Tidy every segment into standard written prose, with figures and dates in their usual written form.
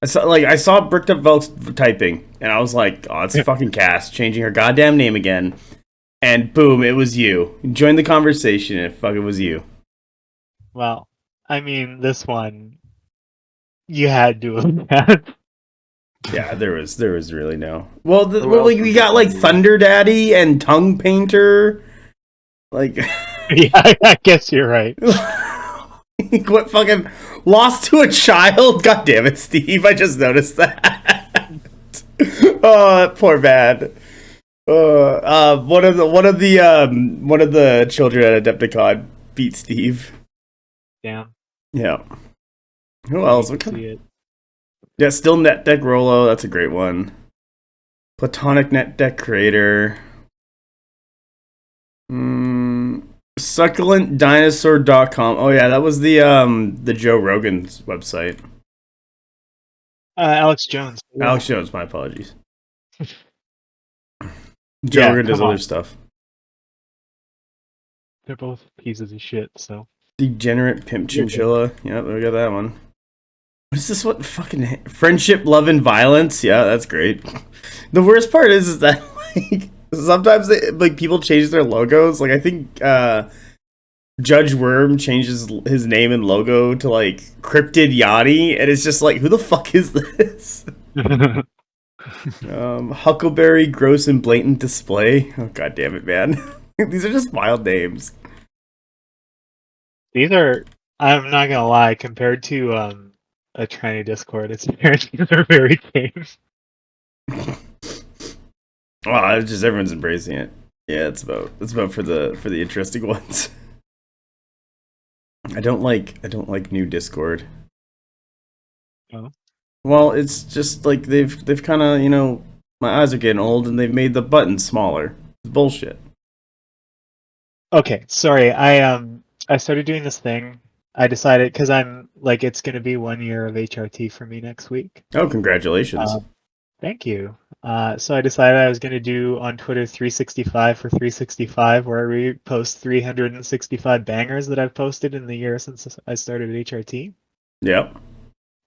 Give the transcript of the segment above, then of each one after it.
I saw Bricked Up Velk typing, and I was like, "Oh, it's fucking Cass changing her goddamn name again." And boom, it was you. Join the conversation, and fuck, it was you. Well, I mean, this one you had to have had. Yeah, there was really no. Well, we got like Thunder Daddy and Tongue Painter, like. Yeah, I guess you're right. What fucking lost to a child? God damn it, Steve! I just noticed that. Oh, that poor man. One of the children at Adepticon beat Steve. Damn. Yeah. Who else? Yeah, still Net Deck Rolo. That's a great one. Platonic Net Deck Creator. SucculentDinosaur.com. Oh yeah, that was the Joe Rogan's website. Alex Jones. Yeah. Alex Jones, my apologies. Joe Rogan does other stuff. They're both pieces of shit, so. Degenerate Pimp Chinchilla. Yep, we got that one. What is this? What fucking Friendship, Love, and Violence? Yeah, that's great. The worst part is that like sometimes people change their logos. Like I think Judge Worm changes his name and logo to like Cryptid Yanni, and it's just like, who the fuck is this? Huckleberry, Gross and Blatant Display. Oh god damn it, man! These are just wild names. These are, I'm not gonna lie, compared to a tranny Discord, these are very tame. Well, it's just everyone's embracing it. Yeah, it's about for the interesting ones. I don't like new Discord. Oh. Well, it's just like they've kind of, you know, my eyes are getting old and they've made the buttons smaller. It's bullshit. Okay, sorry. I started doing this thing. I decided, because I'm like, it's going to be 1 year of HRT for me next week. Oh, congratulations. Thank you. So I decided I was going to do on Twitter 365 for 365, where I repost 365 bangers that I've posted in the year since I started HRT. Yep.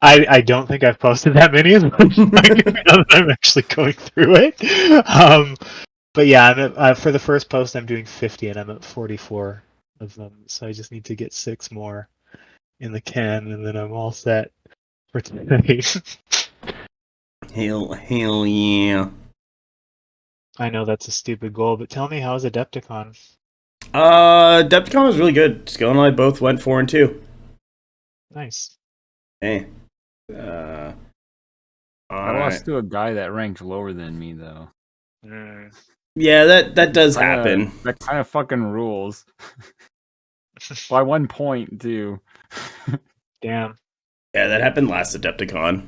I don't think I've posted that many as much now that I'm actually going through it. But yeah, I'm for the first post I'm doing 50 and I'm at 44 of them. So I just need to get 6 more in the can and then I'm all set for today. Hell yeah. I know that's a stupid goal, but tell me, how's Adepticon? Adepticon was really good. Skillen and I both went 4 and 2. Nice. Hey. I lost to a guy that ranked lower than me, though. Yeah, that does happen. That kind of fucking rules. By 1 point, too. Damn. Yeah, that happened last Adepticon.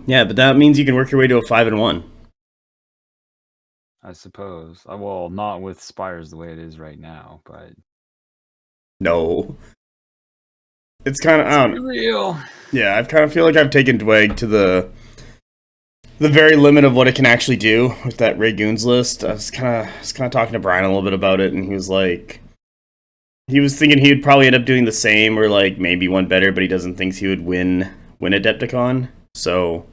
Yeah, but that means you can work your way to a 5 and 1. I suppose. Well, not with Spires the way it is right now, but no. It's kind of, I don't know. Real. Yeah, I kind of feel like I've taken Dweg to the very limit of what it can actually do with that Ray Goons list. I was kind of talking to Brian a little bit about it, and he was like, he was thinking he would probably end up doing the same or like maybe one better, but he doesn't think he would win Adepticon. So,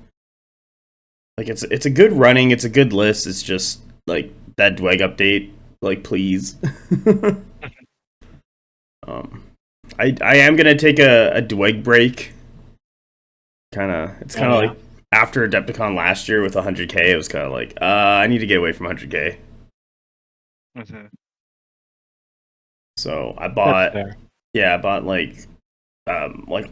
like, it's a good running, it's a good list. It's just like that Dweg update, like, please. I am gonna take a Dweg break. It's kind of like after Adepticon last year with 100k. It was kind of like I need to get away from 100k. Mm-hmm. So I bought like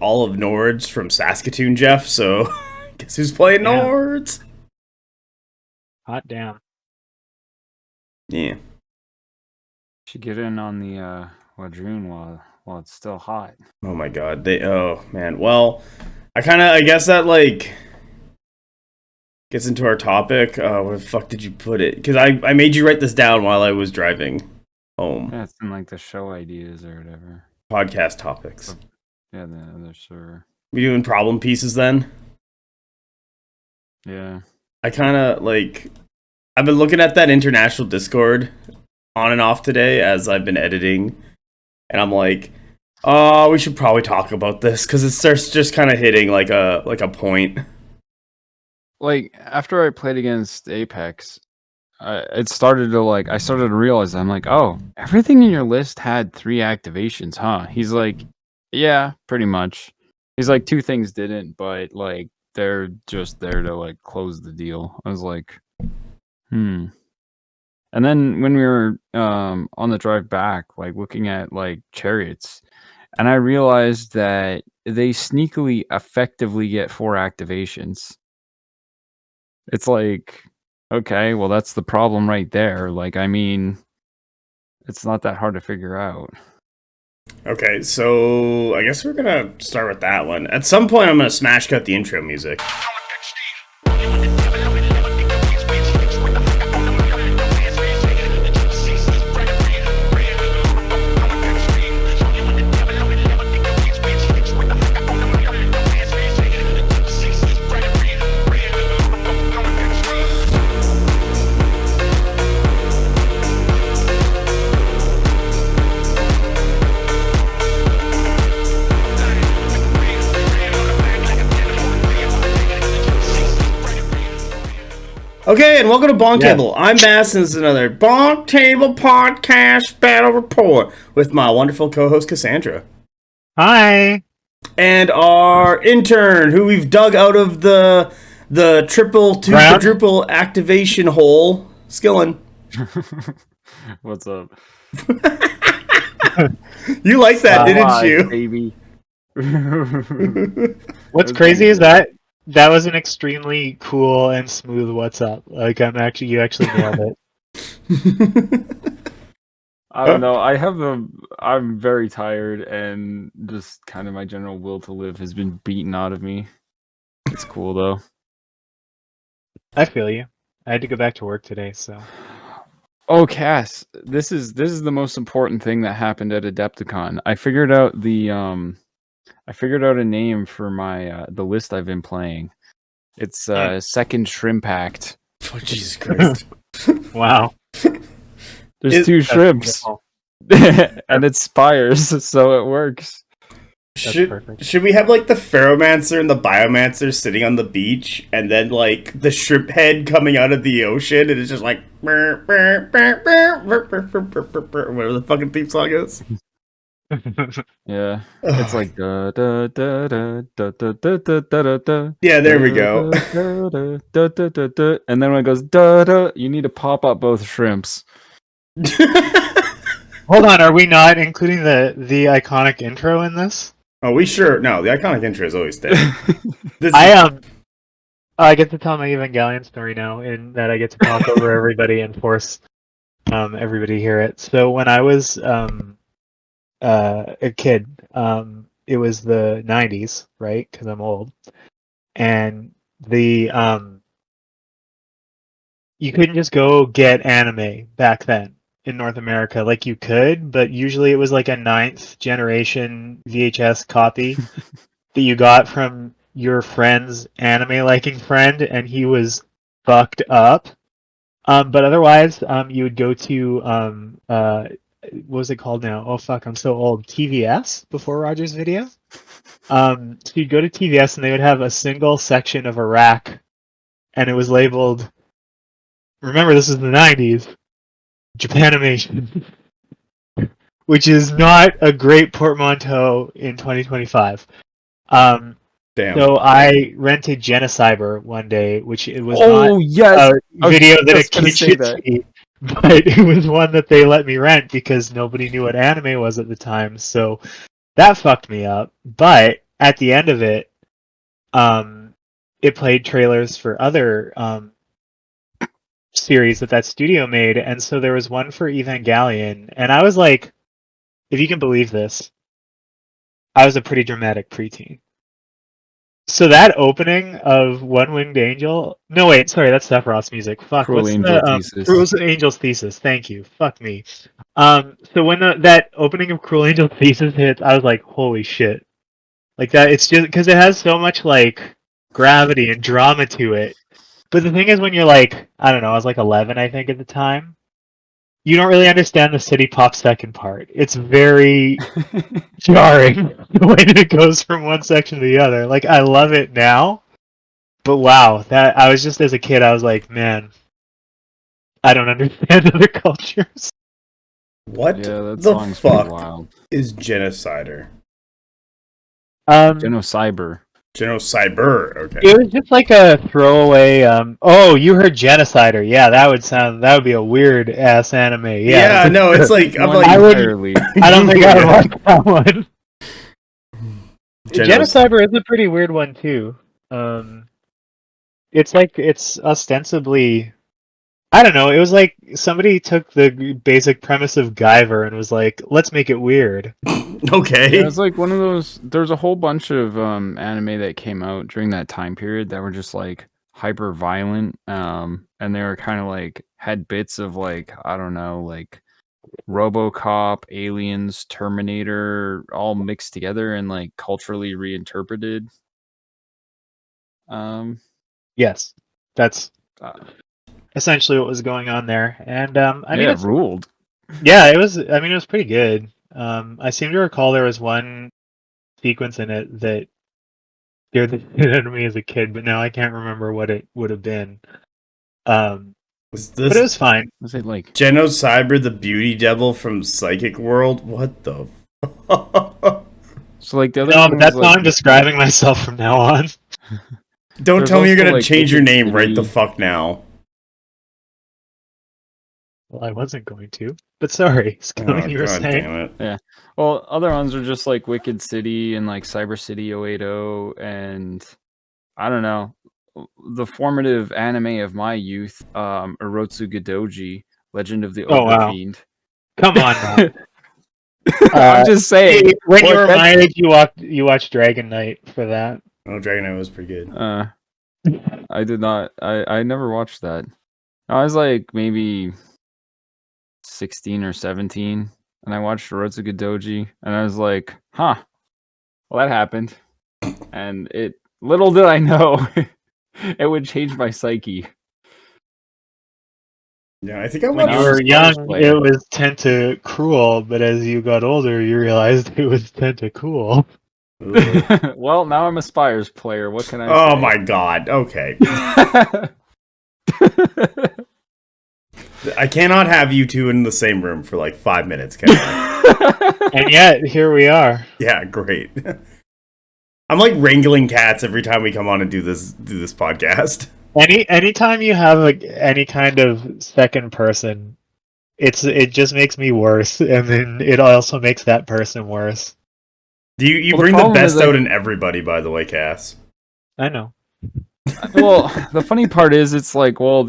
all of Nords from Saskatoon, Jeff. So guess who's playing Nords? Hot damn. Yeah. Should get in on the Wadroon while it's still hot. Oh my god. Oh man. Well, I guess that like gets into our topic. Where the fuck did you put it? Because I made you write this down while I was driving home. Yeah, it's in like the show ideas or whatever. Podcast topics. Yeah, the other server. We doing problem pieces then? Yeah. I kind of like, I've been looking at that international Discord on and off today as I've been editing, and I'm like, We should probably talk about this because it starts just kind of hitting like a point. Like after I played against Apex, it started to I started to realize I'm like, oh, everything in your list had 3 activations, huh? He's like, yeah, pretty much. He's like, 2 things didn't, but like they're just there to like close the deal. I was like, And then when we were on the drive back, like looking at like chariots, and I realized that they sneakily effectively get 4 activations. It's like, okay, well that's the problem right there. Like, I mean, it's not that hard to figure out. Okay, so I guess we're gonna start with that one. At some point, I'm gonna smash cut the intro music. Okay, and welcome to BonkTable. I'm Mass, and this is another BonkTable Podcast Battle Report with my wonderful co-host Cassandra. Hi! And our intern, who we've dug out of the triple to quadruple activation hole, Skillen. What's up? You liked that, didn't you? Baby. What's crazy is that was an extremely cool and smooth what's up. Like you actually nailed it. I don't know. I'm very tired, and just kind of my general will to live has been beaten out of me. It's cool though. I feel you. I had to go back to work today, so. Oh, Cass, this is the most important thing that happened at Adepticon. I figured out a name for my the list I've been playing. It's Second Shrimp Act. Oh, Jesus Christ! Wow. There's 2 shrimps, and it's spires, so it works. Should we have like the Ferromancer and the Biomancer sitting on the beach, and then like the shrimp head coming out of the ocean, and it's just like whatever the fucking theme song is. Yeah, it's like da da da da da da da da da da. Yeah, there we go. And then when it goes da da, you need to pop up both shrimps. Hold on, are we not including the iconic intro in this? Oh, no, the iconic intro is always dead. I get to tell my Evangelion story now, in that I get to talk over everybody and force everybody to hear it. So when I was a kid, it was the 90s, right? Because I'm old, and the you couldn't just go get anime back then in North America. Like you could, but usually it was like a 9th generation VHS copy that you got from your friend's anime liking friend, and he was fucked up. But otherwise, you would go to what was it called now? Oh fuck, I'm so old. TVS before Rogers Video. So you'd go to TVS and they would have a single section of a rack, and it was labeled. Remember, this is the 90s. Japanimation, which is not a great portmanteau in 2025 Damn. So I rented Genocyber one day, which it was yes, a video that a kid should see, but it was one that they let me rent because nobody knew what anime was at the time. So that fucked me up. But at the end of it, it played trailers for other series that studio made, and so there was one for Evangelion, and I was like, if you can believe this, I was a pretty dramatic preteen. So that opening of One Winged Angel, no wait, sorry, that's Sephiroth's music. Fuck, Cruel what's Angel the Thesis. Cruel Angel's Thesis? Thank you. Fuck me. So when that opening of Cruel Angel's Thesis hits, I was like, holy shit! Like that, it's just because it has so much like gravity and drama to it. But the thing is, when you're like, I don't know, I was like 11, I think, at the time. you don't really understand the city pop second part. It's very jarring the way that it goes from one section to the other. Like, I love it now, but wow, that I was just as a kid, I was like, man, I don't understand other cultures. What Yeah, that the song's pretty fuck wild. is Genocider? Genocyber. Genociber. Okay. It was just like a throwaway. Oh, you heard Genocider? Yeah, that would be a weird ass anime. Yeah, no, it's like I'm One like entirely. I don't think I would Yeah. like that one. Genocide. Genocider is a pretty weird one too. It's like it's ostensibly. I don't know. It was like somebody took the basic premise of Guyver and was like, "Let's make it weird." Okay. Yeah, it's like one of those. There's a whole bunch of anime that came out during that time period that were just like hyper violent, and they were kind of like had bits of like I don't know, like RoboCop, Aliens, Terminator, all mixed together and like culturally reinterpreted. Yes, that's Uh, essentially what was going on there. And I mean, yeah, it it's ruled. yeah, it was. I mean, it was pretty good. I seem to recall there was one sequence in it that scared the shit out of me as a kid, but now I can't remember what it would have been. Was But it this was fine. Was it like Genocyber, the beauty devil from Psychic World? What the fuck? so? Like the other No, one but was that's like, how I'm describing myself from now on. Don't There's tell me you're also, gonna like, change your Wicked name right the City. fuck now. Well, I wasn't going to, but sorry, Skillen, Oh, you were god saying. damn it. Well, other ones are just like Wicked City and like Cyber City 080 and I don't know. The formative anime of my youth, Urotsu Godoji, Legend of the Oh, wow. Overfiend. Come on, man. I'm just saying. When you Look, were that's- my age, you watched Dragon Knight for that. Oh, Dragon Knight was pretty good. I did not. I never watched that. I was like maybe 16 or 17, and I watched Urotsu Godoji, and I was like, huh, well, that happened. And it, little did I know, it would change my psyche. Yeah, I think I When watched. you I'm a were Spurs young, player. it was tenta cruel, but as you got older, you realized it was tenta cool. Ugh. Well, now I'm a Spires player. What can I Oh say? my god. Okay. I cannot have you two in the same room for like 5 minutes, can I? And yet, here we are. Yeah, great. I'm like wrangling cats every time we come on and do this podcast. Anytime you have any kind of second person, it just makes me worse, and then it also makes that person worse. You Well, the bring the problem best is, like- out in everybody, by the way, Cass. I know. Well, the funny part is, it's like, well,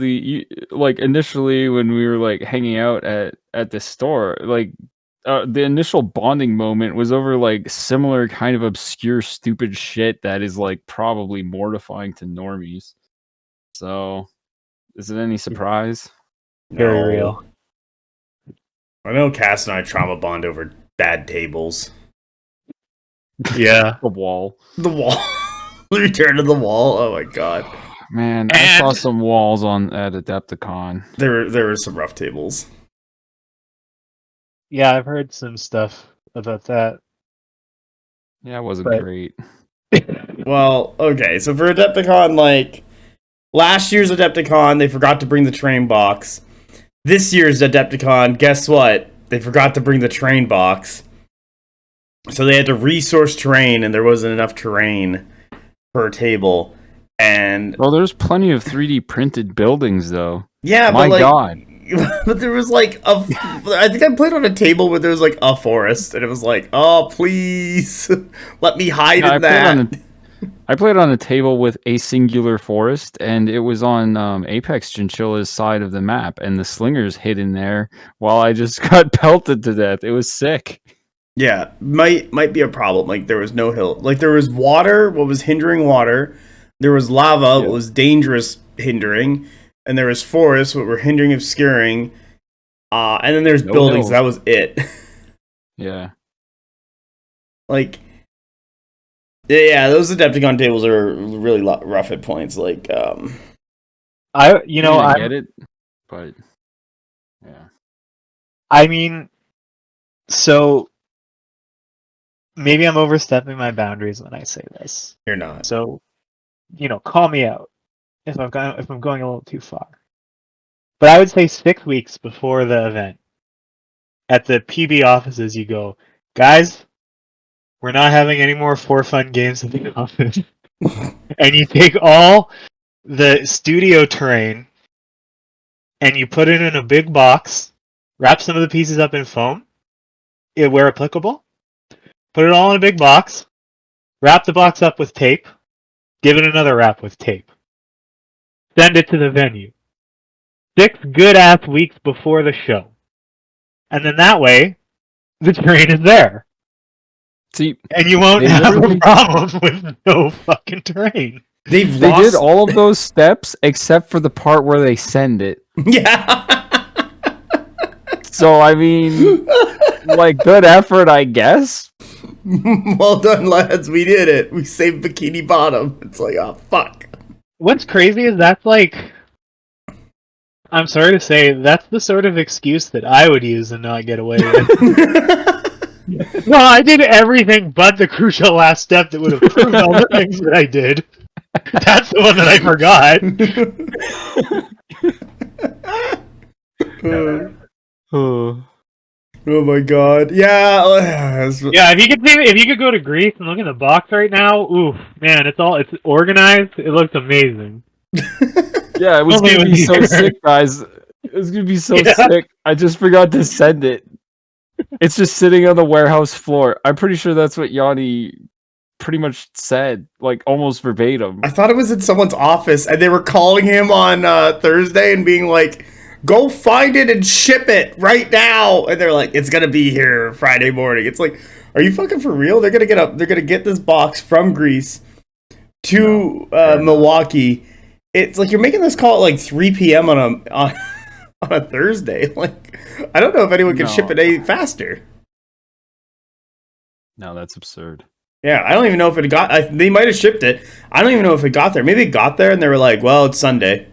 like initially when we were like hanging out at the store, like the initial bonding moment was over like similar kind of obscure, stupid shit that is like probably mortifying to normies. So, is it any surprise? Very No. real. I know Cass and I trauma bond over bad tables. Yeah. The wall, The wall. The return of the wall. Oh my god. man. I saw some walls at Adepticon. There were some rough tables. Yeah, I've heard some stuff about that. Yeah, it wasn't But- great. Well, okay, so for Adepticon, like last year's Adepticon, they forgot to bring the train box. This year's Adepticon, guess what? They forgot to bring the train box. So they had to resource terrain, and there wasn't enough terrain per table. And Well, there's plenty of 3D printed buildings, though. yeah, My but like, God. but there was like I think I played on a table where there was like a forest, and it was like, oh please, let me hide Yeah, in that. I played on a table with a singular forest, and it was on Apex Chinchilla's side of the map, and the slingers hid in there while I just got pelted to death. It was sick. Yeah, might be a problem. Like there was no hill. Like there was water, what was hindering water. There was lava, what was dangerous hindering, and there was forest, what were hindering obscuring. And then there's No buildings. hills. That was it. Yeah. Like, yeah, those Adepticon tables are really rough at points. Like, I I get it, but yeah. I mean, so maybe I'm overstepping my boundaries when I say this. You're not. So, call me out if I'm going a little too far. But I would say 6 weeks before the event, at the PB offices, you go, guys, we're not having any more for fun games in the office. And you take all the studio terrain and you put it in a big box, wrap some of the pieces up in foam, where applicable, put it all in a big box, wrap the box up with tape, give it another wrap with tape. Send it to the venue. 6 good-ass weeks before the show. And then that way, the terrain is there. See, and you won't have a problem with no fucking terrain. They did all of those steps except for the part where they send it. Yeah. So, I mean, like, good effort, I guess. Well done, lads. We did it. We saved Bikini Bottom. It's like, oh, fuck. What's crazy is that's like... I'm sorry to say, that's the sort of excuse that I would use and not get away with. Well, I did everything but the crucial last step that would have proved all the things that I did. That's the one that I forgot. Oh my god. Yeah. Yeah, if you could go to Greece and look in the box right now, oof, man, it's organized. It looks amazing. Yeah, it was gonna be so sick, guys. It was gonna be so sick. I just forgot to send it. It's just sitting on the warehouse floor. I'm pretty sure that's what Yanni pretty much said, like almost verbatim. I thought it was in someone's office, and they were calling him on Thursday and being like, "Go find it and ship it right now." And they're like, "It's gonna be here Friday morning." It's like, are you fucking for real? They're gonna get this box from Greece to Milwaukee. It's like you're making this call at like 3 p.m. on a Thursday. Like, I don't know if anyone can ship it any faster. No, that's absurd. Yeah, I don't even know if it got... they might have shipped it. I don't even know if it got there. Maybe it got there and they were like, well, it's Sunday.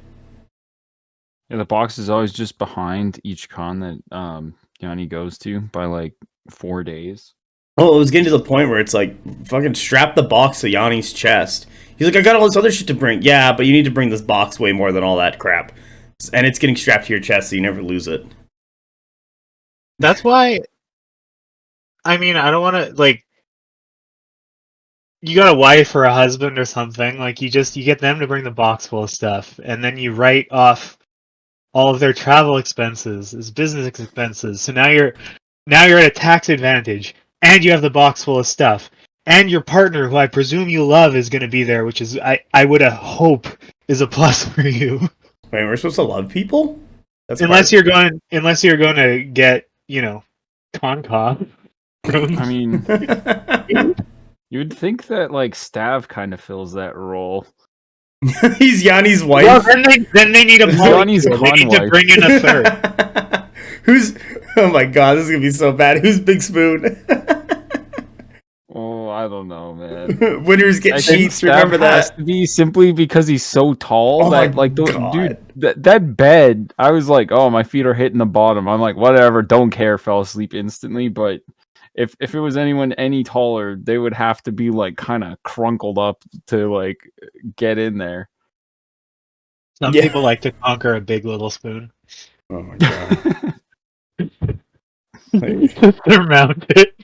Yeah, the box is always just behind each con that Yanni goes to by like 4 days. Well, it was getting to the point where it's like, fucking strap the box to Yanni's chest. He's like, I got all this other shit to bring. Yeah, but you need to bring this box way more than all that crap. And it's getting strapped to your chest so you never lose it. That's why... I mean, I don't want to, like... You got a wife or a husband or something, like, you get them to bring the box full of stuff, and then you write off all of their travel expenses as business expenses. So now you're at a tax advantage, and you have the box full of stuff. And your partner, who I presume you love, is going to be there, which is, I would hope, is a plus for you. Wait, we're supposed to love people? Unless you're going to get, Conquest. I mean, you would think that like Stav kind of fills that role. He's Yanni's wife. Well, then they need a Yanni's they need to bring in a third. Who's? Oh my god, this is gonna be so bad. Who's Big Spoon? Oh, I don't know, man. Winners get sheets. Remember that? Has to be simply because he's so tall. Oh that like, dude, that bed. I was like, oh, my feet are hitting the bottom. I'm like, whatever, don't care. Fell asleep instantly. But if it was anyone any taller, they would have to be like kind of crunkled up to like get in there. Some people like to conquer a big little spoon. Oh my god. Just surmount it.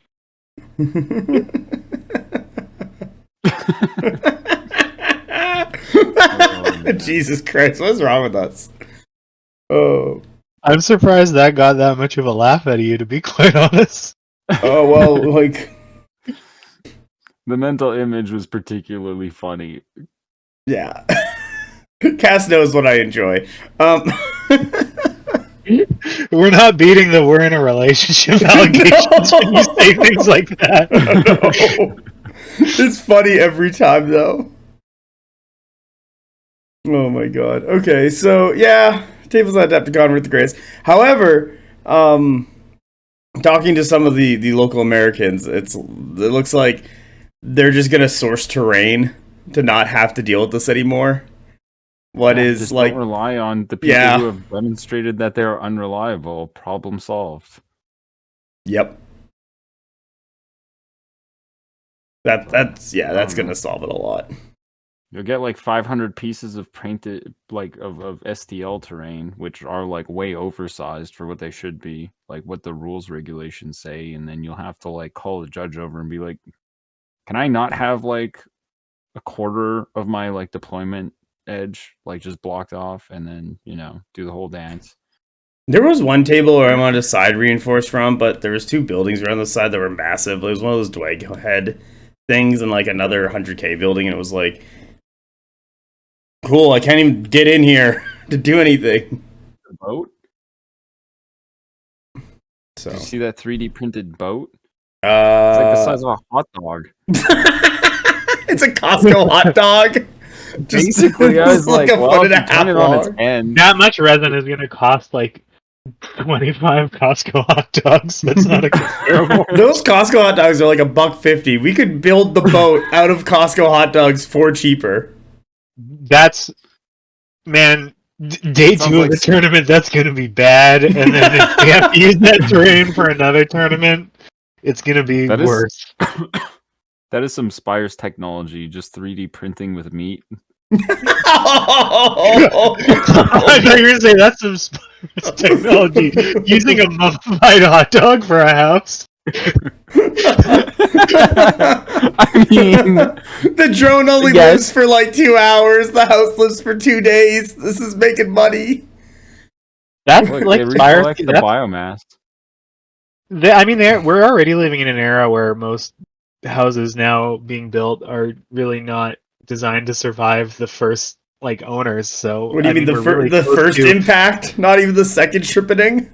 Jesus Christ, what's wrong with us? Oh, I'm surprised that got that much of a laugh out of you, to be quite honest. Oh well, like the mental image was particularly funny. Yeah. Cass knows what I enjoy. We're not beating the "we're in a relationship" allegations when you say things like that. No. It's funny every time, though. Oh my god. Okay, so yeah, tables on Adepticon were the greatest. However, talking to some of the local Americans, it looks like they're just gonna source terrain to not have to deal with this anymore. Just don't rely on the people who have demonstrated that they're unreliable. Problem solved. Yep. That's gonna solve it a lot. You'll get like 500 pieces of painted, like of STL terrain, which are like way oversized for what they should be, like what the rules regulations say, and then you'll have to like call the judge over and be like, "Can I not have like a quarter of my like deployment edge like just blocked off?" And then do the whole dance. There was one table where I wanted to side reinforce from, but there was 2 buildings around the side that were massive. It was one of those Dwag head things and like another 100k building, and it was like, cool, I can't even get in here to do anything. The boat? So Did you see that 3D printed boat? it's It's like the size of a hot dog. It's a Costco hot dog. Basically, I was like, a well, foot if and you a half turn it on its long. end. That much resin is going to cost like 25 Costco hot dogs. That's not a comparable. Those Costco hot dogs are like $1.50. We could build the boat out of Costco hot dogs for cheaper. That's, man, day Sounds 2 like of the tournament, that's going to be bad. And then if we have to use that terrain for another tournament, it's going to be That is- worse. That is some Spire's technology, just 3D printing with meat. I thought you were going to say that's some Spire's technology. Using a mummified hot dog for a house. I mean, The drone only Yes. lives for like 2 hours. The house lives for 2 days. This is making money. That's look, like they Spire's. recollect the biomass. We're already living in an era where most houses now being built are really not designed to survive the first like owners. So What do you mean, we're really the close first to- impact? Not even the second shripping?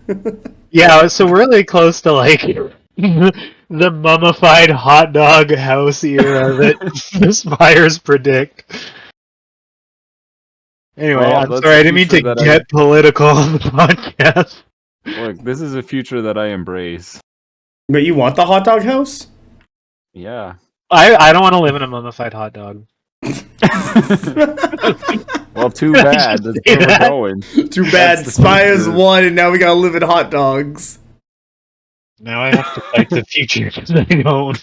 Yeah, so we're really close to like the mummified hot dog house era that the Spires predict. Anyway, Well, I'm that's sorry, I the didn't mean to future that get political on the podcast. Look, this is a future that I embrace. But you want the hot dog house? Yeah. I don't want to live in a mummified hot dog. Well, too I bad. just That's say where that. we're going. Too bad. That's the Spires future. won, and now we gotta live in hot dogs. Now I have to fight the future because I don't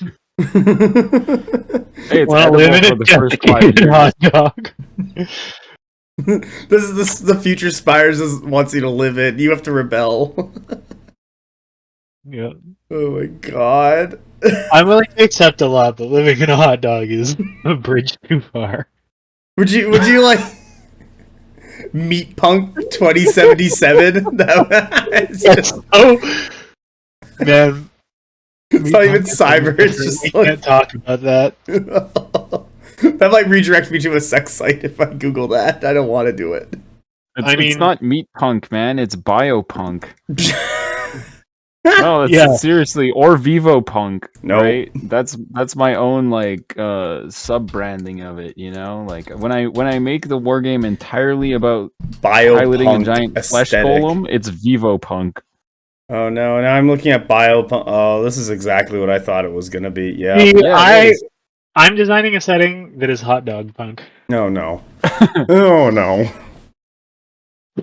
Hey, it's want to live in edible a for the first 5 dedicated years. hot dog. This is the future Spires wants you to live in. You have to rebel. Yeah. Oh my god. I'm willing to accept a lot, but living in a hot dog is a bridge too far. Would you like Meat Punk 2077? It's That's just, so... Man, it's not even cyber. It's just we like, can't talk about that. that might redirect me to a sex site if I Google that. I don't want to do it. It's, I it's mean- not meat punk, man. It's biopunk. No, it's Yeah. seriously, or Vivo Punk, Nope. right? That's my own like sub branding of it, Like when I make the war game entirely about piloting a Biopunk giant flesh aesthetic. golem, it's Vivo Punk. Oh no! Now I'm looking at biopunk. Oh, this is exactly what I thought it was gonna be. Yeah. See, Yeah, it is. I'm designing a setting that is hot dog punk. No, no. Oh no.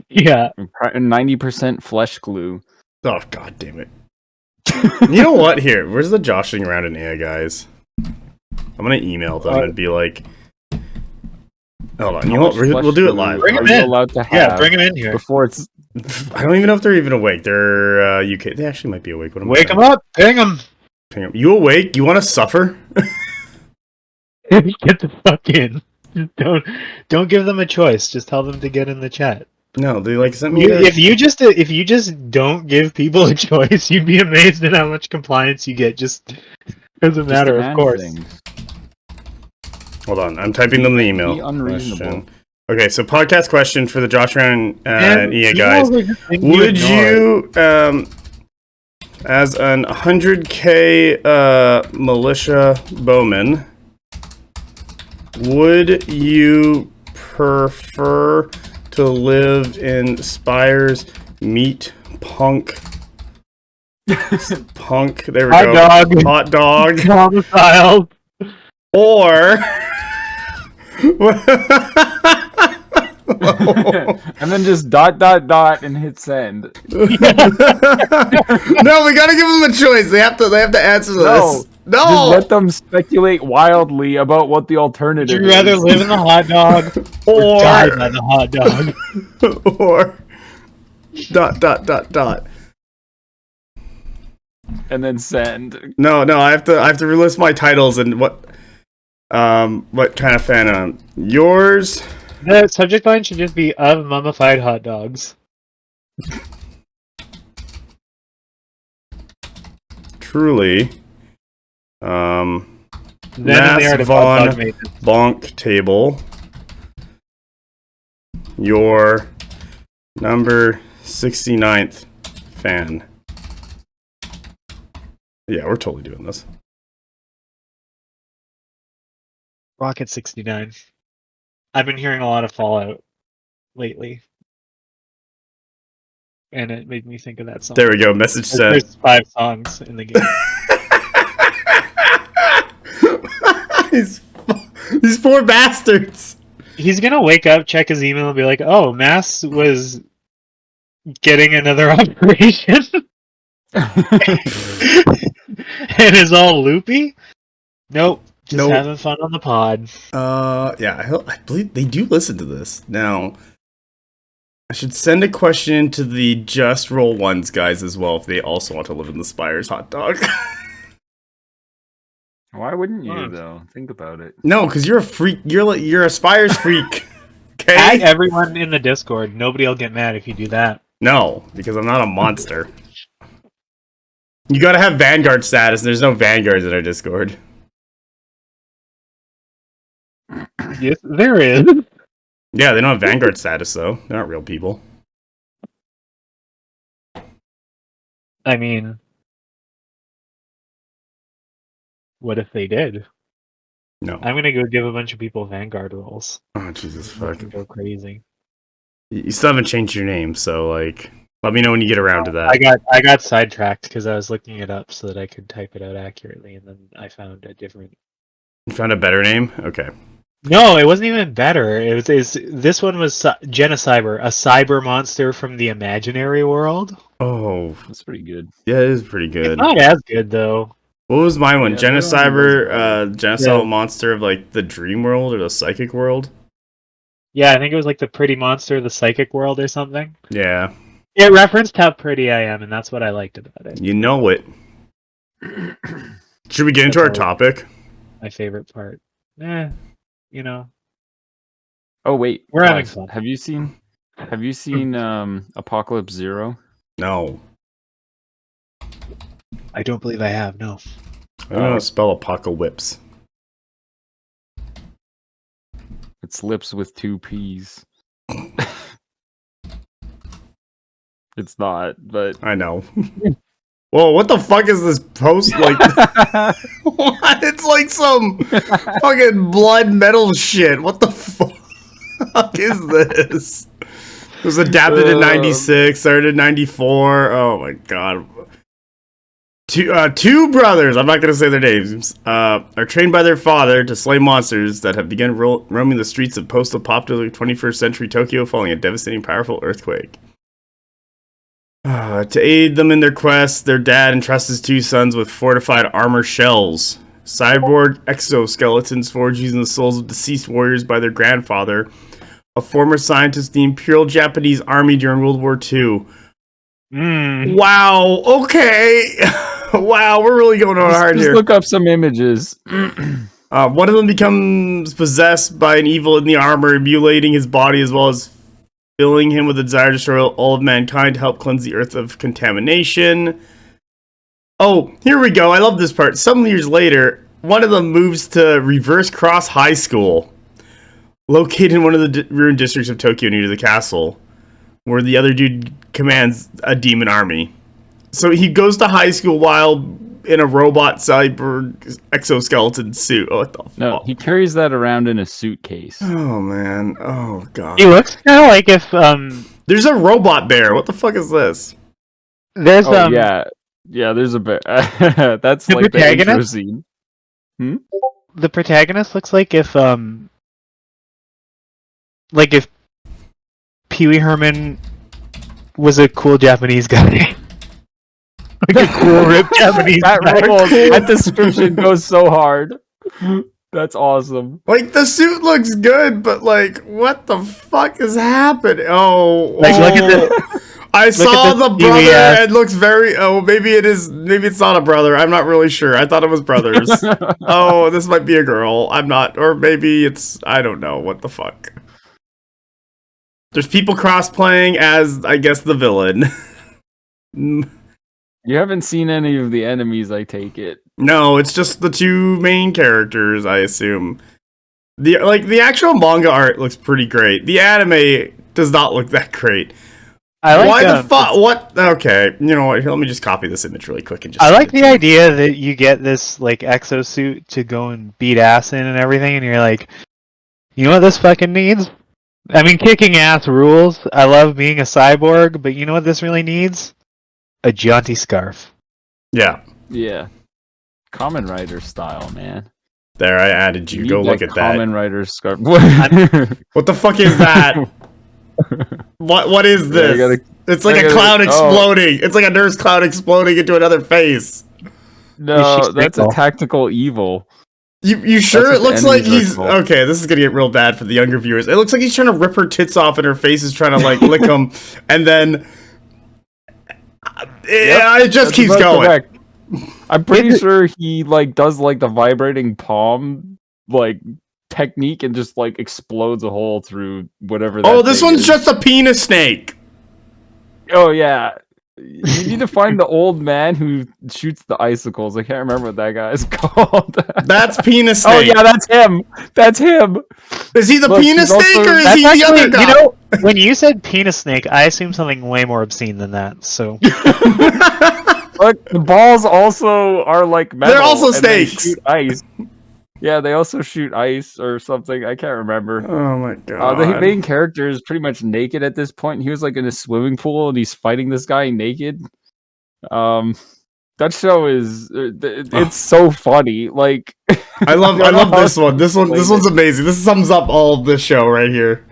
Yeah. 90% flesh glue. Oh god damn it. You know what? Here, where's the joshing around in AI guys? I'm gonna email them and be like, hold on. You know what? We'll do it live. Bring Are 'em you in. allowed to have Yeah, bring him in here. before it's I don't even know if they're even awake. They're UK. They actually might be awake. What am I Wake saying? him up, ping him. Hang on. You awake? You want to suffer? Get the fuck in. Just don't give them a choice. Just tell them to get in the chat. No, they like sent me. If you just don't give people a choice, you'd be amazed at how much compliance you get just as a just matter of demand course. things. Hold on, I'm typing them the email. Be unreasonable. Question. Okay, so podcast question for the Josh Around And EA emails guys. are just things Would ignore. you, as an 100k militia bowman, would you prefer to live in Spire's meat punk? Punk, there we Hot go. dog. Hot dog. Domicile. Or and then just ... and hit send. No, we gotta give them a choice. They have to answer this. No. Just let them speculate wildly about what the alternative Would you rather is. live in the hot dog or die by the hot dog? Or ... And then send. No, I have to relist my titles and what kind of fan I'm. Yours. The subject line should just be of mummified hot dogs. Truly. Then Mass in the art of Von hot dog making. BonkTable. Your number 69th fan. Yeah, we're totally doing this. Rocket 69. I've been hearing a lot of Fallout lately. And it made me think of that song. There we go. Message sent. There's 5 songs in the game. These poor bastards. He's gonna wake up, check his email, and be like, "Oh, Mass was getting another operation," and is all loopy. Nope, just having fun on the pod. Yeah, I believe they do listen to this. Now, I should send a question to the Just Roll Ones guys as well if they also want to live in the Spire's hot dog. Why wouldn't you though? Think about it. No, because you're a freak. You're a Spire's freak. Okay. Tag everyone in the Discord. Nobody will get mad if you do that. No, because I'm not a monster. You gotta have Vanguard status. There's no Vanguards in our Discord. Yes, there is. Yeah, they don't have Vanguard status though. They're not real people. I mean, what if they did? No. I'm gonna go give a bunch of people Vanguard roles. Oh Jesus fuck. Go crazy. You still haven't changed your name, so like, let me know when you get around to that. I got sidetracked because I was looking it up so that I could type it out accurately, and then I found a different. You found a better name? Okay. No, it wasn't even better. This one was Genocyber, a cyber monster from the imaginary world. Oh, That's pretty good. yeah, it is pretty good. It's not as good though. What was my one? Yeah, Genocyber, genocidal Yeah. monster of like the dream world or the psychic world? Yeah, I think it was like the pretty monster of the psychic world or something. Yeah. It referenced how pretty I am, and that's what I liked about it. You know it. Should we get into our topic? My favorite part. You know. Oh wait, We're having guys, fun. Have you seen Apocalypse Zero? No. I don't believe I have, no. I don't know how to spell apocalypse. It's lips with 2 P's. It's not, but I know. Whoa, what the fuck is this post like? What? It's like some fucking blood metal shit. What the fuck is this? It was adapted in 96, started in 94. Oh my god. Two brothers, I'm not going to say their names, are trained by their father to slay monsters that have begun roaming the streets of post-apocalyptic 21st century Tokyo following a devastating, powerful earthquake. To aid them in their quest, their dad entrusts his 2 sons with fortified armor shells, cyborg exoskeletons forged using the souls of deceased warriors by their grandfather, a former scientist in the Imperial Japanese Army during World War II. Wow, okay. Wow, we're really going on hard just here. look up some images. One of them becomes possessed by an evil in the armor, mutilating his body as well as filling him with a desire to destroy all of mankind to help cleanse the earth of contamination. Oh, here we go. I love this part. Some years later, one of them moves to Reverse Cross High School, located in one of the ruined districts of Tokyo near to the castle, where the other dude commands a demon army. So he goes to high school while in a robot cyber exoskeleton suit. Oh, what the fuck? No, he carries that around in a suitcase. Oh, man. Oh, God. He looks kind of like if There's a robot bear. What the fuck is this? there's Oh yeah, there's a bit. That's The like the intro protagonist? scene. the protagonist looks like if Pee Wee Herman was a cool Japanese guy. Like a cool ripped Japanese That guy. rules. That description goes so hard. That's awesome. Like, the suit looks good, but, like, what the fuck is happening? Oh, Like, look at the... I saw at the this brother. PBS. It looks very. Oh, maybe it is. Maybe it's not a brother. I'm not really sure. I thought it was brothers. Oh, this might be a girl. I'm not. Or maybe it's. I don't know. What the fuck? There's people cross-playing as, I guess, the villain. You haven't seen any of the enemies, I take it. No, it's just the two main characters, I assume. The actual manga art looks pretty great. The anime does not look that great. I like Why the fuck? What? Okay, you know what? Here, let me just copy this image really quick and just. I like the idea that you get this like exosuit to go and beat ass in and everything, and you're like, you know what this fucking needs? I mean, kicking ass rules. I love being a cyborg, but you know what this really needs? A jaunty scarf. Yeah, Yeah. Common Rider style, man. there I added you. Go look at Common that. Rider scarf. What the fuck is that? What is Yeah, you this? gotta- It's like I a gotta- cloud oh. exploding. It's like a nurse cloud exploding into another face. No, She's that's a single. tactical evil. You sure That's it what looks the like enemies are he's called. okay? This is gonna get real bad for the younger viewers. It looks like he's trying to rip her tits off, and her face is trying to like lick them, and then yeah, it just That's keeps about going. correct. I'm pretty sure he like does like the vibrating palm like technique and just like explodes a hole through whatever. Oh, that this thing one's is. just a penis snake. Oh yeah. You need to find the old man who shoots the icicles. I can't remember what that guy's called. That's penis Oh snake. yeah, that's him. That's him. Is he the Look, penis he's also- snake or is That's he the other actually, guy? you know, when you said penis snake, I assumed something way more obscene than that. So Look, the balls also are like metal. They're also and they snakes. shoot ice. Yeah, they also shoot ice or something. I can't remember. Oh my god. The main character is pretty much naked at this point. He was like in a swimming pool and he's fighting this guy naked. That show is it's so funny. Like I love this one. This explain one's amazing. This sums up all of this show right here.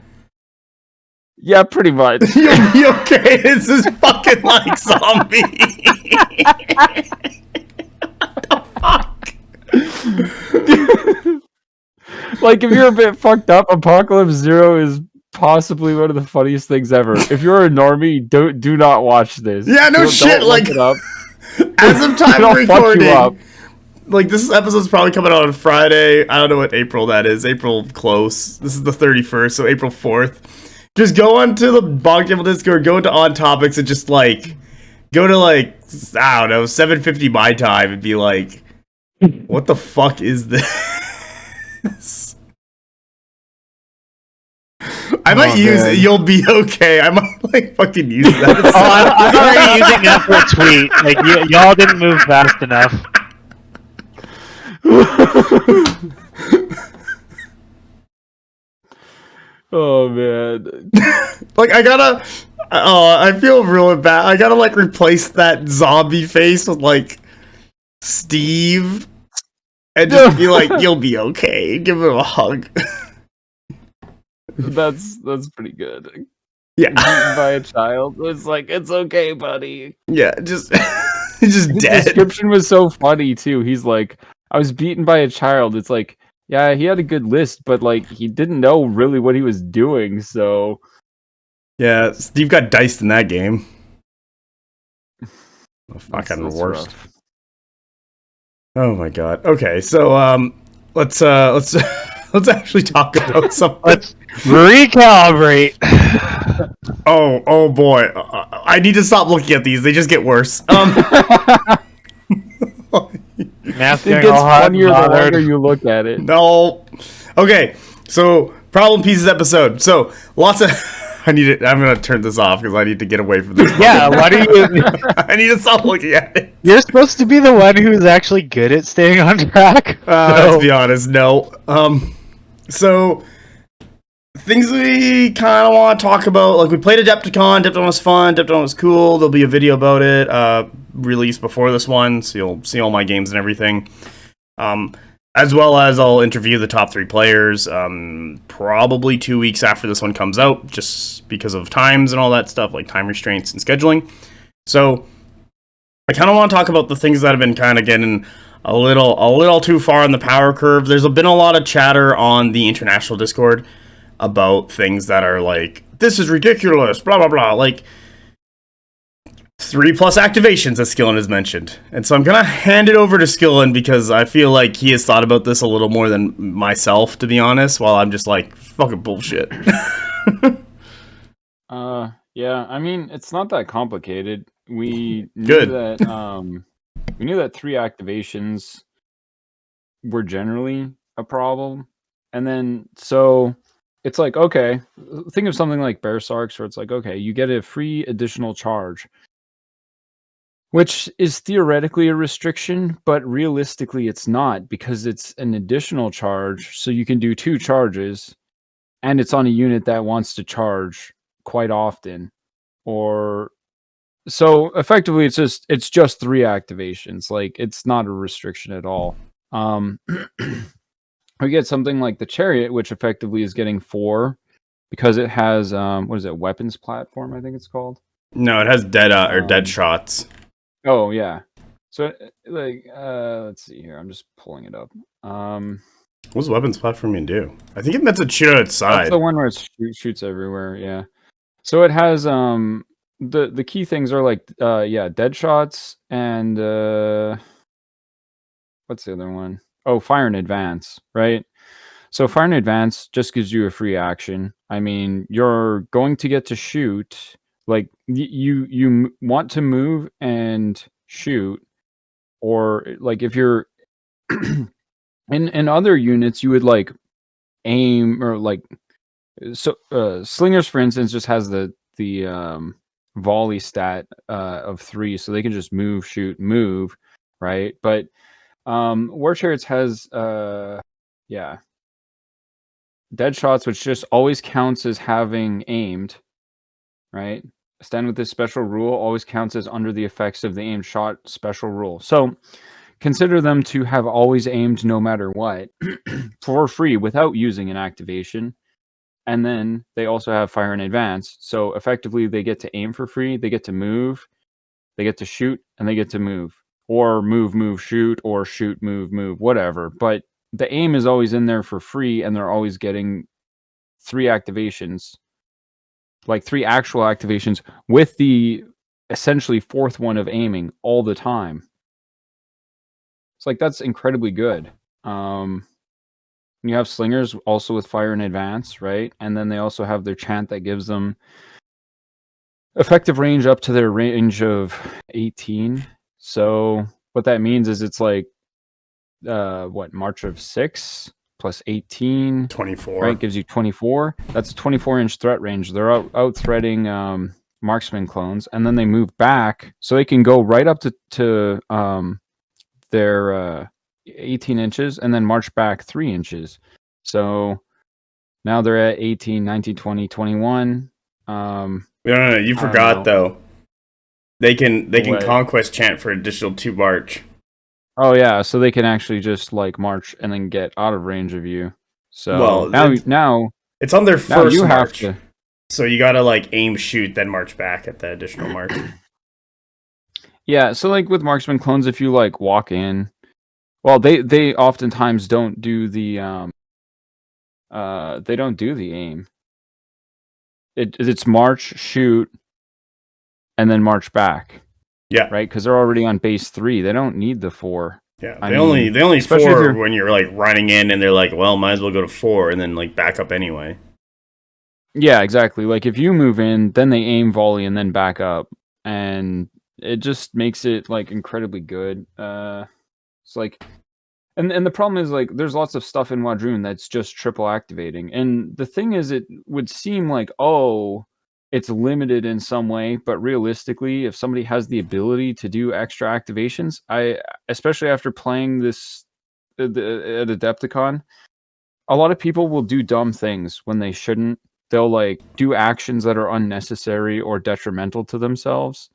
yeah, pretty much. You'll be okay. This is fucking like zombie. What the fuck? Like if you're a bit fucked up, Apocalypse Zero is possibly one of the funniest things ever. If you're a normie, do not watch this. Yeah, no shit, look like- it up. As of time It'll of fuck you up. recording, like this episode's probably coming out on Friday. I don't know what April that is. April close. This is the 31st, so April 4th. Just go onto the BonkTable Discord, go into On Topics, and just like go to like I don't know 7:50 my time and be like, what the fuck is this? I might use man. it. You'll be okay. I might like fucking use that. oh, I'm already using that for a tweet. Like y'all didn't move fast enough. Oh man. Like I gotta. Oh, I feel really bad. I gotta like replace that zombie face with like Steve, and just be like, "You'll be okay." Give him a hug. That's pretty good. Yeah, Beaten by a child. It's like it's okay, buddy. yeah. Just, just His dead. description was so funny too. He's like, I was beaten by a child. It's like, yeah, he had a good list, but like he didn't know really what he was doing. So Yeah, Steve got diced in that game. The fucking that's worst. rough. Oh my god. Okay, so let's let's actually talk about something. Let's recalibrate. Oh boy, I need to stop looking at these. They just get worse. Math It getting gets all hot and funnier the bothered. longer you look at it. No. Okay, so problem pieces episode. So lots of. I'm gonna turn this off because I need to get away from this. Yeah, why do you? I need to stop looking at it. You're supposed to be the one who's actually good at staying on track. Let's be honest. No. So things we kind of want to talk about. Like we played Adepticon. Adepticon was fun. Adepticon was cool. There'll be a video about it released before this one, so you'll see all my games and everything. as well as I'll interview the top 3 players, probably 2 weeks after this one comes out, just because of times and all that stuff, like time restraints and scheduling. So I kind of want to talk about the things that have been kind of getting a little too far on the power curve. There's been a lot of chatter on the international Discord about things that are like, this is ridiculous, blah blah blah, like 3+ activations, as Skillen has mentioned. And so I'm gonna hand it over to Skillen because I feel like he has thought about this a little more than myself, to be honest, while I'm just like, fucking bullshit. Yeah, I mean, it's not that complicated. We knew Good. that we knew that 3 activations were generally a problem. And then so it's like, okay, think of something like Bear Sarks, where it's like, okay, you get a free additional charge, which is theoretically a restriction, but realistically it's not, because it's an additional charge, so you can do 2 charges, and it's on a unit that wants to charge quite often. Or so effectively it's just 3 activations. Like, it's not a restriction at all. We get something like the Chariot, which effectively is getting 4 because it has what is it, weapons platform, I think it's called. No, it has dead shots. Oh yeah. So like let's see here. I'm just pulling it up. What's weapons platform can do? I think it meant to shoot outside. That's the one where it shoots everywhere. Yeah. So it has the key things are like dead shots and what's the other one? Oh, fire in advance, right? So fire in advance just gives you a free action. I mean, you're going to get to shoot. Like you want to move and shoot, or like if you're in other units, you would like aim, or like so slingers, for instance, just has the volley stat of 3, so they can just move, shoot, move, right? But War Chariots has dead shots, which just always counts as having aimed, right? Stand with this special rule always counts as under the effects of the aimed shot special rule. So consider them to have always aimed no matter what for free without using an activation. And then they also have fire in advance. So effectively they get to aim for free, they get to move, they get to shoot, and they get to move. Or move, shoot, or shoot, move, whatever. But the aim is always in there for free, and they're always getting 3 activations. Like 3 actual activations with the essentially 4th one of aiming all the time. It's like, that's incredibly good. You have slingers also with fire in advance, right? And then they also have their chant that gives them effective range up to their range of 18. So what that means is it's like March of 6 plus 18, 24, right? Gives you 24. That's a 24-inch threat range. They're out threading marksman clones, and then they move back, so they can go right up to their 18 inches, and then march back 3 inches. So now they're at 18, 19, 20, 21. No, you forgot though. They can Conquest chant for additional 2 march. Oh yeah, so they can actually just like march and then get out of range of you. So well, now it's on their first you march. Have to. So you gotta like aim, shoot, then march back at the additional march. Yeah, so like with marksman clones, if you like walk in, well, they oftentimes don't do the aim. It's march, shoot, and then march back. Yeah. Right, because they're already on base 3. They don't need the 4. Yeah, they only 4 when you're like running in, and they're like, well, might as well go to 4 and then like back up anyway. Yeah, exactly. Like if you move in, then they aim, volley, and then back up, and it just makes it like incredibly good. It's like, and the problem is like there's lots of stuff in Wadroon that's just triple activating, and the thing is, it would seem like, oh, it's limited in some way, but realistically, if somebody has the ability to do extra activations, especially after playing this at Adepticon, a lot of people will do dumb things when they shouldn't. They'll like do actions that are unnecessary or detrimental to themselves.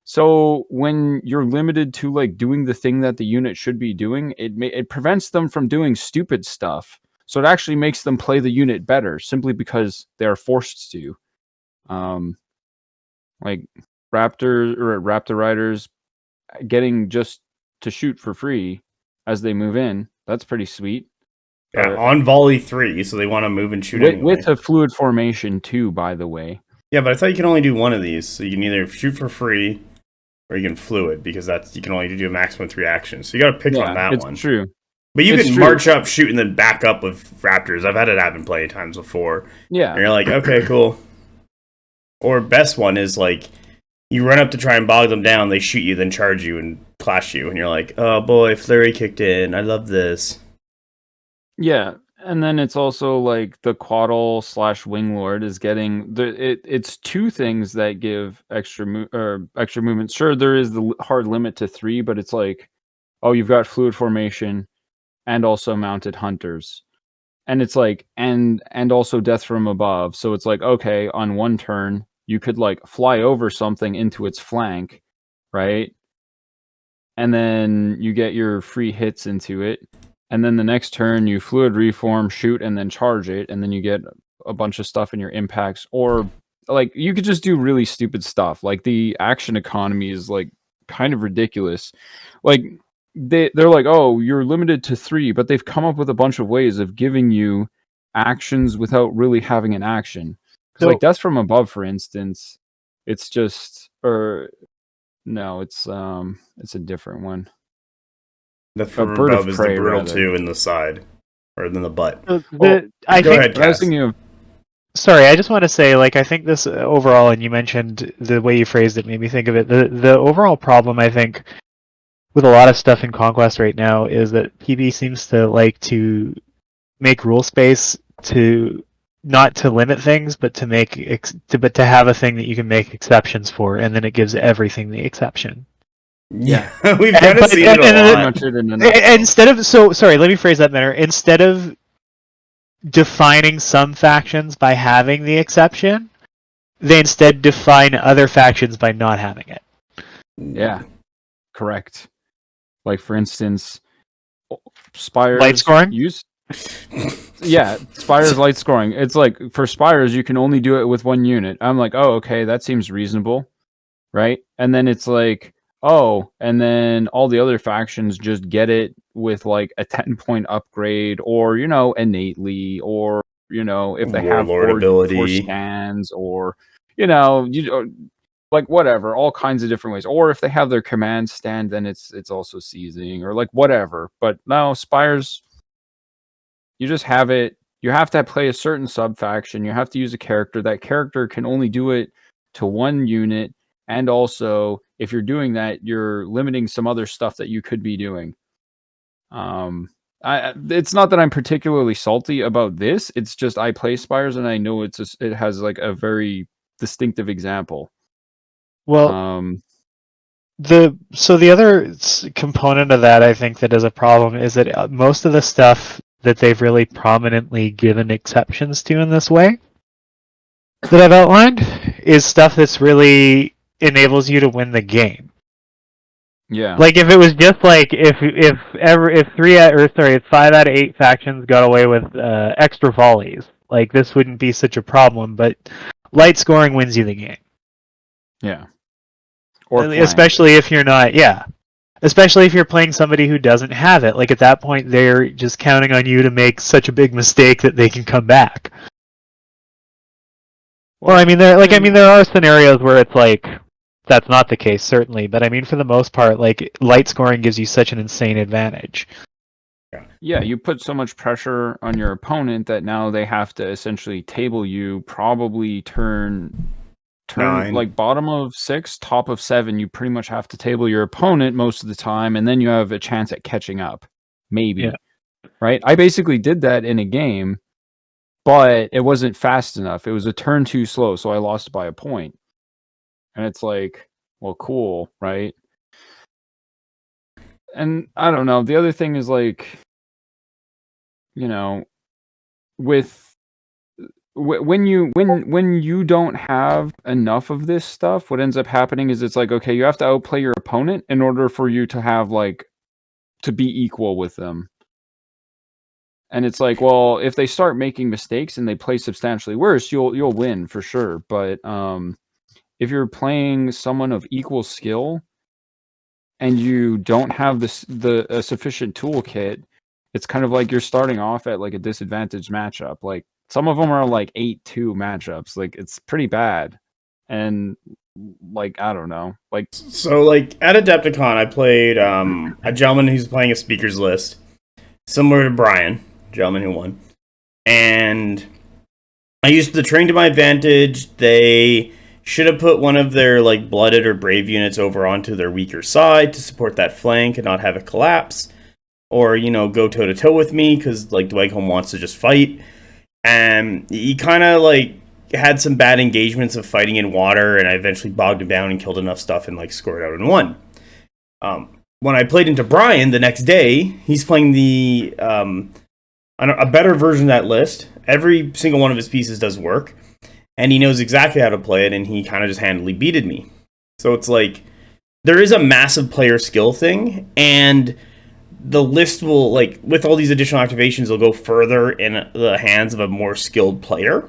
So when you're limited to like doing the thing that the unit should be doing, it prevents them from doing stupid stuff. So it actually makes them play the unit better simply because they're forced to. Like Raptor Riders getting just to shoot for free as they move in. That's pretty sweet. Yeah, on volley 3, so they want to move and shoot anyway. With a fluid formation too, by the way. Yeah, but I thought you can only do one of these. So you can either shoot for free or you can fluid, because you can only do a maximum 3 actions. So you got to pick on that one. It's true. But you can march up, shoot, and then back up with Raptors. I've had it happen plenty of times before. Yeah. And you're like, okay, cool. Or best one is like, you run up to try and bog them down, they shoot you, then charge you and clash you, and you're like, oh boy, Flurry kicked in. I love this. Yeah, and then it's also like the Quaddle / Winglord is getting it's 2 things that give extra movement. Sure, there is the hard limit to 3, but it's like, oh, you've got fluid formation and also mounted hunters. And it's like and also death from above. So it's like, okay, on one turn you could like fly over something into its flank, right? And then you get your free hits into it. And then the next turn you fluid reform, shoot, and then charge it, and then you get a bunch of stuff in your impacts. Or like you could just do really stupid stuff. Like the action economy is like kind of ridiculous. Like they're like, oh, you're limited to 3, but they've come up with a bunch of ways of giving you actions without really having an action. So, like Death from Above, for instance, it's just no, it's a different one. The from above is the brutal 2 in the side, or in the butt. Go ahead, I was thinking of. Sorry, I just want to say, like, I think this overall, and you mentioned the way you phrased it made me think of it. The overall problem, I think, with a lot of stuff in Conquest right now is that PB seems to like to make rule space to not to limit things, but to make but to have a thing that you can make exceptions for, and then it gives everything the exception. Yeah, we've kind of seen it a lot. Instead of sorry, let me phrase that better. Instead of defining some factions by having the exception, they instead define other factions by not having it. Yeah, correct. Like for instance, Spire's light scoring. Yeah, Spire's light scoring. It's like for Spires you can only do it with 1 unit. I'm like, oh, okay, that seems reasonable, right? And then it's like, oh, and then all the other factions just get it with like a 10-point upgrade, or innately, or if they have 4 scans, or like whatever, all kinds of different ways. Or if they have their command stand, then it's also seizing, or like whatever. But no, Spires, you just have it. You have to play a certain sub faction. You have to use a character. That character can only do it to 1 unit. And also, if you're doing that, you're limiting some other stuff that you could be doing. It's not that I'm particularly salty about this. It's just I play Spires and I know it has like a very distinctive example. Well, the other component of that, I think, that is a problem is that most of the stuff that they've really prominently given exceptions to in this way that I've outlined is stuff that's really enables you to win the game. Yeah. Like if it was just like if 5 out of 8 factions got away with extra volleys, like this wouldn't be such a problem. But light scoring wins you the game. Yeah. Or especially if you're not, especially if you're playing somebody who doesn't have it. Like at that point, they're just counting on you to make such a big mistake that they can come back. Well, I mean, there are scenarios where it's like that's not the case, certainly. But I mean, for the most part, like light scoring gives you such an insane advantage. Yeah, you put so much pressure on your opponent that now they have to essentially table you. Probably turn 9. Like bottom of 6, top of 7. You pretty much have to table your opponent most of the time, and then you have a chance at catching up. Maybe, right? I basically did that in a game. But it wasn't fast enough. It was a turn too slow, so I lost by a point. And it's like, well, cool, right? And I don't know. The other thing is like, with when you don't have enough of this stuff, what ends up happening is it's like, okay, you have to outplay your opponent in order for you to have like to be equal with them. And it's like, well, if they start making mistakes and they play substantially worse, you'll win for sure. But if you're playing someone of equal skill and you don't have the sufficient toolkit, it's kind of like you're starting off at like a disadvantaged matchup. Like some of them are like 8-2 matchups. Like it's pretty bad. And like I don't know. Like So like at Adepticon I played a gentleman who's playing a speakers list, similar to Brian, gentleman who won. And I used the terrain to my advantage. They should have put one of their like blooded or brave units over onto their weaker side to support that flank and not have it collapse. Or, you know, go toe to toe with me because like Dweghom wants to just fight. And he kind of like had some bad engagements of fighting in water, and I eventually bogged him down and killed enough stuff and like scored out and won. When I played into Brian the next day, he's playing the a better version of that list. Every single one of his pieces does work, and he knows exactly how to play it, and he kind of just handily beated me. So it's like there is a massive player skill thing, and the list will, like, with all these additional activations, will go further in the hands of a more skilled player.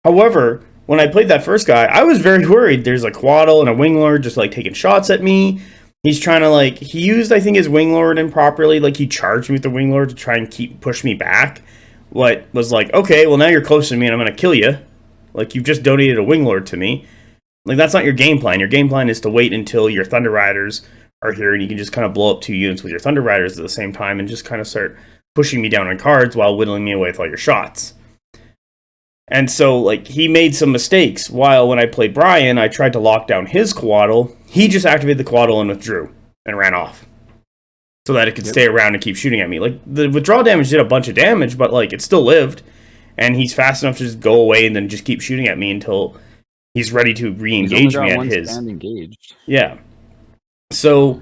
However, when I played that first guy, I was very worried. There's a Quaddle and a Winglord just, like, taking shots at me. He's trying to, like, he used, I think, his Winglord improperly. Like, he charged me with the Winglord to try and push me back. What was like, okay, well, now you're close to me and I'm going to kill you. Like, you've just donated a Winglord to me. Like, that's not your game plan. Your game plan is to wait until your Thunder Riders are here and you can just kind of blow up 2 units with your Thunder Riders at the same time and just kind of start pushing me down on cards while whittling me away with all your shots. And so, like, he made some mistakes. While when I played Brian, I tried to lock down his Quaddle. He just activated the Quaddle and withdrew and ran off so that it could stay around and keep shooting at me. Like, the withdrawal damage did a bunch of damage, but, like, it still lived. And he's fast enough to just go away and then just keep shooting at me until he's ready to re-engage me at his. Engaged. Yeah. So,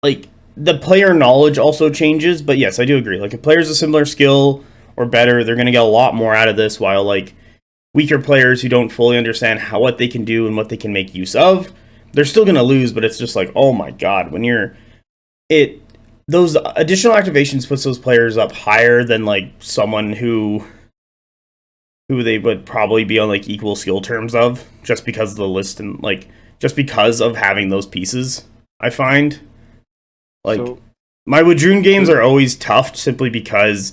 like, the player knowledge also changes, but yes, I do agree. Like, if players a similar skill or better, they're going to get a lot more out of this, while, like, weaker players who don't fully understand what they can do and what they can make use of, they're still going to lose, but it's just like, oh my god, when those additional activations puts those players up higher than, like, someone who they would probably be on, like, equal skill terms of, just because of the list and, like, just because of having those pieces. I find, like, my Wadroon games are always tough simply because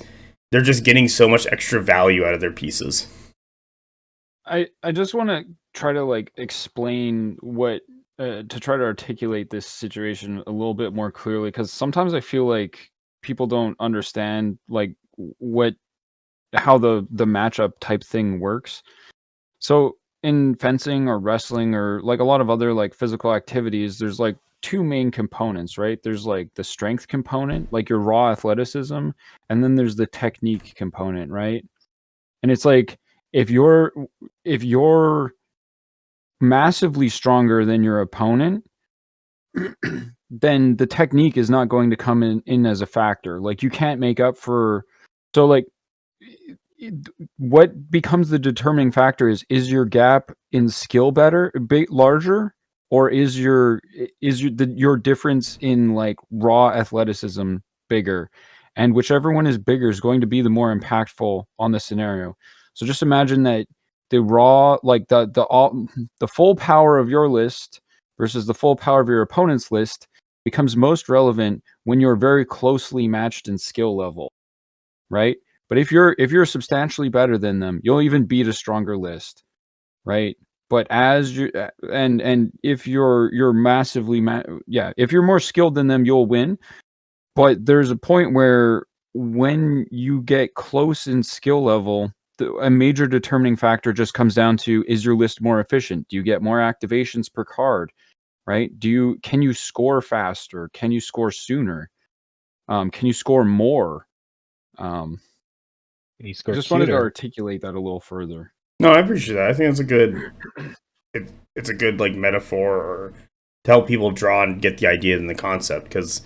they're just getting so much extra value out of their pieces. I just want to try to, like, explain what, to try to articulate this situation a little bit more clearly, because sometimes I feel like people don't understand, like, how the matchup type thing works. So in fencing or wrestling or, like, a lot of other, like, physical activities, there's, like, 2 main components, right? There's, like, the strength component, like your raw athleticism, and then there's the technique component, right? And it's like, if you're massively stronger than your opponent, then the technique is not going to come in as a factor. Like, you can't make up for, so, like, what becomes the determining factor is your gap in skill larger, or is your difference in, like, raw athleticism bigger? And whichever one is bigger is going to be the more impactful on the scenario. So just imagine that the raw, like, the full power of your list versus the full power of your opponent's list becomes most relevant when you're very closely matched in skill level, right? But if you're substantially better than them, you'll even beat a stronger list, right? But as you and if you're massively if you're more skilled than them, you'll win. But there's a point where when you get close in skill level, a major determining factor just comes down to, is your list more efficient? Do you get more activations per card, right? Can you score faster? Can you score sooner? Can you score more? I just wanted to articulate that a little further. No, I appreciate that. I think it's a good like metaphor, or to help people draw and get the idea and the concept. Because,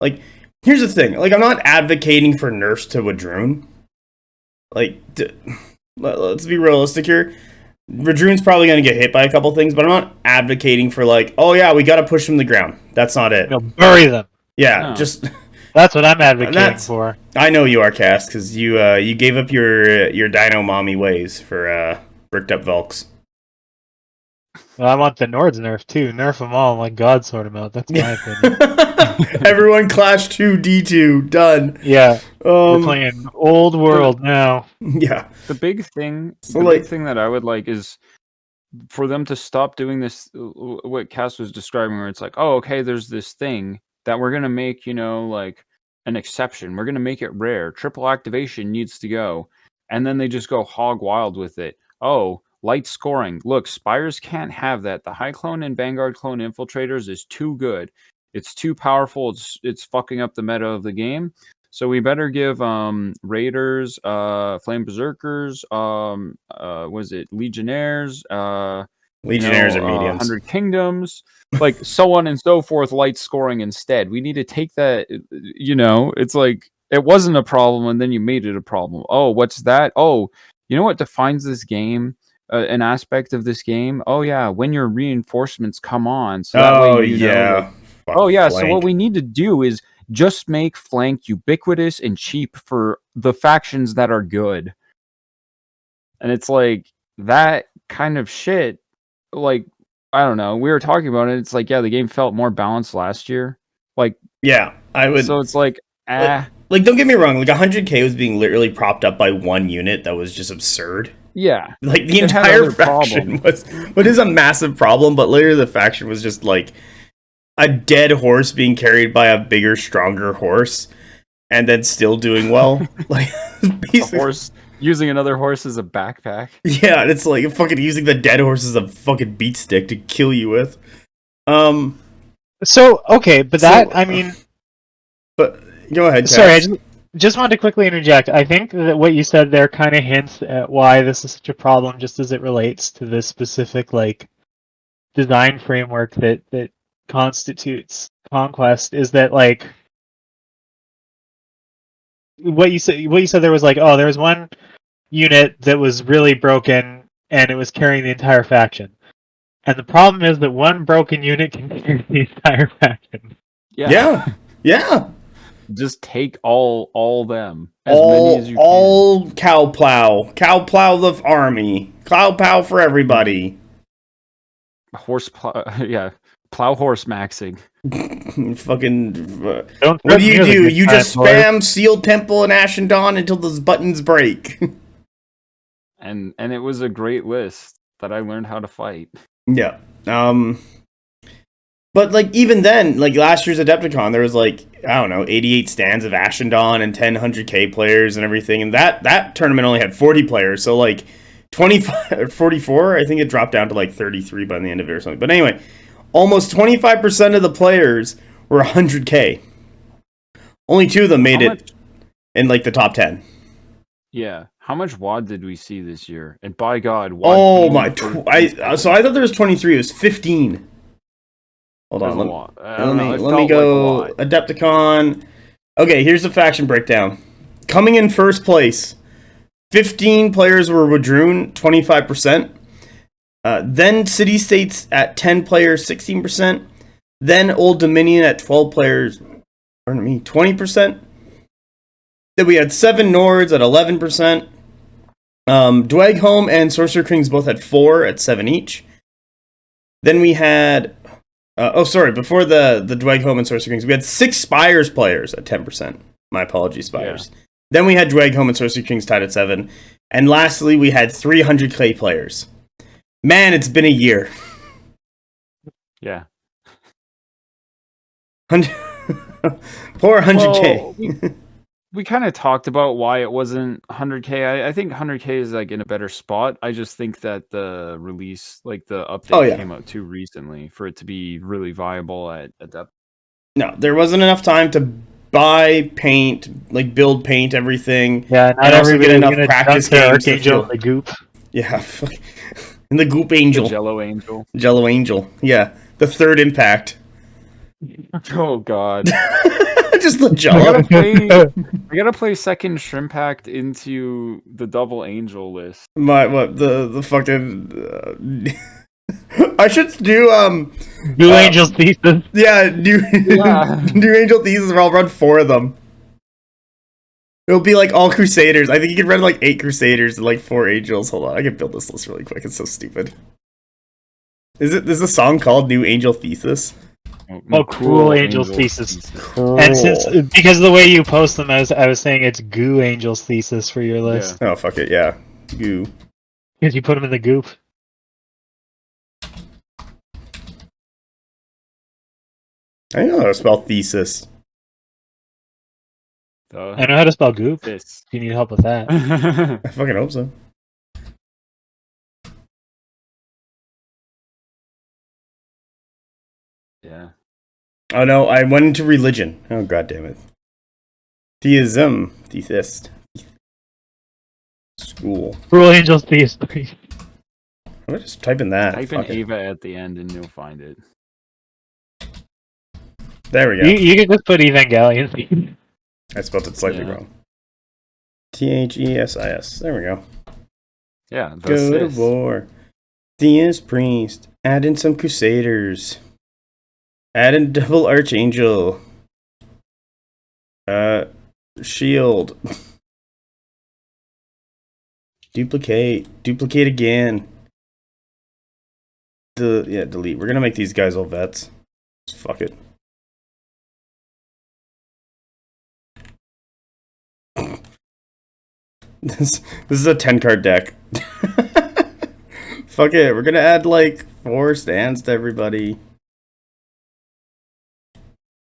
like, here's the thing: like, I'm not advocating for nerfs to Wadroon. Like let's be realistic here. Radroon's probably going to get hit by a couple things, but I'm not advocating for like, oh yeah, we got to push him to the ground. That's not it. Bury them. Yeah, No. just That's what I'm advocating for. I know you are, Cass, because you gave up your dino mommy ways for bricked up Velks. Well, I want the Nords nerfed too. Nerf them all. Like God sort them out. That's my opinion. Everyone Clash 2 D2 done. Yeah. We're playing old world now. Yeah. The big thing, like- big thing that I would like is for them to stop doing this. What Cass was describing, where it's like, oh, okay, there's this thing that we're gonna make, like an exception. We're gonna make it rare. Triple activation needs to go, and then they just go hog wild with it. Oh, light scoring. Look, Spires can't have that. The high clone and Vanguard clone infiltrators is too good. It's too powerful. It's fucking up the meta of the game. So we better give Raiders, Flame Berserkers, was it Legionnaires? Legionnaires are mediums. 100 Kingdoms, like so on and so forth, light scoring instead. We need to take that, it's like it wasn't a problem and then you made it a problem. Oh, what's that? Oh, you know what defines this game? An aspect of this game? Oh, yeah, when your reinforcements come on. So that way yeah. Flank. So Flank. what we need to do is just make flank ubiquitous and cheap for the factions that are good. And it's like that kind of shit. Like, I don't know. We were talking about it. It's like, yeah, the game felt more balanced last year. Like, yeah, I would. So it's like, Like, don't get me wrong. Like, 100k was being literally propped up by one unit that was just absurd. Yeah. Like, the entire faction was. What is a massive problem, but literally the faction was just like a dead horse being carried by a bigger, stronger horse, and then still doing well. Like, a horse using another horse as a backpack. Yeah, and it's like fucking using the dead horse as a fucking beat stick to kill you with. So okay, but I mean, but go ahead. Cass. Sorry, I just wanted to quickly interject. I think that what you said there kind of hints at why this is such a problem, just as it relates to this specific like design framework that constitutes Conquest. Is that like what you said there was like, oh, there was one unit that was really broken and it was carrying the entire faction. And the problem is that one broken unit can carry the entire faction. Yeah. Just take all them. As many as you can. All cow plow the army. Cow plow for everybody. Horse plow, yeah. Plow horse maxing. Fucking. What do? You just spam Sealed Temple and Ashen Dawn until those buttons break. And it was a great list that I learned how to fight. Yeah. But like even then, like last year's Adepticon, there was like, I don't know, 88 stands of Ashen Dawn and 10 100k players and everything, and that tournament only had 40 players, so like 25 44, I think it dropped down to like 33 by the end of it or something. But anyway, almost 25% of the players were 100k. Only 2 of them made it in like the top 10. Yeah. How much WOD did we see this year? And by God, WOD. Oh my! So I thought there was 23. It was 15. Hold on. Let me go. Like Adepticon. Okay, here's the faction breakdown. Coming in first place, 15 players were Wadroon, 25%. Then City States at 10 players, 16%. Then Old Dominion at 12 players, 20%. Then we had 7 Nords at 11%. Dweghome and Sorcerer Kings both had 4 at 7 each. Then we had... before the Dweghome and Sorcerer Kings, we had 6 Spires players at 10%. My apologies, Spires. Yeah. Then we had Dweghome and Sorcerer Kings tied at 7. And lastly, we had 300k players. Man, it's been a year. Yeah. Poor 100k. Well, we kind of talked about why it wasn't 100k. I think 100k is like in a better spot. I just think that the release, like the update came out too recently for it to be really viable at depth. No, there wasn't enough time to buy paint, like build paint everything. Yeah, not everybody get enough practice games. Archangel, the goop. Yeah, and the goop angel. The Jello Angel. Jello Angel. Yeah, the third impact. Oh God. Just the I jaw. gotta play second Shrimp Pact into the double angel list. The fucking. I should do New Angel's Thesis. Yeah, new Angel Thesis. Where I'll run 4 of them. It'll be like all Crusaders. I think you can run like 8 Crusaders and like 4 Angels. Hold on, I can build this list really quick. It's so stupid. Is the song called New Angel Thesis? Oh, Cruel Angel's Thesis. Cool. And because of the way you post them, I was saying it's Goo Angel's Thesis for your list. Oh, fuck it, yeah. Goo. Because you put them in the goop. I know how to spell thesis. I know how to spell goop. This. If you need help with that. I fucking hope so. Yeah. Oh no, I went into religion. Oh god damn it. Theism. Theist. School. Cruel Angel's Thesis. I'm just type in that. Type in Fuck it. Ava at the end and you'll find it. There we go. You can just put Evangelion. I spelled it slightly wrong. Thesis. There we go. Yeah. Go to war. Theist priest. Add in some Crusaders. Add in double Archangel. Shield. Duplicate. Duplicate again. Delete. We're gonna make these guys all vets. Fuck it. This is a 10-card deck. Fuck it. We're gonna add like 4 stands to everybody.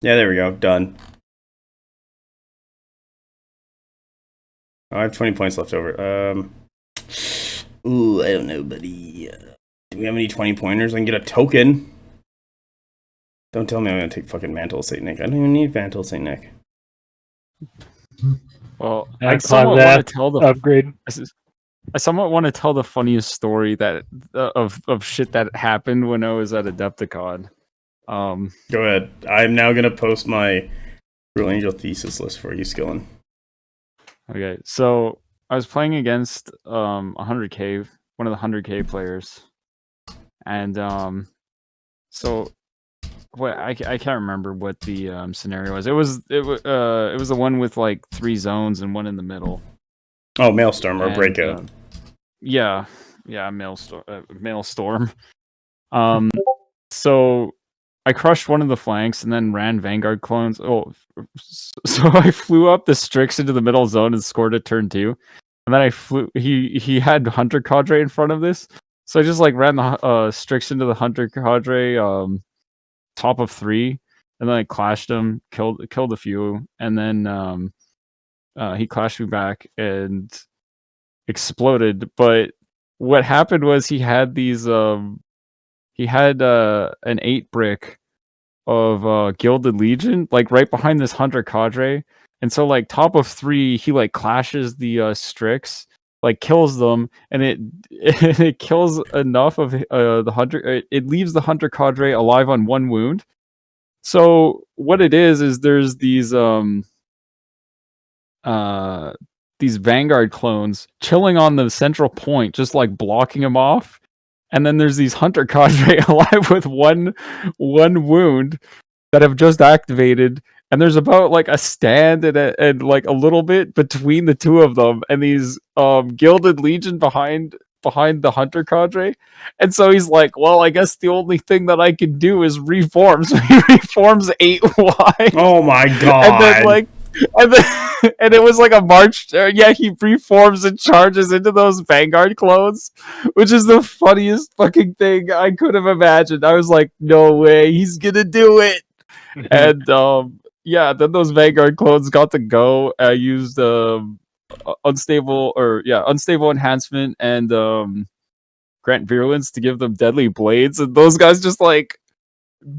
Yeah, there we go. Done. Oh, I have 20 points left over. Ooh, I don't know, buddy. Do we have any 20 pointers? I can get a token. Don't tell me I'm gonna take fucking Mantle of Saint Nick. I don't even need Mantle of Saint Nick. Well, I somewhat want to tell the upgrade. I somewhat want to tell the funniest story that of shit that happened when I was at Adepticon. Go ahead. I'm now gonna post my Real Angel Thesis list for you, Skillen. Okay, so I was playing against 100k, one of the 100k players, and so what I can't remember what the scenario was. It was the one with like 3 zones and one in the middle. Oh, Maelstrom or Breakout. Maelstrom. So I crushed one of the flanks and then ran Vanguard clones. Oh, so I flew up the Strix into the middle zone and scored a turn 2. And then I flew. He had Hunter Cadre in front of this, so I just like ran the Strix into the Hunter Cadre top of 3, and then I clashed him, killed a few, and then he clashed me back and exploded. But what happened was he had these he had an 8 brick of Gilded Legion like right behind this Hunter Cadre, and so like top of 3 he like clashes the Strix, like kills them, and it kills enough of the Hunter. It leaves the Hunter Cadre alive on 1 wound. So what it is there's these Vanguard clones chilling on the central point, just like blocking him off. And then there's these Hunter Cadre alive with one wound that have just activated. And there's about like a stand and like a little bit between the 2 of them, and these Gilded Legion behind the Hunter Cadre. And so he's like, well, I guess the only thing that I can do is reform. So he reforms 8 wide. Oh my god. And then like and it was like a march. He reforms and charges into those Vanguard clones, which is the funniest fucking thing I could have imagined. I was like, no way, he's gonna do it. And then those Vanguard clones got to go. I used unstable enhancement and grant virulence to give them deadly blades, and those guys just like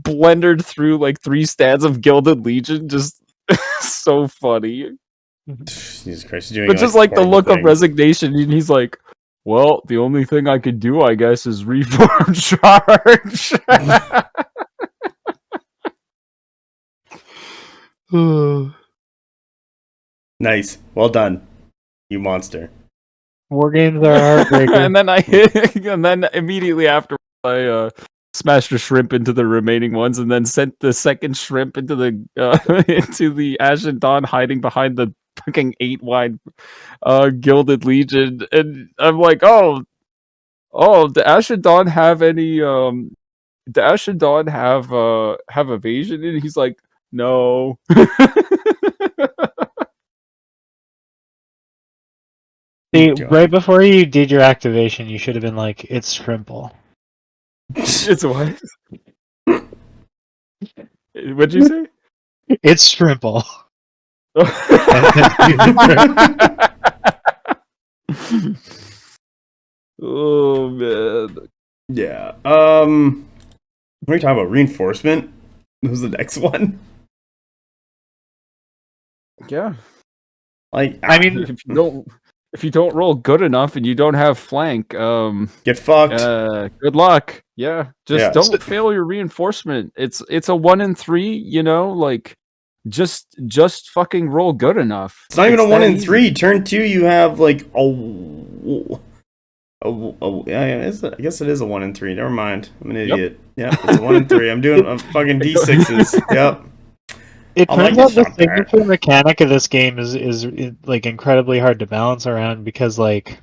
blendered through like 3 stands of Gilded Legion. Just so funny. Jesus Christ, doing but just like the look of resignation, and he's like, well, the only thing I could do, I guess, is reform charge. Nice. Well done, you monster. War games are heartbreaking. and then immediately after I smashed a shrimp into the remaining ones, and then sent the second shrimp into the into the Ashen Dawn, hiding behind the fucking 8-wide Gilded Legion, and I'm like, oh, the Ashen Dawn have any the Ashen Dawn have evasion? And he's like, no. See, right before you did your activation, you should have been like, it's Shrimple. It's what? What'd you say? It's Shrimple. Oh man. Yeah. What are you talking about? Reinforcement? That was the next one. Yeah. Like, I mean, if you don't roll good enough and you don't have flank, get fucked. Good luck. Yeah. Just don't fail your reinforcement. It's a 1 in 3, you know, like just fucking roll good enough. It's not even a 1 in 3. Turn 2, you have like yeah, I guess it is a 1 in 3. Never mind. I'm an idiot. Yep, it's a 1 in 3. I'm doing fucking D6s. Yep. It turns out the signature mechanic of this game is like incredibly hard to balance around because like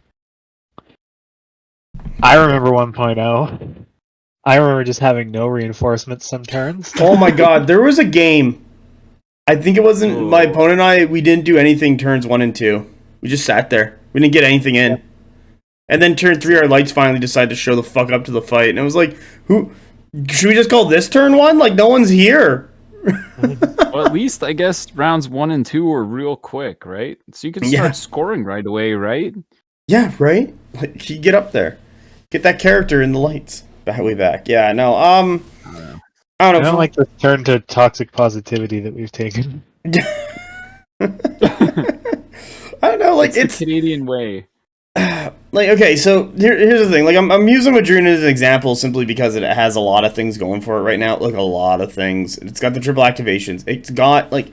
I remember 1.0. I remember just having no reinforcements some turns. Oh my god, there was a game. I think it wasn't my opponent and I. We didn't do anything turns 1 and 2. We just sat there. We didn't get anything in. Yeah. And then turn 3, our lights finally decided to show the fuck up to the fight. And it was like, who should we just call this turn 1? Like, no one's here. Well, at least I guess rounds 1 and 2 were real quick, right? So you can start scoring right away, right? Yeah, right. Like, you get up there, get that character in the lights. Way back. Yeah, no. I don't know. I don't like the turn to toxic positivity that we've taken. I don't know. Like it's the Canadian way. Like, okay, so here's the thing. Like, I'm using Madrina as an example simply because it has a lot of things going for it right now. Like, a lot of things. It's got the triple activations. It's got, like,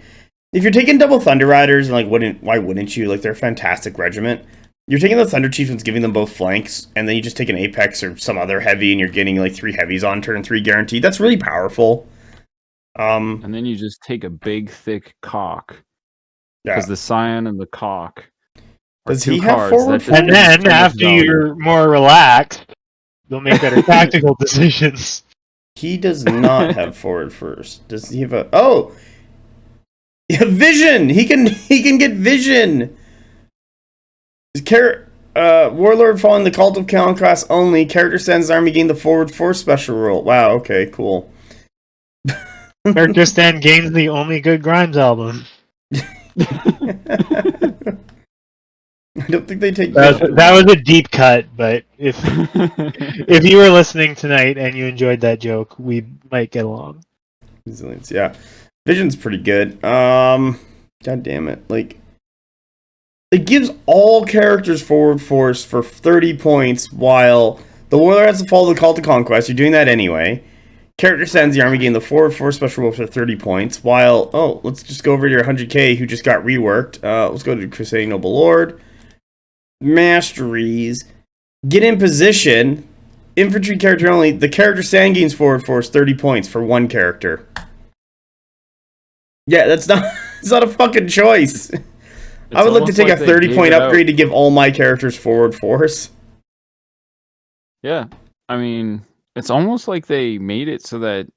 if you're taking double Thunder Riders, like, why wouldn't you? Like, they're a fantastic regiment. You're taking the Thunder Chieftains, giving them both flanks, and then you just take an Apex or some other heavy, and you're getting, like, 3 heavies on turn 3 guaranteed. That's really powerful. And then you just take a big, thick cock. Because the Scion and the cock. Does he have forward? And then, after you're more relaxed, you'll make better tactical decisions. He does not have forward first. Does he have a... Oh! Vision! He can get vision! Warlord following the Cult of Conquest only. Character sends army gain the forward force special rule. Wow, okay, cool. Character stand gains the only good Grimes album. I don't think they take that was a deep cut, but if you were listening tonight and you enjoyed that joke, we might get along. Resilience, yeah. Vision's pretty good. God damn it. Like, it gives all characters forward force for 30 points while the Warlord has to follow the Call to Conquest. You're doing that anyway. Character sends the army gain the forward force special rule for 30 points while, let's just go over to your 100k who just got reworked. Let's go to Crusading Noble Lord. Masteries. Get in position. Infantry character only. The character stand gains forward force 30 points for one character. Yeah, it's not a fucking choice. I would like to take a 30-point upgrade to give all my characters forward force. Yeah, I mean, it's almost like they made it so that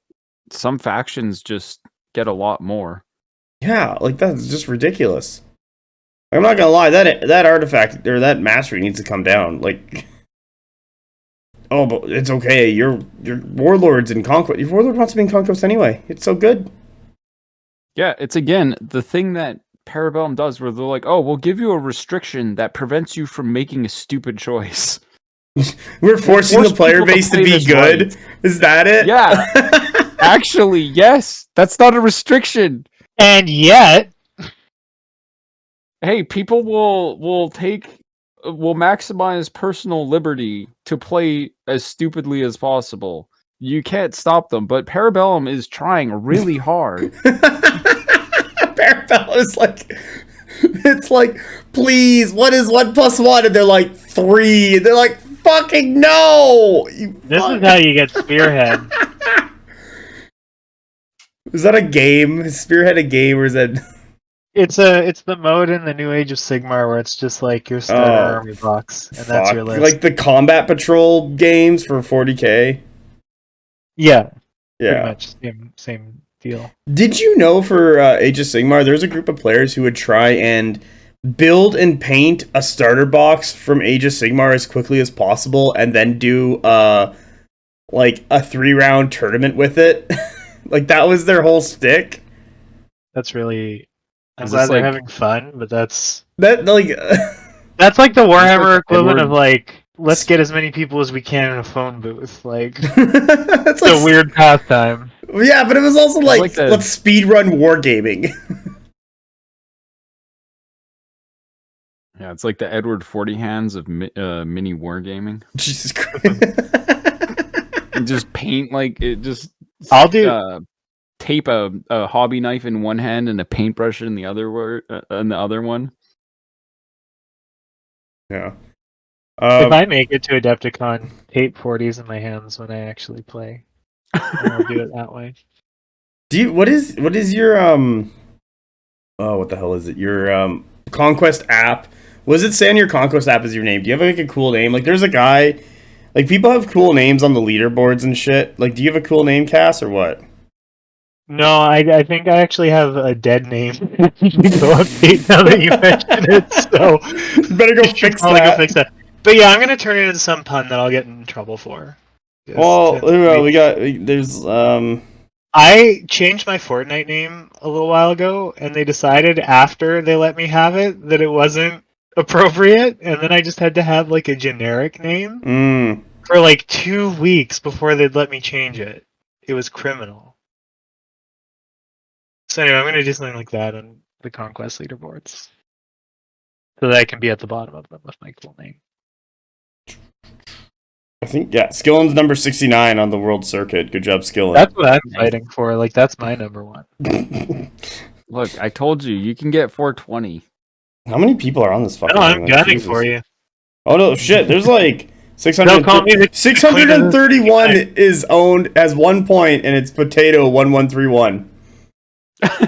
some factions just get a lot more. Yeah, like that's just ridiculous. I'm not gonna lie, that artifact or that mastery needs to come down. Like, but it's okay. Your warlord's in Conquest. Your warlord wants to be in Conquest anyway. It's so good. Yeah, it's again the thing that Parabellum does, where they're like, we'll give you a restriction that prevents you from making a stupid choice. We're forcing the player base to be good. Right. Is that it? Yeah. Actually, yes. That's not a restriction. And yet, hey, people will maximize personal liberty to play as stupidly as possible. You can't stop them, but Parabellum is trying really hard. Maribel is like, it's like, please, what is 1 + 1? And they're like 3. And they're like, fucking no. This is how you get Spearhead. Is that a game? Is Spearhead a game, or is that? It's the mode in the New Age of Sigmar where it's just like your starter army box, and that's your list. Like the Combat Patrol games for 40K. Yeah. Yeah. Pretty much same deal. Did you know for Age of Sigmar, there's a group of players who would try and build and paint a starter box from Age of Sigmar as quickly as possible, and then do like a 3-round tournament with it? Like that was their whole stick. That's really. I'm Is glad this they're like- having fun, but that's Like that's like the Warhammer like equivalent Edward- of like, let's get as many people as we can in a phone booth. Like, that's it's like a weird pastime. Yeah, but it was also like, like the- let's speedrun wargaming. Yeah, it's like the Edward 40 hands of mini wargaming. Jesus Christ. And just paint like it. Just I'll do. tape a hobby knife in one hand and a paintbrush in the other one. Yeah. If I make it to Adepticon, tape 40s in my hands when I actually play. And I'll do it that way. What is your oh, what the hell is it? Your Conquest app. What does it say on your Conquest app as your name? Do you have like a cool name? Like there's a guy, like people have cool names on the leaderboards and shit. Like do you have a cool name, Cass, or what? No, I think I actually have a dead name. You go update now that you mention it, so Better go you should fix probably that. go fix that. But yeah, I'm gonna turn it into some pun that I'll get in trouble for. Well, there's I changed my Fortnite name a little while ago, and they decided after they let me have it that it wasn't appropriate, and then I just had to have like a generic name for like 2 weeks before they'd let me change it. It was criminal. So anyway, I'm gonna do something like that on the Conquest leaderboards, so that I can be at the bottom of them with my cool name. I think Skillen's number 69 on the world circuit. Good job, Skillen. That's what I'm fighting for. Like that's my number one. Look, I told you, you can get 420. How many people are on this fucking No, thing? I'm Like, gunning Jesus. for you. Oh no, shit! There's like Don't call me the 631 is owned as 1 point, and it's Potato 1131. Fuck,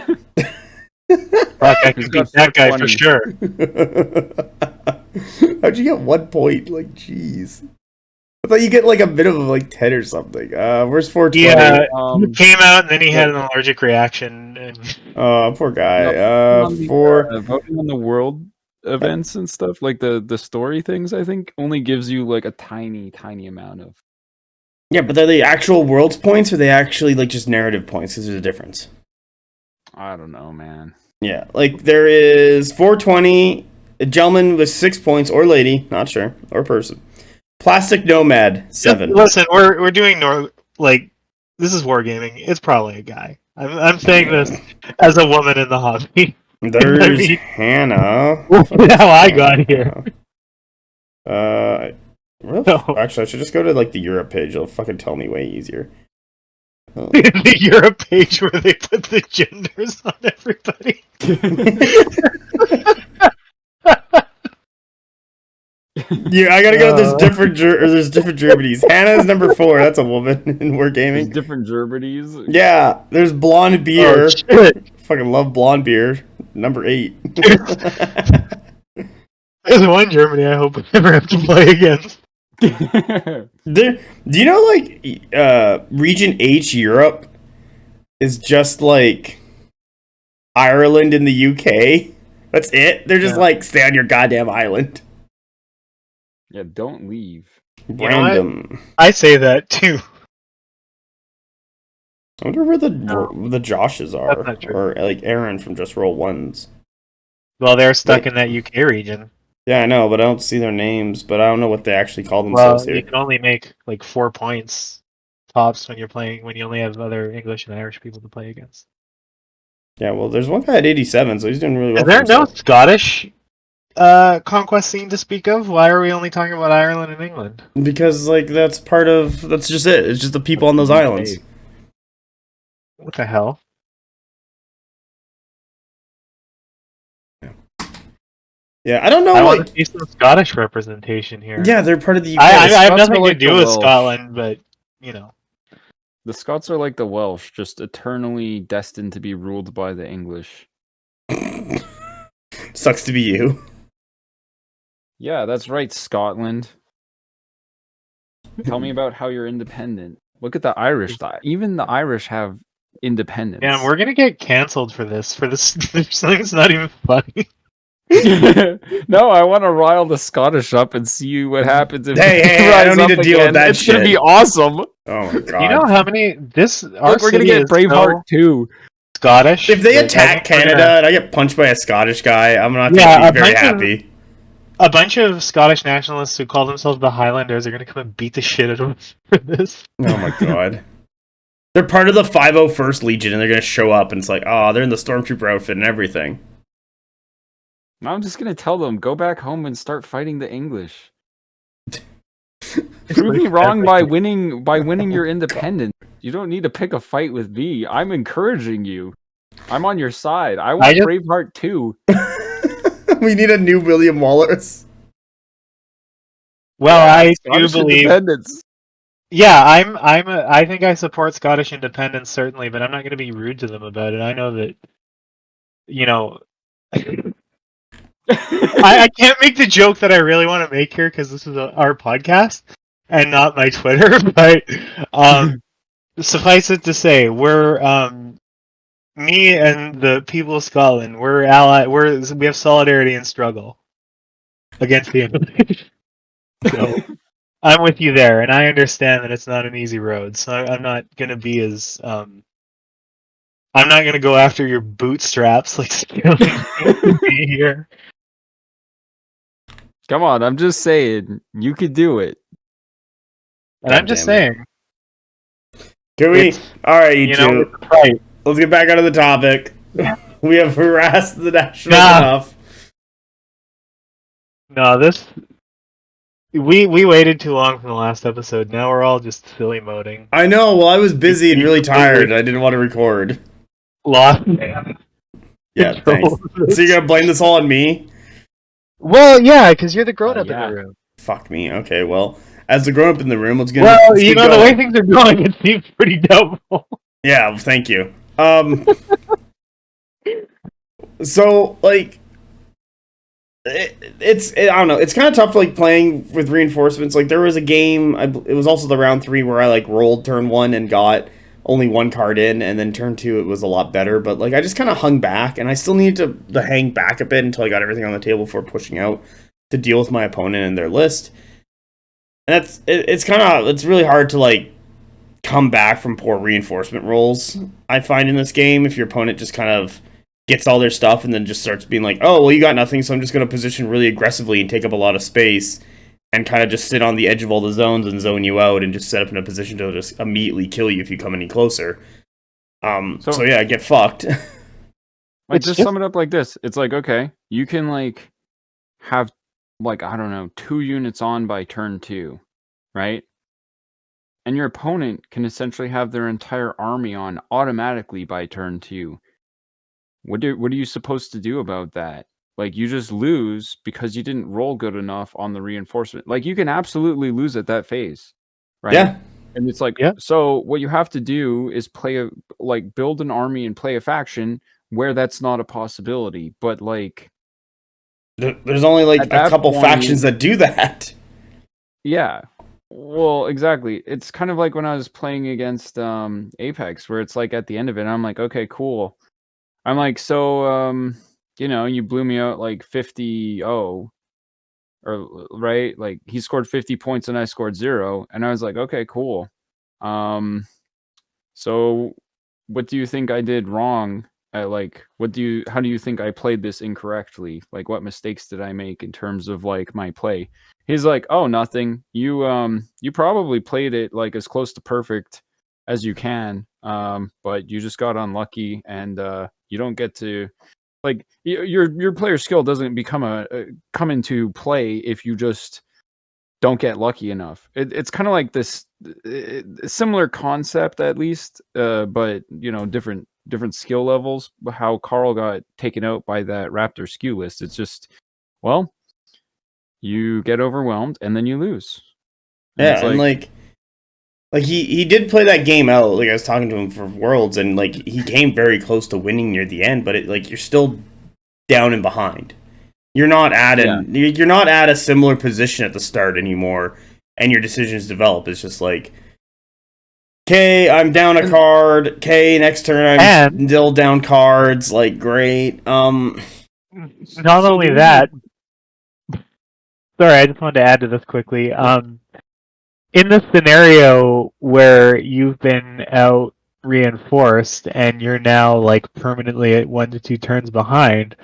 I could beat that guy for 420. sure. How'd you get 1 point? Like, jeez. I thought you get like a bit of like 10 or something. Where's 420? Yeah, he came out and then he had an allergic reaction. And Oh, poor guy. Voting on the world events and stuff, like the story things, I think only gives you like a tiny amount of. Yeah, but are they actual worlds points, or are they actually like just narrative points? Because there's a difference. I don't know, man. Yeah, like there is 420, a gentleman with 6 points, or lady, not sure, or person. Plastic Nomad 7. Listen, we're doing like this is wargaming. It's probably a guy. I'm saying this as a woman in the hobby. There's Hannah. How I got here. Actually, I should just go to like the Europe page. It'll fucking tell me way easier. The Europe page where they put the genders on everybody. Yeah, I gotta go to there's different Germanies. Hannah's number 4. That's a woman in There's wargaming. different Germanies. Yeah, there's blonde beer. Oh, shit. Fucking love blonde beer. Number 8. There's one Germany I hope we never have to play against. Do you know like Region H Europe is just like Ireland and the UK? That's it. They're just like, stay on your goddamn island. Yeah, don't leave. Random. I say that too. I wonder where the Joshes are, That's not true. or like Aaron from Just Roll Ones. Well, they're stuck Wait. in that UK region. Yeah, I know, but I don't see their names. But I don't know what they actually call Well, themselves you here. can only make like 4 points tops when you only have other English and Irish people to play against. Yeah, well, there's one guy at 87, so he's doing really well. Is for there no himself. Scottish conquest scene to speak of? Why are we only talking about Ireland and England? Because like that's just it. It's just the people on those islands. What the hell? Yeah, I don't know. I want to see some Scottish representation here. Yeah, they're part of the UK. I have Scots nothing are like to do the with Welsh. Scotland, but you know. The Scots are like the Welsh, just eternally destined to be ruled by the English. Sucks to be you. Yeah, that's right, Scotland. Tell me about how you're independent. Look at the Irish. Even the Irish have independence. Yeah, we're gonna get canceled for this. For this, something's not even funny. No, I want to rile the Scottish up and see what happens if Hey, I don't need to deal with that It's shit. gonna be awesome. Oh my god. You know how many this? Look, we're gonna get Braveheart too. Scottish. If they attack Canada and I get punched by a Scottish guy, I'm not gonna be very happy. A bunch of Scottish nationalists who call themselves the Highlanders are gonna come and beat the shit out of them for this. Oh my god. They're part of the 501st Legion and they're gonna show up and it's like, oh, they're in the Stormtrooper outfit and everything. I'm just gonna tell them, go back home and start fighting the English. Prove me wrong by winning your independence. You don't need to pick a fight with me. I'm encouraging you. I'm on your side. I want Braveheart too. We need a new William Wallace. Well, I Scottish do believe. Yeah, I think I support Scottish independence certainly, but I'm not going to be rude to them about it. I know that, you know, I can't make the joke that I really want to make here because this is our podcast and not my Twitter. But suffice it to say, we're me and the people of Scotland. We're allied. We have solidarity and struggle against the English. So I'm with you there, and I understand that it's not an easy road. So I'm not gonna be as I'm not gonna go after your bootstraps like Skillen be here. Come on, I'm just saying, you could do it. And I'm just saying. Can we? All right, you two. Right. Let's get back onto the topic. We have harassed the national enough. No, this. We waited too long from the last episode. Now we're all just silly moding. I know. Well, I was busy and really tired. I didn't want to record. Lost. Yeah, thanks. So you're gonna blame this all on me? Well, yeah, because you're the grown-up in the room. Fuck me. Okay, well, as the grown-up in the room, let's get. Well, you know, the way things are going, it seems pretty doubtful. Yeah, well, thank you. So, like, I don't know. It's kind of tough, like, playing with reinforcements. Like, there was a game, it was also the round 3 where I, like, rolled turn 1 and got only 1 card in, and then turn 2 it was a lot better. But, like, I just kind of hung back, and I still needed to hang back a bit until I got everything on the table before pushing out to deal with my opponent and their list. And it's really hard to, like, come back from poor reinforcement rolls, I find, in this game, if your opponent just kind of gets all their stuff and then just starts being like, oh, well, you got nothing, so I'm just going to position really aggressively and take up a lot of space and kind of just sit on the edge of all the zones and zone you out and just set up in a position to just immediately kill you if you come any closer. So yeah, get fucked. Like, just sum it up like this. It's like, okay, you can, like, have, like, I don't know, 2 units on by turn 2, right? And your opponent can essentially have their entire army on automatically by turn 2. What are you supposed to do about that? Like, you just lose because you didn't roll good enough on the reinforcement. Like, you can absolutely lose at that phase, right? Yeah. And it's like, so what you have to do is build an army and play a faction where that's not a possibility. But, like, there's only, like, a couple factions that do that. Yeah. Well, exactly. It's kind of like when I was playing against Apex, where it's like at the end of it, I'm like, okay, cool. I'm like, so, you know, you blew me out like 50-0, or right? Like, he scored 50 points and I scored 0, and I was like, okay, cool. So what do you think I did wrong? Like, how do you think I played this incorrectly? Like, what mistakes did I make in terms of, like, my play? He's like, oh, nothing. You probably played it, like, as close to perfect as you can, but you just got unlucky, and you don't get to, like, your player skill doesn't come into play if you just don't get lucky enough. It's kind of like this similar concept, at least, but, you know, different skill levels. How Carl got taken out by that Raptor skew list. It's just, well, you get overwhelmed and then you lose. And Yeah, and like he did play that game out. Like I was talking to him for Worlds, and like he came very close to winning near the end, but you're still down and behind. You're not at you're not at a similar position at the start anymore, and your decisions develop. It's just like, okay, I'm down a card. Okay, next turn I'm still down cards. Like, great. Not only that. Sorry, I just wanted to add to this quickly. In the scenario where you've been out reinforced and you're now like permanently at 1 to 2 turns behind,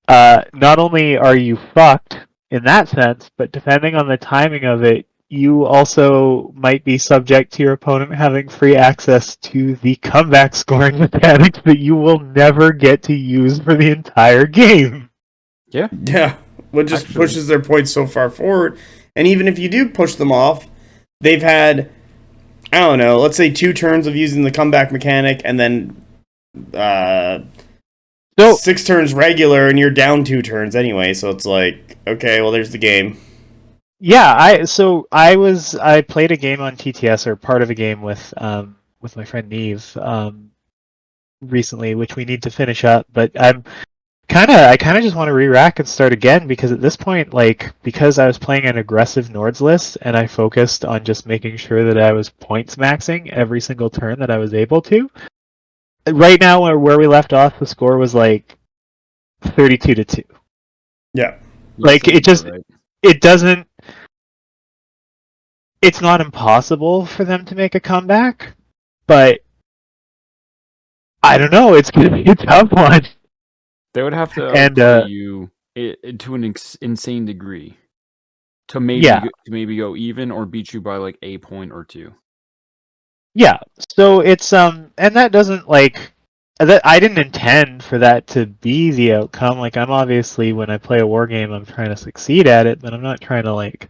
not only are you fucked in that sense, but depending on the timing of it, you also might be subject to your opponent having free access to the comeback scoring mechanics that you will never get to use for the entire game. Yeah. Yeah. What just pushes their points so far forward. And even if you do push them off, they've had, I don't know, let's say 2 turns of using the comeback mechanic and then 6 turns regular, and you're down 2 turns anyway. So it's like, okay, well, there's the game. Yeah, I played a game on TTS, or part of a game with my friend Neve recently, which we need to finish up. But I kind of just want to re-rack and start again, because at this point, like, because I was playing an aggressive Nords list and I focused on just making sure that I was points maxing every single turn that I was able to. Right now, where we left off, the score was like 32-2. Yeah, like it just it doesn't. It's not impossible for them to make a comeback, but I don't know. It's going to be a tough one. They would have to outplay you to an insane degree to maybe go even or beat you by like a point or 2. Yeah. So it's and that doesn't like that. I didn't intend for that to be the outcome. Like, I'm obviously, when I play a war game, I'm trying to succeed at it, but I'm not trying to like.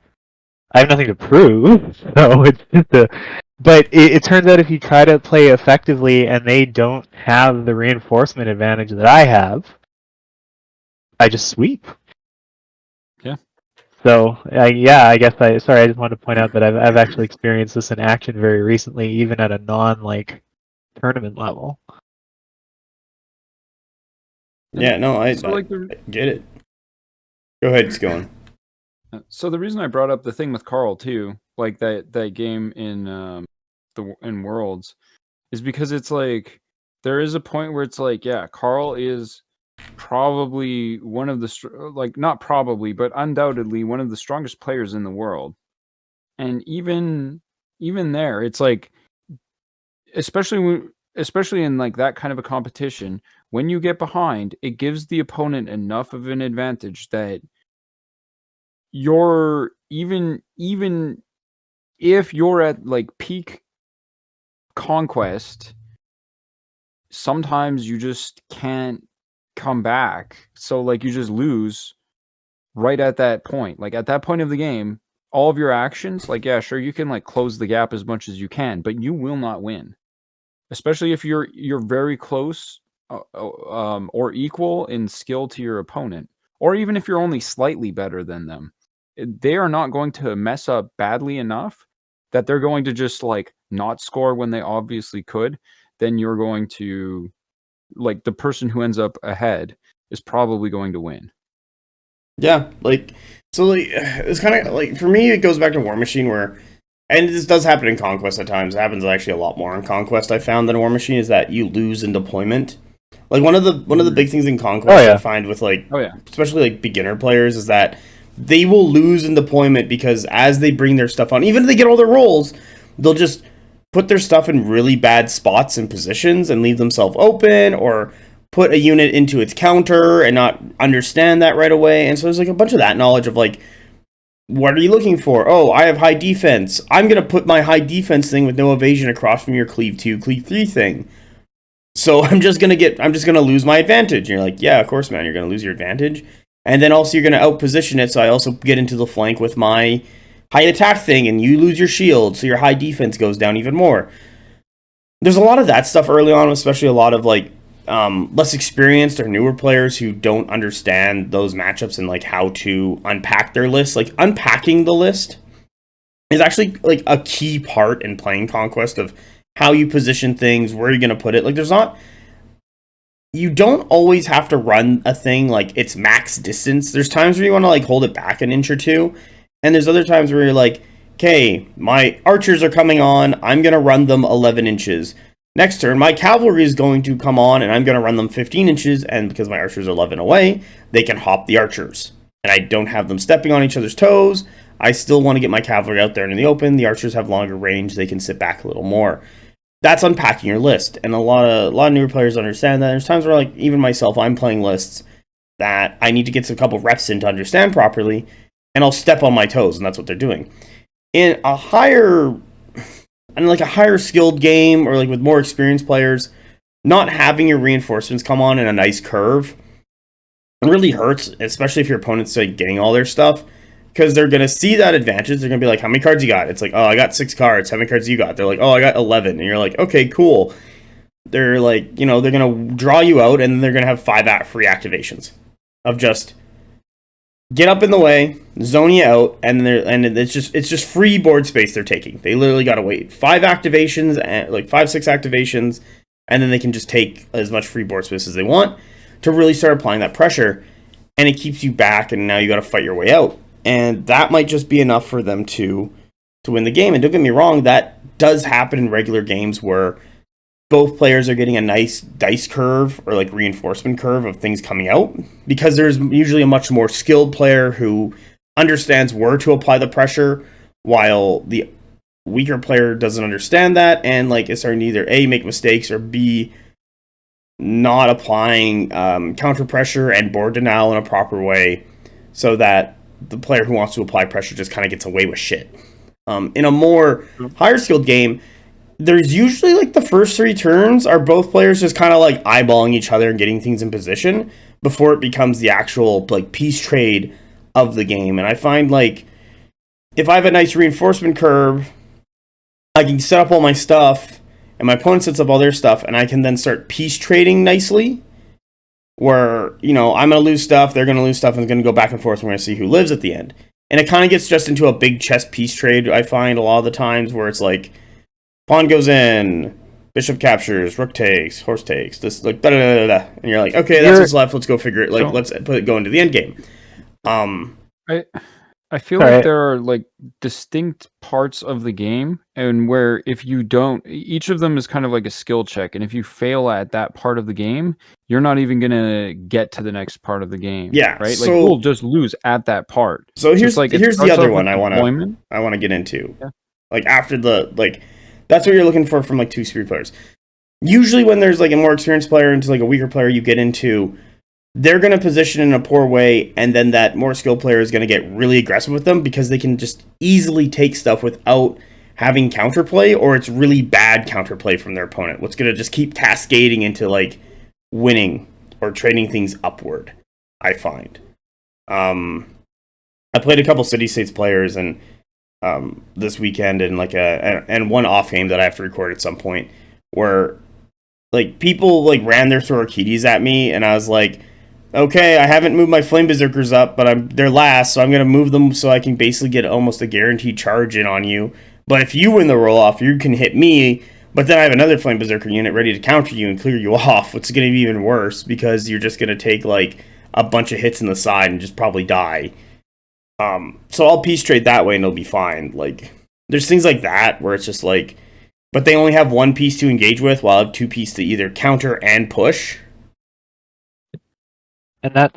I have nothing to prove, so it's just But it turns out if you try to play effectively and they don't have the reinforcement advantage that I have, I just sweep. Yeah. So I guess I just wanted to point out that I've actually experienced this in action very recently, even at a non tournament level. Yeah, no, I get it. Go ahead, Skillen. So the reason I brought up the thing with Carl too, like that game in in Worlds, is because it's like there is a point where it's like, yeah, Carl is probably one of the not probably, but undoubtedly one of the strongest players in the world. And even there, it's like, especially in like that kind of a competition, when you get behind, it gives the opponent enough of an advantage that you're even if you're at like peak Conquest, sometimes you just can't come back. So like you just lose right at that point. Like at that point of the game, all of your actions, like, yeah, sure, you can like close the gap as much as you can, but you will not win. Especially if you're very close or equal in skill to your opponent, or even if you're only slightly better than them. They are not going to mess up badly enough that they're going to just like not score when they obviously could. Then you're going to, like, the person who ends up ahead is probably going to win. Yeah, like, so like it's kind of like, for me, it goes back to War Machine, where, and this does happen in Conquest at times. It happens actually a lot more in Conquest, I found, than War Machine, is that you lose in deployment. Like one of the big things in Conquest I find with especially like beginner players, is that they will lose in deployment because as they bring their stuff on, even if they get all their rolls, they'll just put their stuff in really bad spots and positions and leave themselves open, or put a unit into its counter and not understand that right away. And so there's like a bunch of that knowledge of like, what are you looking for? Oh, I have high defense. I'm going to put my high defense thing with no evasion across from your cleave 2, cleave 3 thing. So I'm just going to lose my advantage. And you're like, yeah, of course, man, you're going to lose your advantage. And then also you're going to outposition it, so I also get into the flank with my high attack thing, and you lose your shield, so your high defense goes down even more. There's a lot of that stuff early on, especially a lot of like less experienced or newer players who don't understand those matchups and like how to unpack their list. Like unpacking the list is actually like a key part in playing Conquest of how you position things, where you're going to put it. Like you don't always have to run a thing like it's max distance. There's times where you want to like hold it back an inch or two. And there's other times where you're like, okay, my archers are coming on. I'm going to run them 11 inches. Next turn, my cavalry is going to come on and I'm going to run them 15 inches. And because my archers are 11 away, they can hop the archers. And I don't have them stepping on each other's toes. I still want to get my cavalry out there in the open. The archers have longer range. They can sit back a little more. That's unpacking your list. And a lot of newer players understand that. There's times where, like, even myself, I'm playing lists that I need to get a couple reps in to understand properly. And I'll step on my toes. And that's what they're doing. In a higher skilled game or like with more experienced players, not having your reinforcements come on in a nice curve really hurts, especially if your opponent's like getting all their stuff, because they're going to see that advantage. They're going to be like, how many cards you got? It's like, oh, I got 6 cards. How many cards you got? They're like, oh, I got 11. And you're like, okay, cool. They're like, they're going to draw you out, and then they're going to have 5 free activations of just get up in the way, zone you out, and it's just free board space they're taking. They literally got to wait 5 activations, and like 5-6 activations, and then they can just take as much free board space as they want to really start applying that pressure, and it keeps you back, and now you got to fight your way out. And that might just be enough for them to win the game. And don't get me wrong, that does happen in regular games where both players are getting a nice dice curve or like reinforcement curve of things coming out, because there's usually a much more skilled player who understands where to apply the pressure, while the weaker player doesn't understand that and like is starting to either A, make mistakes, or B, not applying counter pressure and board denial in a proper way, so that the player who wants to apply pressure just kind of gets away with shit. In a more higher skilled game, there's usually like the first 3 turns are both players just kind of like eyeballing each other and getting things in position before it becomes the actual like piece trade of the game. And I find like if I have a nice reinforcement curve, I can set up all my stuff and my opponent sets up all their stuff, and I can then start piece trading nicely, where, I'm going to lose stuff, they're going to lose stuff, and it's going to go back and forth, and we're going to see who lives at the end. And it kind of gets just into a big chess piece trade, I find, a lot of the times, where it's like, pawn goes in, bishop captures, rook takes, horse takes, this, like, da-da-da-da-da. And you're like, okay, that's what's left, let's go figure it, like, let's go into the end game. I feel like there are like distinct parts of the game, and where if you don't, each of them is kind of like a skill check, and if you fail at that part of the game, you're not even gonna get to the next part of the game. Yeah, right. Like we'll just lose at that part. So here's the other one I want to get into. Yeah. Like after that's what you're looking for from like 2 speed players. Usually when there's like a more experienced player into like a weaker player, you get into, they're going to position in a poor way, and then that more skilled player is going to get really aggressive with them because they can just easily take stuff without having counterplay, or it's really bad counterplay from their opponent, what's going to just keep cascading into like winning or trading things upward, I find. I played a couple City States players and this weekend, and like and one off game that I have to record at some point, where like people like ran their Thorokidis at me, and I was like, okay, I haven't moved my Flame Berserkers up, but they're last, so I'm going to move them so I can basically get almost a guaranteed charge in on you. But if you win the roll-off, you can hit me, but then I have another Flame Berserker unit ready to counter you and clear you off, which is going to be even worse, because you're just going to take, like, a bunch of hits in the side and just probably die. So I'll piece trade that way and it'll be fine. Like, there's things like that where it's just like, but they only have 1 piece to engage with, while I have 2 pieces to either counter and push. And that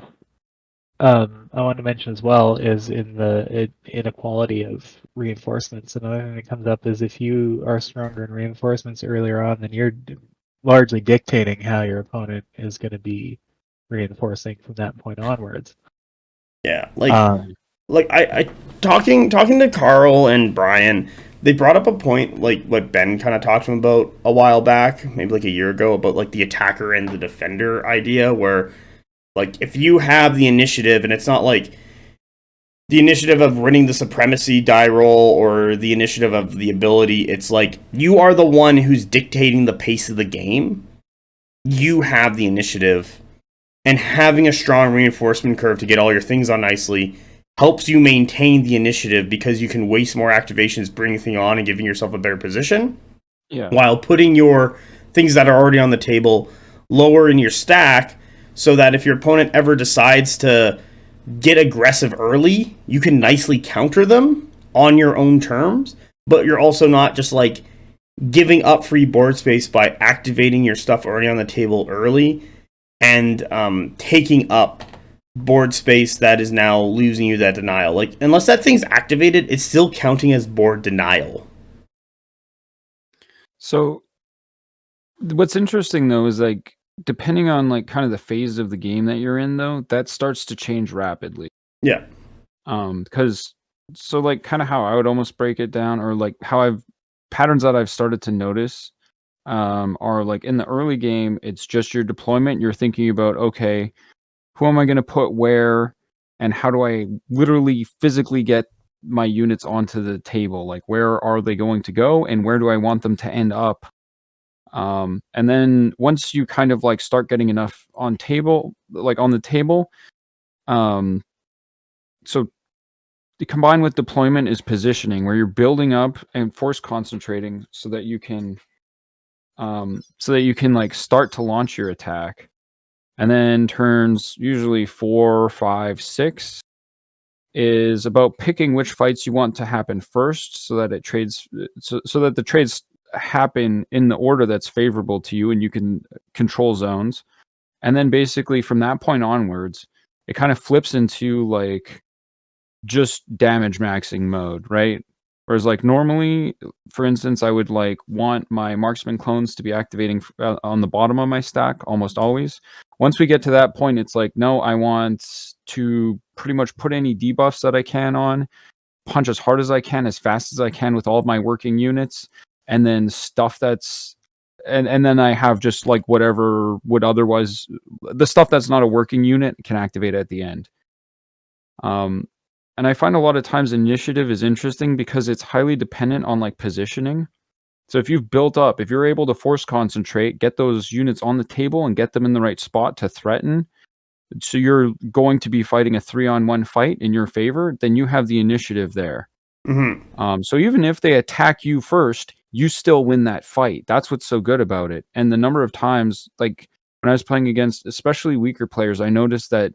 I wanted to mention as well is in the inequality of reinforcements. Another thing that comes up is if you are stronger in reinforcements earlier on, then you're largely dictating how your opponent is going to be reinforcing from that point onwards. Yeah, like I talking to Carl and Brian, they brought up a point like what Ben kind of talked to him about a while back, maybe like a year ago, about like the attacker and the defender idea, where like if you have the initiative, and it's not like the initiative of winning the supremacy die roll or the initiative of the ability, it's like you are the one who's dictating the pace of the game. you have the initiative, and having a strong reinforcement curve to get all your things on nicely helps you maintain the initiative because you can waste more activations bringing things on and giving yourself a better position. Yeah. While putting your things that are already on the table lower in your stack so that if your opponent ever decides to get aggressive early, you can nicely counter them on your own terms, but you're also not just like giving up free board space by activating your stuff already on the table early and taking up board space that is now losing you that denial. Like, unless that thing's activated, it's still counting as board denial. So what's interesting though is like depending on like kind of the phase of the game that you're in though, that starts to change rapidly. Yeah. Because so like kind of how I would almost break it down, or like how I've patterns that I've started to notice are like in the early game, it's just your deployment. You're thinking about, okay, who am I going to put where, and how do I literally physically get my units onto the table? Like, where are they going to go, and where do I want them to end up? And then once you kind of like start getting enough on the table, so combined with deployment is positioning, where you're building up and force concentrating so that you can like start to launch your attack. And then turns usually 4, 5, 6 is about picking which fights you want to happen first, so that it trades so that the trades happen in the order that's favorable to you and you can control zones. And then basically from that point onwards, it kind of flips into like just damage maxing mode, right? Whereas like normally, for instance, I would like want my marksman clones to be activating on the bottom of my stack almost always. Once we get to that point, it's like, no, I want to pretty much put any debuffs that I can on, punch as hard as I can, as fast as I can with all of my working units, and then stuff that's and then I have just like whatever would otherwise, the stuff that's not a working unit can activate at the end. And I find a lot of times initiative is interesting because it's highly dependent on like positioning. So if you're able to force concentrate, get those units on the table and get them in the right spot to threaten, so you're going to be fighting a 3-on-1 fight in your favor, then you have the initiative there. Mm-hmm. So even if they attack you first, you still win that fight. That's what's so good about it. And the number of times, like when I was playing against especially weaker players, I noticed that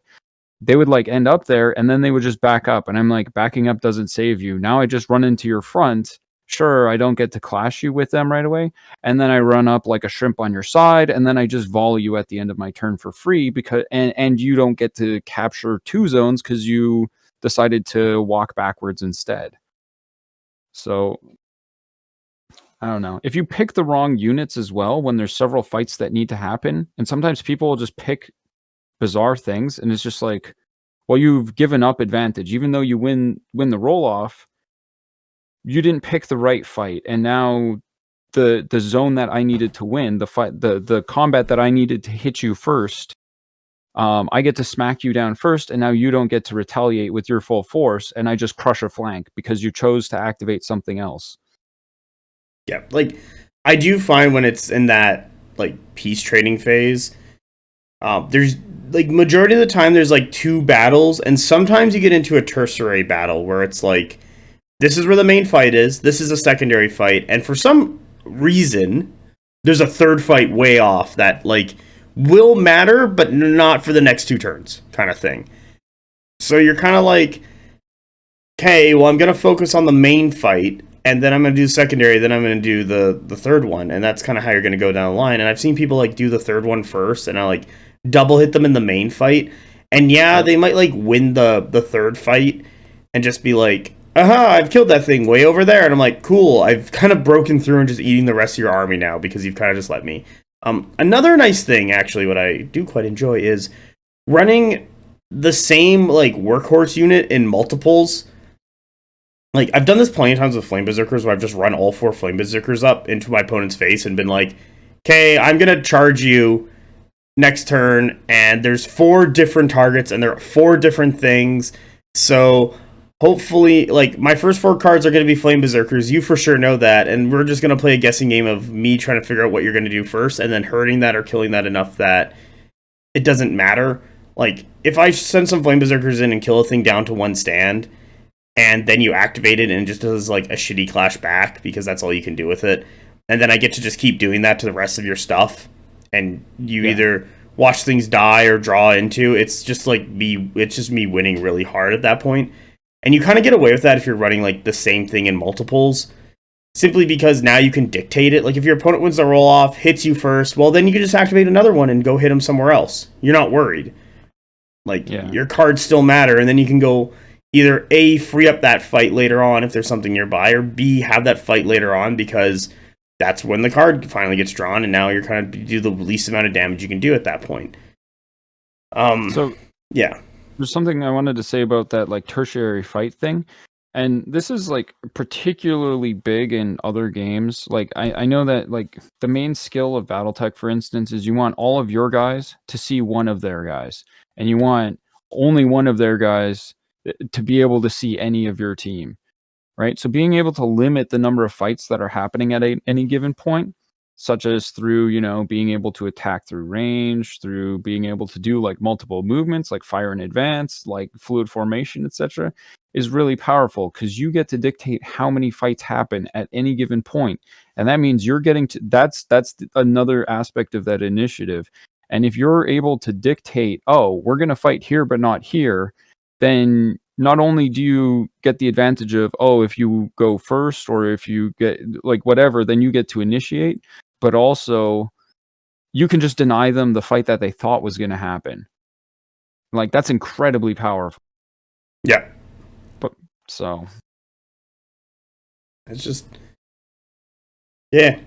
they would like end up there and then they would just back up. And I'm like, backing up doesn't save you. Now I just run into your front. Sure, I don't get to clash you with them right away. And then I run up like a shrimp on your side, and then I just volley you at the end of my turn for free because and you don't get to capture 2 zones because you decided to walk backwards instead. So I don't know. If you pick the wrong units as well, when there's several fights that need to happen, and sometimes people will just pick bizarre things, and it's just like, well, you've given up advantage. Even though you win the roll-off, you didn't pick the right fight, and now the zone that I needed to win, the fight, the combat that I needed to hit you first, I get to smack you down first, and now you don't get to retaliate with your full force, and I just crush a flank because you chose to activate something else. Yeah, like I do find when it's in that like peace trading phase, there's like majority of the time there's like 2 battles, and sometimes you get into a tertiary battle where it's like, this is where the main fight is, this is a secondary fight, and for some reason there's a third fight way off that like will matter but not for the next 2 turns kind of thing. So you're kind of like, okay, well, I'm gonna focus on the main fight, and then I'm gonna do the secondary, then I'm gonna do the third one, and that's kind of how you're gonna go down the line. And I've seen people like do the third one first, and I like double hit them in the main fight, and yeah, they might like win the third fight and just be like, aha, I've killed that thing way over there, and I'm like, cool, I've kind of broken through and just eating the rest of your army now because you've kind of just let me. Another nice thing, actually, what I do quite enjoy is running the same like workhorse unit in multiples. Like, I've done this plenty of times with Flame Berserkers where I've just run all 4 Flame Berserkers up into my opponent's face and been like, okay, I'm gonna charge you next turn, and there's 4 different targets, and there are 4 different things, so hopefully, like, my first 4 cards are going to be Flame Berserkers. You for sure know that. And we're just going to play a guessing game of me trying to figure out what you're going to do first and then hurting that or killing that enough that it doesn't matter. Like, if I send some Flame Berserkers in and kill a thing down to 1 stand, and then you activate it and it just does, like, a shitty clash back because that's all you can do with it, and then I get to just keep doing that to the rest of your stuff, and you either watch things die or draw into, it's just me winning really hard at that point. And you kind of get away with that if you're running, like, the same thing in multiples, simply because now you can dictate it. Like, if your opponent wins the roll-off, hits you first, well, then you can just activate another one and go hit him somewhere else. You're not worried. Like, your cards still matter, and then you can go either A, free up that fight later on if there's something nearby, or B, have that fight later on because that's when the card finally gets drawn, and now you're kind of do the least amount of damage you can do at that point. There's something I wanted to say about that, like, tertiary fight thing. And this is, like, particularly big in other games. Like, I know that, like, the main skill of Battletech, for instance, is you want all of your guys to see one of their guys. And you want only one of their guys to be able to see any of your team. Right? So being able to limit the number of fights that are happening at any given point, such as through, being able to attack through range, through being able to do, like, multiple movements, like fire in advance, like fluid formation, etc., is really powerful because you get to dictate how many fights happen at any given point. And that means you're getting to, that's another aspect of that initiative. And if you're able to dictate, oh, we're going to fight here, but not here, then not only do you get the advantage of, oh, if you go first or if you get, like, whatever, then you get to initiate, but also you can just deny them the fight that they thought was going to happen. Like, that's incredibly powerful. Yeah. But so it's just, yeah.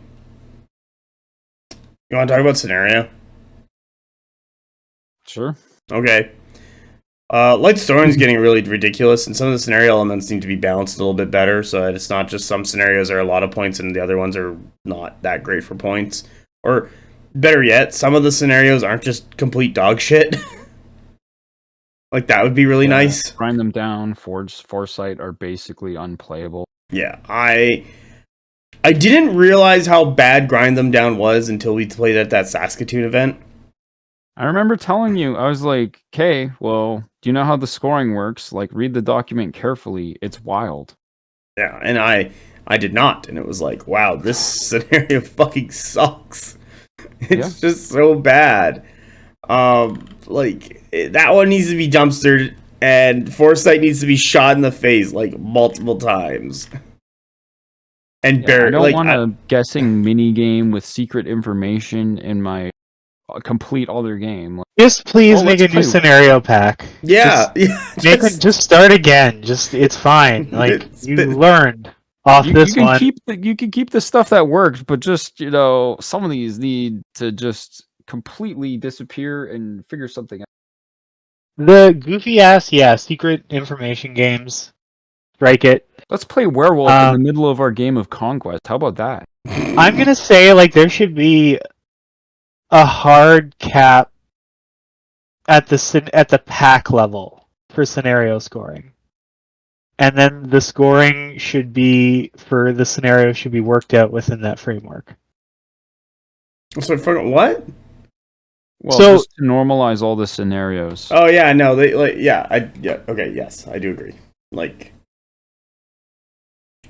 You want to talk about scenario? Sure. Okay. Light Storm is getting really ridiculous, and some of the scenario elements need to be balanced a little bit better, so that it's not just some scenarios are a lot of points and the other ones are not that great for points. Or, better yet, some of the scenarios aren't just complete dog shit. Like, that would be really nice. Grind them down, Foresight are basically unplayable. Yeah, I didn't realize how bad Grind Them Down was until we played at that Saskatoon event. I remember telling you, I was like, okay, well, do you know how the scoring works? Like, read the document carefully. It's wild. Yeah, and I did not. And it was like, wow, this scenario fucking sucks. It's just so bad. That one needs to be dumpstered, and Foresight needs to be shot in the face, like, multiple times. And I don't want a guessing mini game with secret information in my complete other game. Like, just please make a new scenario pack. Yeah, just start again. It's fine. Like, you learned off this one. You can keep the stuff that worked, but just, some of these need to just completely disappear and figure something out. The goofy ass, secret information games. Strike it. Let's play Werewolf in the middle of our game of Conquest. How about that? I'm gonna say, like, there should be a hard cap at the pack level for scenario scoring, and then the scoring for the scenario should be worked out within that framework. So what? Well, just to normalize all the scenarios. Oh yeah, no, okay, yes, I do agree. Like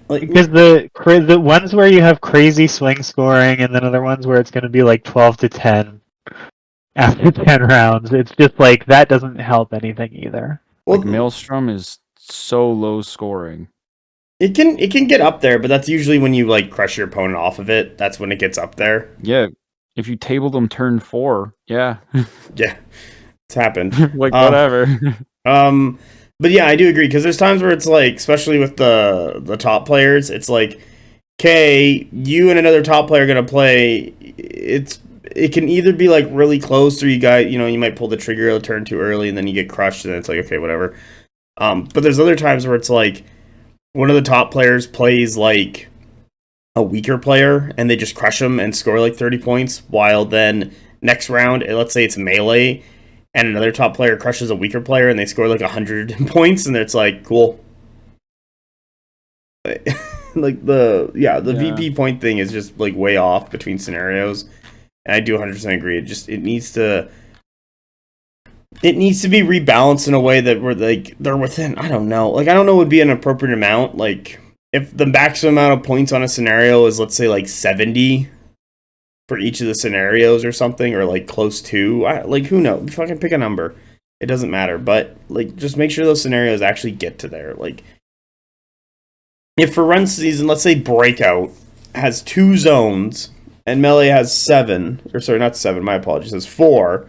because the ones where you have crazy swing scoring, and then other ones where it's going to be like 12-10 after 10 rounds, it's just like that doesn't help anything either. Well, like, Maelstrom is so low scoring. It can get up there, but that's usually when you, like, crush your opponent off of it. That's when it gets up there. Yeah, if you table them turn 4, yeah. Yeah, it's happened. Like, whatever. But yeah, I do agree, because there's times where it's like, especially with the top players, it's like, okay, you and another top player are going to play, it can either be, like, really close, or you might pull the trigger a turn too early, and then you get crushed, and then it's like, okay, whatever. But there's other times where it's like, one of the top players plays, like, a weaker player, and they just crush them and score, like, 30 points, while then next round, let's say it's melee, and another top player crushes a weaker player and they score like 100 points, and it's like, cool. like the Yeah. VP point thing is just like way off between scenarios, and I do 100% agree. It needs to be rebalanced in a way that we're like they're within. I don't know. Like I don't know what would be an appropriate amount. Like if the maximum amount of points on a scenario is let's say like 70 for each of the scenarios or something, or like close to. Like who knows? Fucking pick a number. It doesn't matter. But like just make sure those scenarios actually get to there. Like if for run season, let's say Breakout has 2 zones and Melee has 7, or sorry, not 7. My apologies, has 4.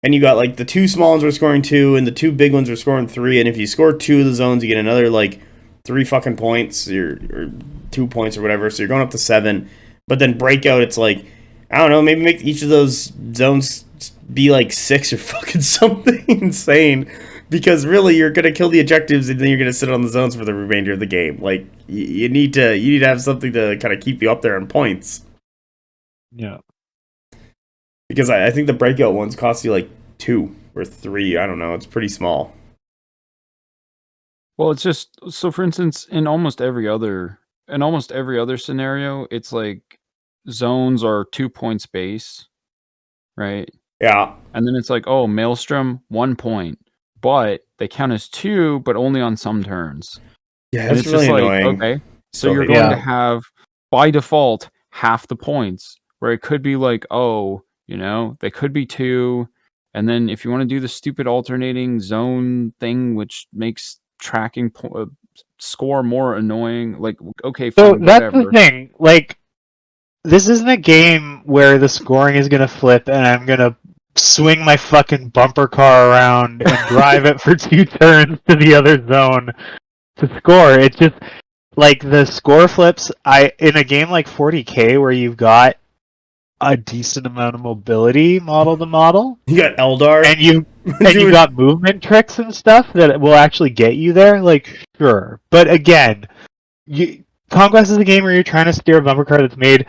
And you got like the 2 small ones are scoring 2, and the 2 big ones are scoring 3. And if you score 2 of the zones, you get another like 3 fucking points, or 2 points or whatever. So you're going up to 7. But then Breakout, it's like I don't know, maybe make each of those zones be like 6 or fucking something insane. Because really, you're gonna kill the objectives, and then you're gonna sit on the zones for the remainder of the game. Like you need to have something to kind of keep you up there on points. Yeah. Because I think the Breakout ones cost you like 2 or 3. I don't know. It's pretty small. Well, it's just so. For instance, in almost every other scenario, it's like zones are 2 points base, right? Yeah. And then it's like, oh, Maelstrom 1 point. But they count as 2, but only on some turns. Yeah, and that's it's really just like, annoying. okay, so you're going to have, by default, half the points, where it could be like, oh, they could be 2, and then if you want to do the stupid alternating zone thing, which makes tracking score more annoying, like, okay, fine, so that's whatever. the thing. Like, this isn't a game where the scoring is going to flip and I'm going to swing my fucking bumper car around and drive it for 2 turns to the other zone to score. It's just like the score flips. In a game like 40K where you've got a decent amount of mobility model to model, you got Eldar, and you got movement tricks and stuff that will actually get you there. Like sure, but again, Conquest is a game where you're trying to steer a bumper car that's made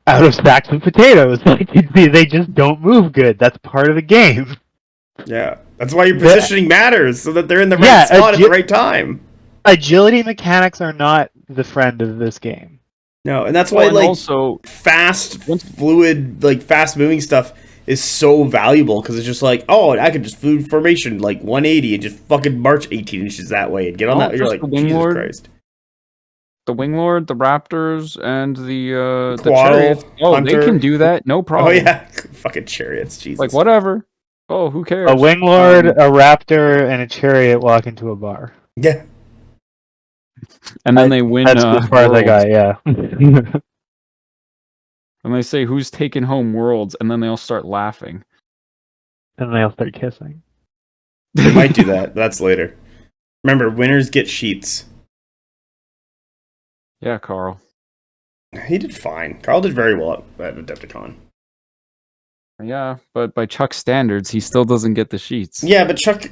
out of sacks of potatoes. Like they just don't move good. That's part of the game. Yeah, that's why your positioning matters, so that they're in the right spot at the right time. Agility mechanics are not the friend of this game. No, and that's why also fast, fluid, like fast moving stuff is so valuable, because it's just like, oh, I could just fluid formation like 180 and just fucking march 18 inches that way and get on that. You're like, Jesus Christ. The Winglord, the Raptors, and the Quaddle, Chariots. Oh, Hunter. They can do that, no problem. Oh yeah, fucking Chariots, Jesus. Like whatever. Oh, who cares? A Winglord, a Raptor, and a Chariot walk into a bar. Yeah. And then they win. That's as far as I got, yeah. And they say, who's taking home Worlds? And then they all start laughing. And they all start kissing. They might do that. That's later. Remember, winners get sheets. Yeah, Carl. He did fine. Carl did very well at Adepticon. Yeah, but by Chuck's standards, he still doesn't get the sheets. Yeah, but Chuck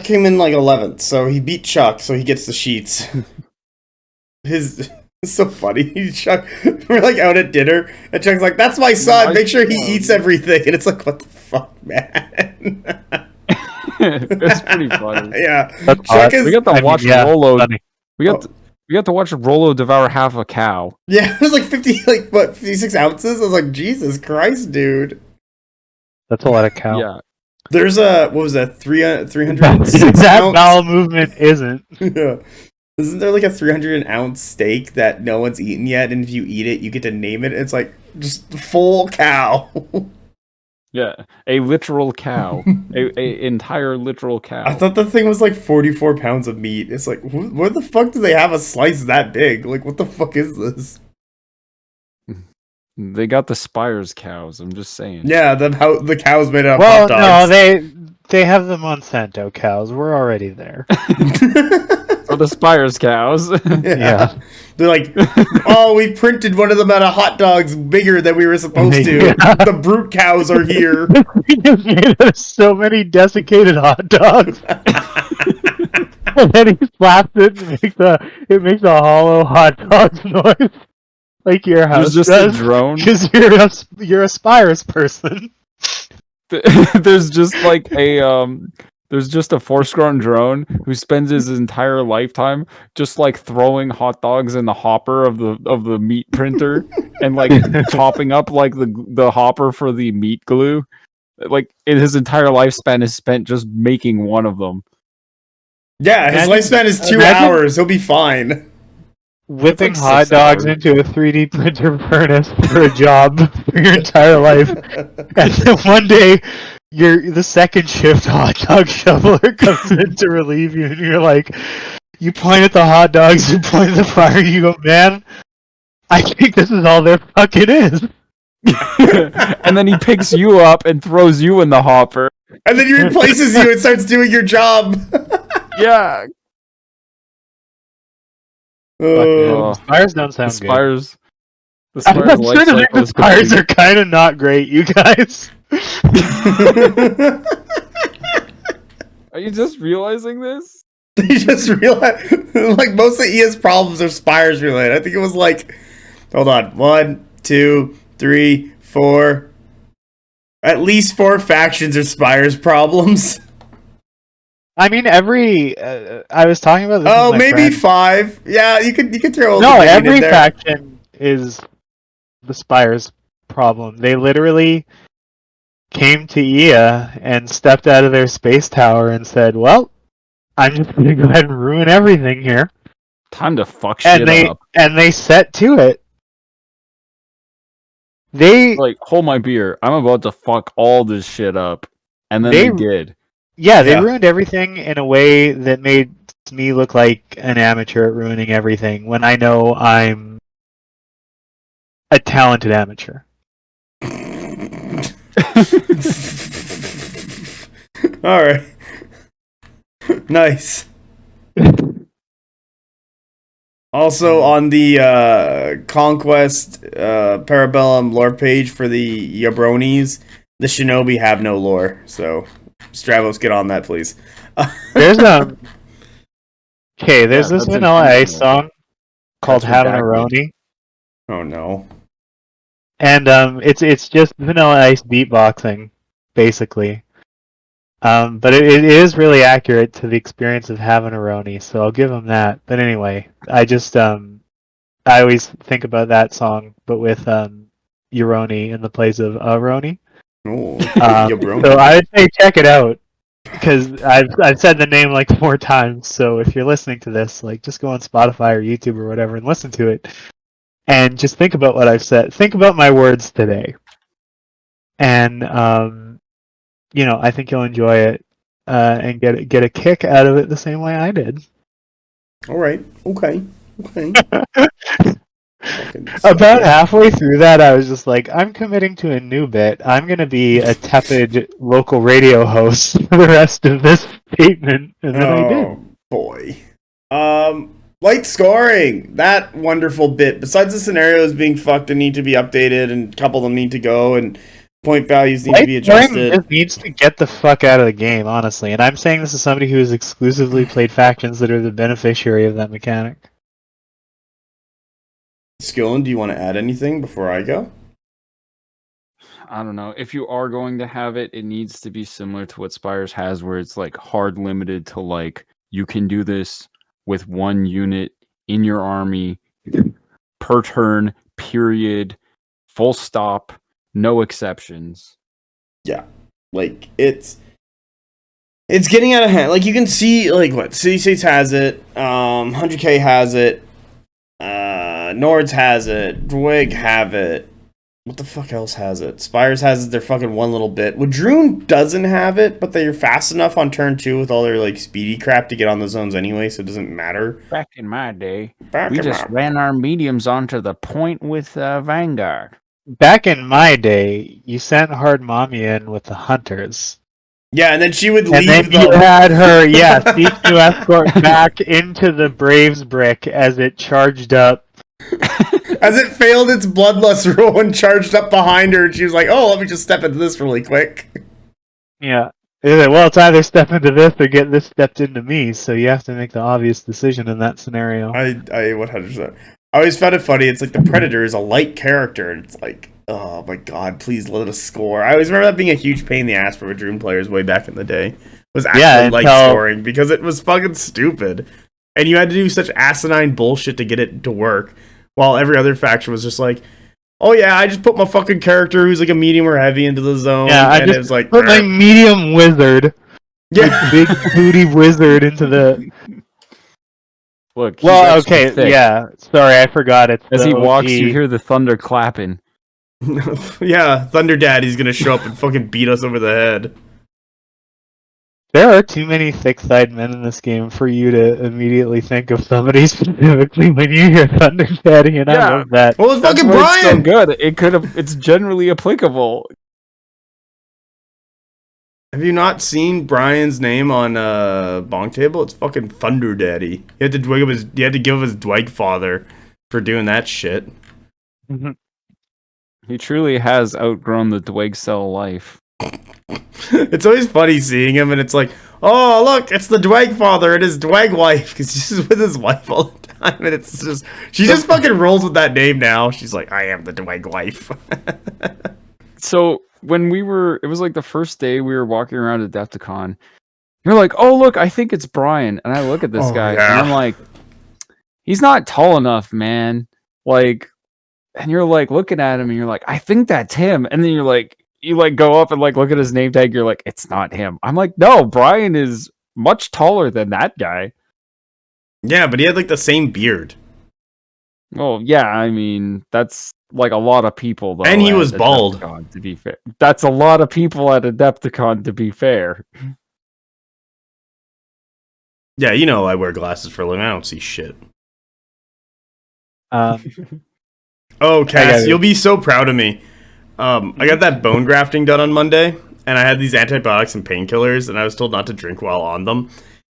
came in like 11th, so he beat Chuck, so he gets the sheets. It's so funny. Chuck, we're like out at dinner, and Chuck's like, "That's my son. Make sure he eats everything." And it's like, what the fuck, man? It's pretty funny. Yeah, Chuck we got to watch Rolo. Funny. We got to watch Rolo devour half a cow. Yeah, it was like 56 ounces. I was like, Jesus Christ, dude. That's a lot of cow. Yeah. There's what was that, 306 that ounce? bowel movement isn't. Yeah. Isn't there like a 300 ounce steak that no one's eaten yet, and if you eat it, you get to name it? It's like just full cow. Yeah, a literal cow, a entire literal cow. I thought the thing was like 44 pounds of meat. It's like, where the fuck do they have a slice that big? Like, what the fuck is this? They got the Spire's cows. I'm just saying. Yeah, the cows made out of hot dogs. No, they have the Monsanto cows. We're already there. Or the Spire's cows. Yeah. They're like, oh, we printed one of them out of hot dogs bigger than we were supposed to. Yeah. The brute cows are here. We just made so many desiccated hot dogs. And then he slaps it and it makes a hollow hot dog noise. Like your house There's just does. a drone. Because you're a Spire's person. There's just like a There's just a force-grown drone who spends his entire lifetime just like throwing hot dogs in the hopper of the meat printer and like chopping up like the hopper for the meat glue. Like his entire lifespan is spent just making one of them. Yeah, his lifespan is 2 hours. He'll be fine. Whipping like hot 6 dogs hours. into a 3D printer furnace for a job for your entire life. And then one day, the second shift hot dog shoveler comes in to relieve you, and you're like, you point at the hot dogs, you point at the fire, you go, man, I think this is all there fucking is. And then he picks you up and throws you in the hopper. And then he replaces you and starts doing your job. Yeah. The Spires don't sound The good. Spires I'm life sure the cycle is Spires complete. are kind of not great, you guys. Are you just realizing this? They just realized, like, most of ES problems are Spires related. I think it was like, hold on, 1, 2, 3, 4. At least 4 factions are Spires problems. I mean, I was talking about this. Oh, with my maybe friend. 5. Yeah, you could throw. No, Dominion every in there. faction is the Spire's problem. They literally came to EA and stepped out of their space tower and said, well, I'm just going to go ahead and ruin everything here. Time to fuck shit up. And they set to it. They Like, hold my beer. I'm about to fuck all this shit up. And then they did. Yeah, they Yeah. ruined everything in a way that made me look like an amateur at ruining everything when I know I'm a talented amateur. All right. Nice. Also on the Conquest Parabellum lore page for the Yabronis, the Shinobi have no lore, so Stravos, get on that, please. There's there's this that's Vanilla Ice incredible. song called That's Having a redacted. Roni, Oh no. and it's just Vanilla Ice beatboxing, basically. But it is really accurate to the experience of having a Roni, so I'll give them that. But anyway, I just I always think about that song, but with Euroni in the place of a Roni. Oh, So I would say check it out, because I've said the name like 4 times. So if you're listening to this, like, just go on Spotify or YouTube or whatever and listen to it, and just think about what I've said. Think about my words today, and I think you'll enjoy it and get a kick out of it the same way I did. All right. Okay. About halfway through that, I was just like, I'm committing to a new bit. I'm going to be a tepid local radio host for the rest of this statement. And then I did. Oh boy. Light scoring. That wonderful bit. Besides the scenarios being fucked and need to be updated, and a couple of them need to go, and point values need to be adjusted. Just needs to get the fuck out of the game, honestly. And I'm saying this as somebody who has exclusively played factions that are the beneficiary of that mechanic. Skillen, do you want to add anything before I go? I don't know. If you are going to have it, it needs to be similar to what Spires has, where it's like hard limited to like you can do this with 1 unit in your army per turn, period, full stop, no exceptions. Yeah. Like, it's getting out of hand. Like, you can see, like, what? City States has it, 100K has it, Nords has it, Dwig have it. What the fuck else has it? Spires has it, their fucking one little bit. Woodrune doesn't have it, but they're fast enough on turn 2 with all their, like, speedy crap to get on the zones anyway, so it doesn't matter. Back in my day, we just ran our mediums onto the point with Vanguard. Back in my day, you sent Hard Mommy in with the Hunters. Yeah, and then she would And leave then you had her, C2 escort back into the Braves brick as it charged up. As it failed its bloodlust roll and charged up behind her, and she was like, oh, let me just step into this really quick. Yeah. Well, it's either step into this or get this stepped into me, so you have to make the obvious decision in that scenario. I 100%. I always found it funny. It's like the Predator is a light character, and it's like, oh my god, please let us score. I always remember that being a huge pain in the ass for Dream players way back in the day. was actually like scoring because it was fucking stupid. And you had to do such asinine bullshit to get it to work, while every other faction was just like, oh yeah, I just put my fucking character who's like a medium or heavy into the zone, and it was like put my medium wizard, big booty wizard into the. Look. Well, okay, yeah. Sorry, I forgot. It's as he walks, you hear the thunder clapping. Yeah, Thunder Daddy's gonna show up and fucking beat us over the head. There are too many thick-thighed men in this game for you to immediately think of somebody specifically when you hear Thunder Daddy, and I love that. Well, it's fucking Brian! It's so good. It's generally applicable. Have you not seen Brian's name on BonkTable? It's fucking Thunder Daddy. He had to give up his Dwight father for doing that shit. Mm-hmm. He truly has outgrown the Dweg cell life. It's always funny seeing him, and it's like, oh, look, it's the Dweg father and his Dweg wife, because he's just with his wife all the time, and it's just, she just fucking rolls with that name now. She's like, I am the Dweg wife. So, it was like the first day we were walking around Adepticon, you're like, oh, look, I think it's Brian, and I look at this guy, and I'm like, he's not tall enough, man, like, and you're like looking at him and you're like, I think that's him. And then you go up and like look at his name tag. You're like, it's not him. I'm like, no, Brian is much taller than that guy. Yeah, but he had like the same beard. Well, yeah, I mean, that's like a lot of people though. And he was bald. To be fair. That's a lot of people at Adepticon, to be fair. Yeah, you know I wear glasses for a living. I don't see shit. Oh, Cass, you'll be so proud of me. I got that bone grafting done on Monday, and I had these antibiotics and painkillers, and I was told not to drink while on them.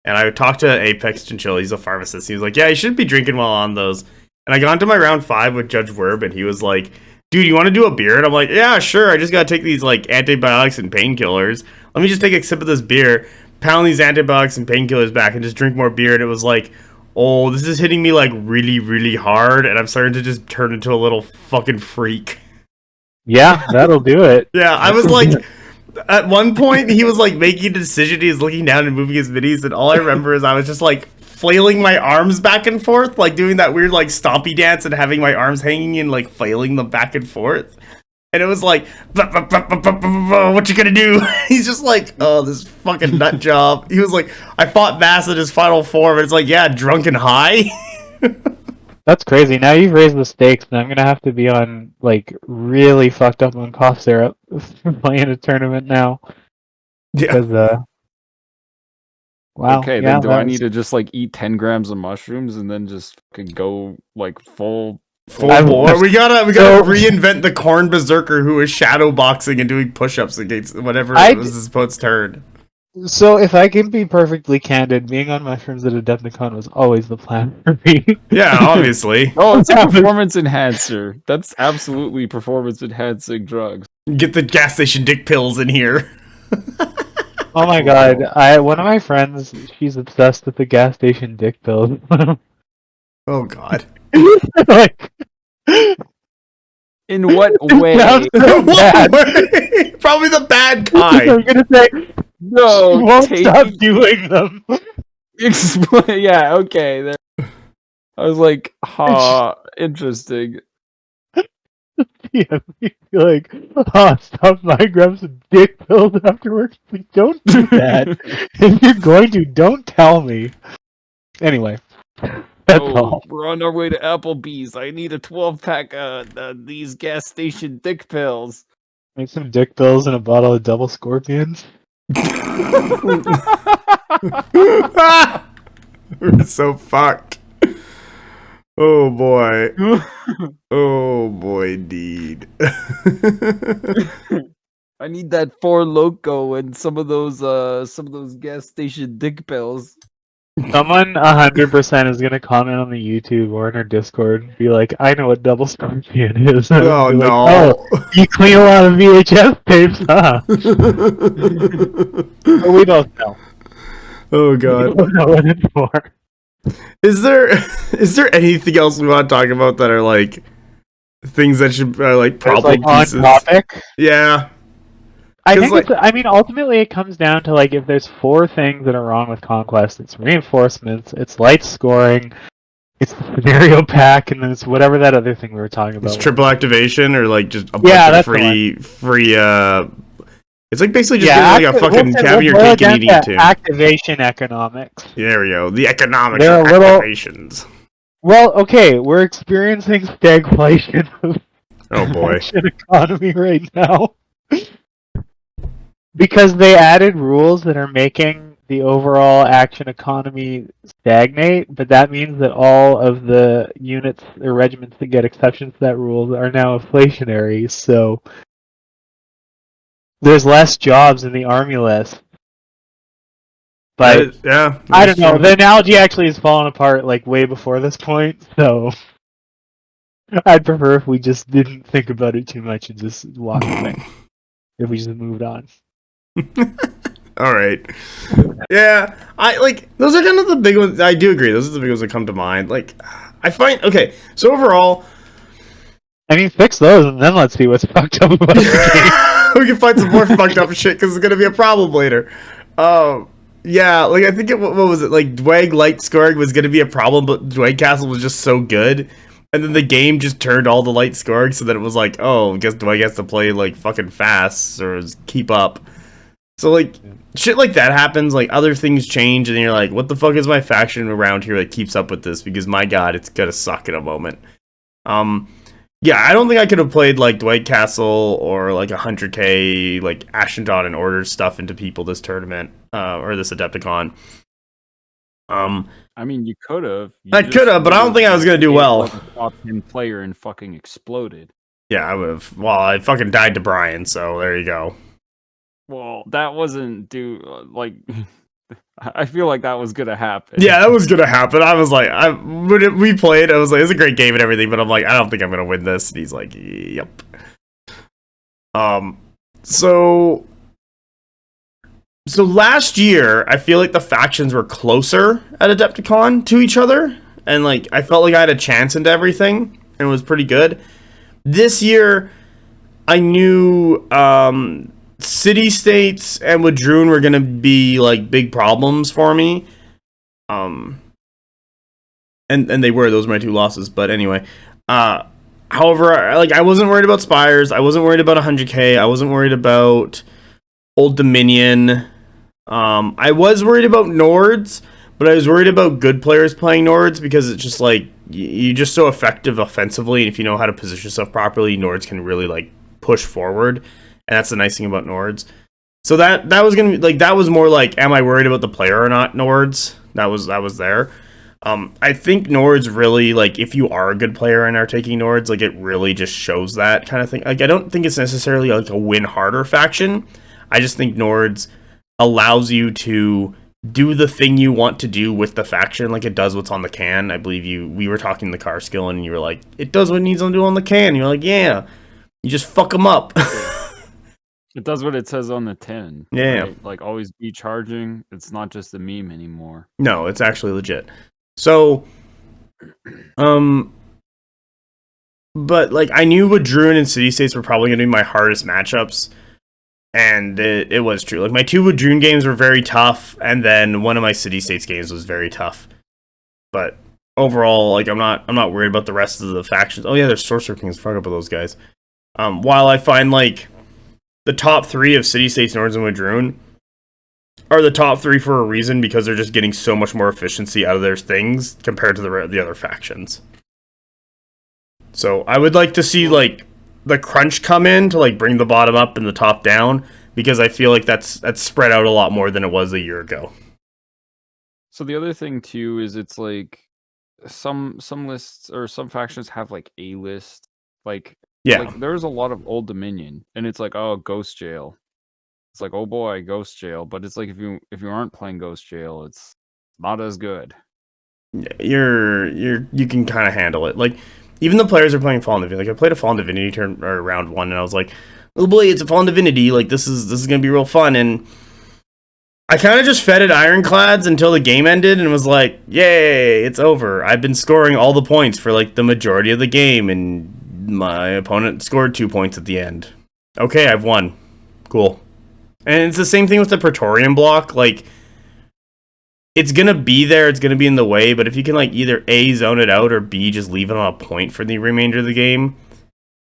And I talked to Apex Chinchilla, he's a pharmacist. He was like, yeah, you shouldn't be drinking while on those. And I got into my round 5 with Judge Werb, and he was like, dude, you want to do a beer? And I'm like, yeah, sure. I just got to take these like antibiotics and painkillers. Let me just take a sip of this beer, pound these antibiotics and painkillers back, and just drink more beer. And it was like, oh, this is hitting me like really, really hard, and I'm starting to just turn into a little fucking freak. Yeah, that'll do it. Yeah, I was like, at one point, he was like making a decision, he was looking down and moving his minis, and all I remember is I was just like flailing my arms back and forth, like doing that weird like stompy dance and having my arms hanging and like flailing them back and forth. And it was like, what you gonna do? He's just like, oh, this fucking nut job. He was like, I fought Mass in his final form, and it's like, yeah, drunk and high. That's crazy. Now you've raised the stakes, and I'm gonna have to be on like really fucked up on cough syrup playing a tournament now. Yeah. Because, wow. Okay, then do I need to just like eat 10 grams of mushrooms and then just go like full bore? We gotta reinvent the corn berserker who is shadow boxing and doing push-ups against whatever it was his opponent's turn. So if I can be perfectly candid, being on mushrooms at Adepticon was always the plan for me. Yeah, obviously. Oh, it's a performance enhancer. That's absolutely performance enhancing drugs. Get the gas station dick pills in here. Oh my god, one of my friends, she's obsessed with the gas station dick pills. Oh god. Like, in what way? Bad. Probably the bad kind. I'm gonna say no. She won't stop doing them. Explain. Yeah. Okay. There. I was like, interesting. Yeah, like, stop 9 grams of dick pills afterwards. Like, don't do that. If you're going to, don't tell me. Anyway. That's all. We're on our way to Applebee's. I need a 12-pack of these gas station dick pills. Make some dick pills and a bottle of double scorpions. We're so fucked. Oh boy. Oh boy, indeed. I need that Four Loco and some of those gas station dick pills. Someone 100% is gonna comment on the YouTube or in our Discord and be like, I know what double scorpion is. Oh no. Like, oh, you clean a lot of VHS tapes, huh? But we both know. Oh god. We don't know what it's for. Is there anything else we want to talk about that are like things that should like problem like on pieces? topic? Yeah. I think like- I mean, ultimately, it comes down to like if there's 4 things that are wrong with Conquest, it's reinforcements, it's light scoring, it's the scenario pack, and then it's whatever that other thing we were talking about. It's triple activation or like just a bunch Yeah, of that's free. It's like basically just Yeah, getting like a fucking having your boil cake and down eating it to too. activation economics. There we go. The economics They're of a little- activations. Well, okay, we're experiencing stagflation of Oh boy. action economy right now. Because they added rules that are making the overall action economy stagnate, but that means that all of the units or regiments that get exceptions to that rule are now inflationary, so there's less jobs in the army list. But Yeah. I don't know, the analogy actually has fallen apart like way before this point, so I'd prefer if we just didn't think about it too much and just walked away. If we just moved on. All right. Yeah, I like those are kind of the big ones. I do agree. Those are the big ones that come to mind. Like, I find okay. So overall, I mean, fix those and then let's see what's fucked up about the game. we can find some more fucked up shit because it's gonna be a problem later. Yeah, like I think what was it like? Dwag light scoring was gonna be a problem, but Dwag Castle was just so good, and then the game just turned all the light scoring so that it was like, oh, I guess Dwag has to play like fucking fast or keep up. So like shit like that happens. Like other things change, and you're like, what the fuck is my faction around here that keeps up with this? Because my god, it's gonna suck in a moment. Yeah, I don't think I could have played like Dwight Castle or like 100k like Ashendon and Order stuff into people this tournament or this Adepticon. I mean, you could have. I could have, but I don't think I was gonna do well. Like a top 10 player and fucking exploded. Yeah, I would have. Well, I fucking died to Brian, so there you go. Well, that wasn't like. I feel like that was gonna happen. Yeah, that was gonna happen. I was like, when we played, I was like, it's a great game and everything, but I'm like, I don't think I'm gonna win this. And he's like, yep. So last year, I feel like the factions were closer at Adepticon to each other, and like I felt like I had a chance into everything, and it was pretty good. This year, I knew city-states and Wadroon were gonna be like big problems for me. And they were, those were my 2 losses, but anyway. However, I wasn't worried about Spires, I wasn't worried about 100k, I wasn't worried about Old Dominion. I was worried about Nords, but I was worried about good players playing Nords because it's just like you're just so effective offensively, and if you know how to position yourself properly, Nords can really like push forward, and that's the nice thing about Nords. So that was gonna be like, that was more like, am I worried about the player or not? Nords, that was there. I think Nords really, like, if you are a good player and are taking Nords, like, it really just shows that kind of thing. Like, I don't think it's necessarily like a win harder faction. I just think Nords allows you to do the thing you want to do with the faction, like it does what's on the can. I believe we were talking the car skill, and you were like, it does what it needs to do on the can. And you're like, yeah, you just fuck them up. It does what it says on the tin. Yeah. Right? Like, always be charging. It's not just a meme anymore. No, it's actually legit. So, but like I knew Wadroon and City States were probably going to be my hardest matchups, and it was true. Like my 2 Wadroon games were very tough, and then one of my City States games was very tough. But overall, like I'm not worried about the rest of the factions. Oh yeah, there's Sorcerer Kings. Fuck up with those guys. While I find like the top 3 of City States, Nords, and Wadroon are the top 3 for a reason, because they're just getting so much more efficiency out of their things compared to the other factions. So I would like to see like the crunch come in to like bring the bottom up and the top down, because I feel like that's spread out a lot more than it was a year ago. So the other thing too is it's like some lists or some factions have like a list. Like, Yeah. like there's a lot of Old Dominion, and it's like, oh, Ghost Jail. It's like, oh boy, Ghost Jail. But it's like if you aren't playing Ghost Jail, it's not as good. You can kind of handle it. Like even the players are playing Fallen Divinity. Like I played a Fallen Divinity turn or round 1, and I was like, oh boy, it's a Fallen Divinity. Like this is gonna be real fun. And I kind of just fed it Ironclads until the game ended, and was like, yay, it's over. I've been scoring all the points for like the majority of the game, and my opponent scored 2 points at the end. Okay, I've won. Cool. And it's the same thing with the Praetorian block. Like, it's gonna be there, it's gonna be in the way, but if you can like either A, zone it out, or B, just leave it on a point for the remainder of the game,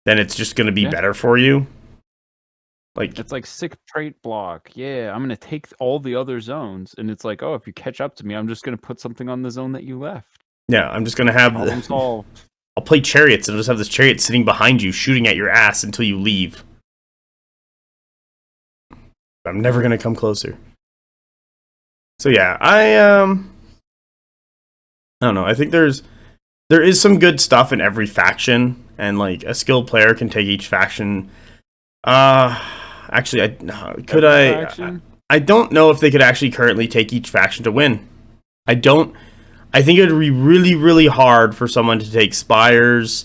then it's just gonna be better for you. Like, it's like 6 trait block. Yeah, I'm gonna take all the other zones, and it's like, oh, if you catch up to me, I'm just gonna put something on the zone that you left. Yeah, I'm just gonna have problem solved. I'll play chariots and I'll just have this chariot sitting behind you, shooting at your ass until you leave. I'm never gonna come closer. So yeah, I don't know. I think there is some good stuff in every faction, and like a skilled player can take each faction. Actually, I don't know if they could actually currently take each faction to win. I think it would be really, really hard for someone to take Spires,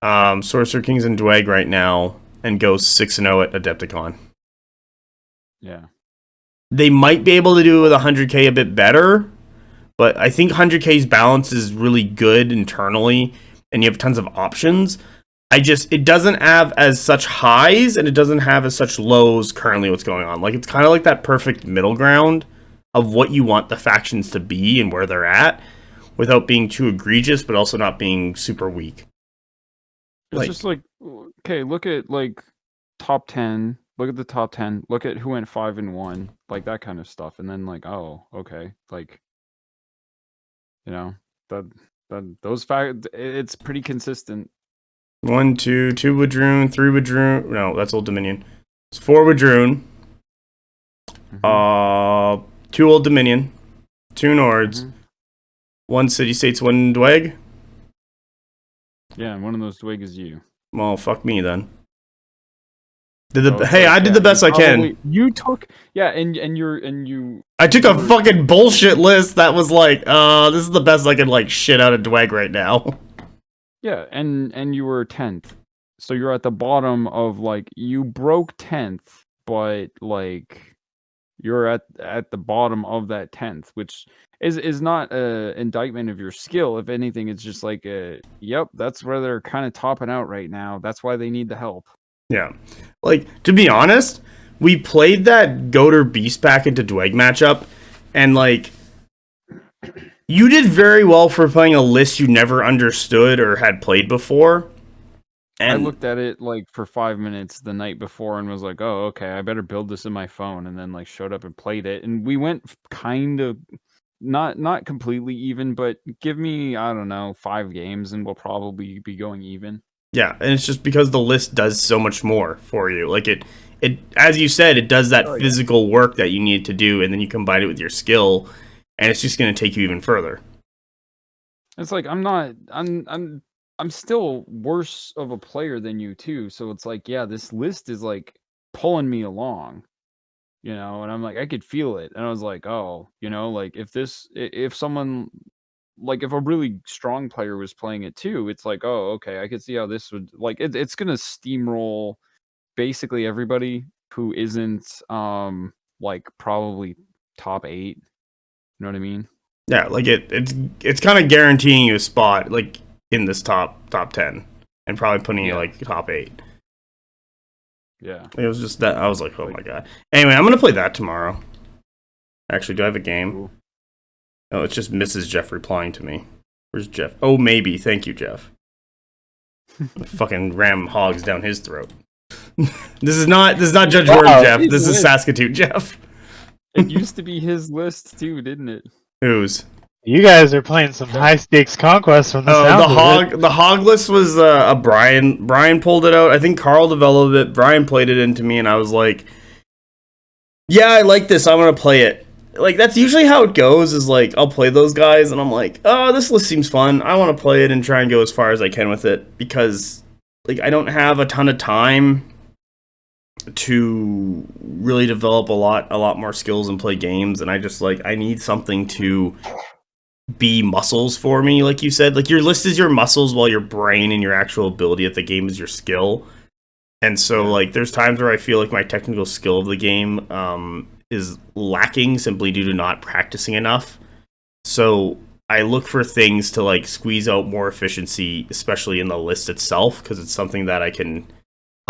Sorcerer Kings, and Dweg right now and go 6-0 at Adepticon. Yeah. They might be able to do it with 100k a bit better, but I think 100k's balance is really good internally, and you have tons of options. It doesn't have as such highs, and it doesn't have as such lows currently what's going on. Like, it's kind of like that perfect middle ground of what you want the factions to be and where they're at, without being too egregious, but also not being super weak. It's just like, okay, look at like top 10. Look at the top 10. Look at who went 5-1, like that kind of stuff, and then like, oh, okay, like, you know, those facts. It's pretty consistent. 1, 2 Wadroon, 3 Wadroon. No, that's Old Dominion. It's 4 Wadroon. 2 Old Dominion, 2 Nords, 1 City States, 1 Dweg. Yeah, and one of those Dweg is you. Well, fuck me then. I did the best I can. You took, and you. I took a fucking bullshit list that was like, this is the best I can like shit out of Dweg right now. Yeah, and you were 10th, so you're at the bottom of like, you broke 10th, but like you're at the bottom of that 10th, which is not a indictment of your skill. If anything, it's just like, yep, that's where they're kind of topping out right now. That's why they need the help. Yeah. Like, to be honest, we played that Goater Beast pack into Dweg matchup, and like, you did very well for playing a list you never understood or had played before. And I looked at it like for 5 minutes the night before and was like, oh, okay, I better build this in my phone, and then like showed up and played it, and we went kind of not completely even, but give me, I don't know, 5 games and we'll probably be going even. Yeah, and it's just because the list does so much more for you. Like, it as you said, it does that physical work that you need to do, and then you combine it with your skill, and it's just going to take you even further. It's like, I'm still worse of a player than you too, so it's like, yeah, this list is like pulling me along, you know, and I'm like, I could feel it, and I was like, oh, you know, like if someone, like if a really strong player was playing it too, it's like, oh, okay, I could see how this would, like, it's gonna steamroll basically everybody who isn't like probably top 8. You know what I mean? Yeah, like it's kind of guaranteeing you a spot like in this top 10, and probably putting you like top 8. Yeah, it was just that I was like, oh my god. Anyway, I'm gonna play that tomorrow. Actually, do I have a game? Cool. Oh, it's just Mrs. Jeff replying to me. Where's Jeff? Oh, maybe. Thank you, Jeff. Fucking ram hogs down his throat. This is not Judge Gordon, Jeff. This is Saskatoon, Jeff. It used to be his list too, didn't it? Whose? You guys are playing some high stakes Conquest from the sound. The hog list was a Brian. Brian pulled it out. I think Carl developed it. Brian played it into me, and I was like, yeah, I like this. I'm gonna play it. Like, that's usually how it goes, is like, I'll play those guys, and I'm like, oh, this list seems fun. I want to play it and try and go as far as I can with it, because, like, I don't have a ton of time to really develop a lot more skills and play games, and I just, like, I need something to be muscles for me, like you said. Like, your list is your muscles, while your brain and your actual ability at the game is your skill. And so, like, there's times where I feel like my technical skill of the game, is lacking simply due to not practicing enough. So I look for things to like squeeze out more efficiency, especially in the list itself, because it's something that I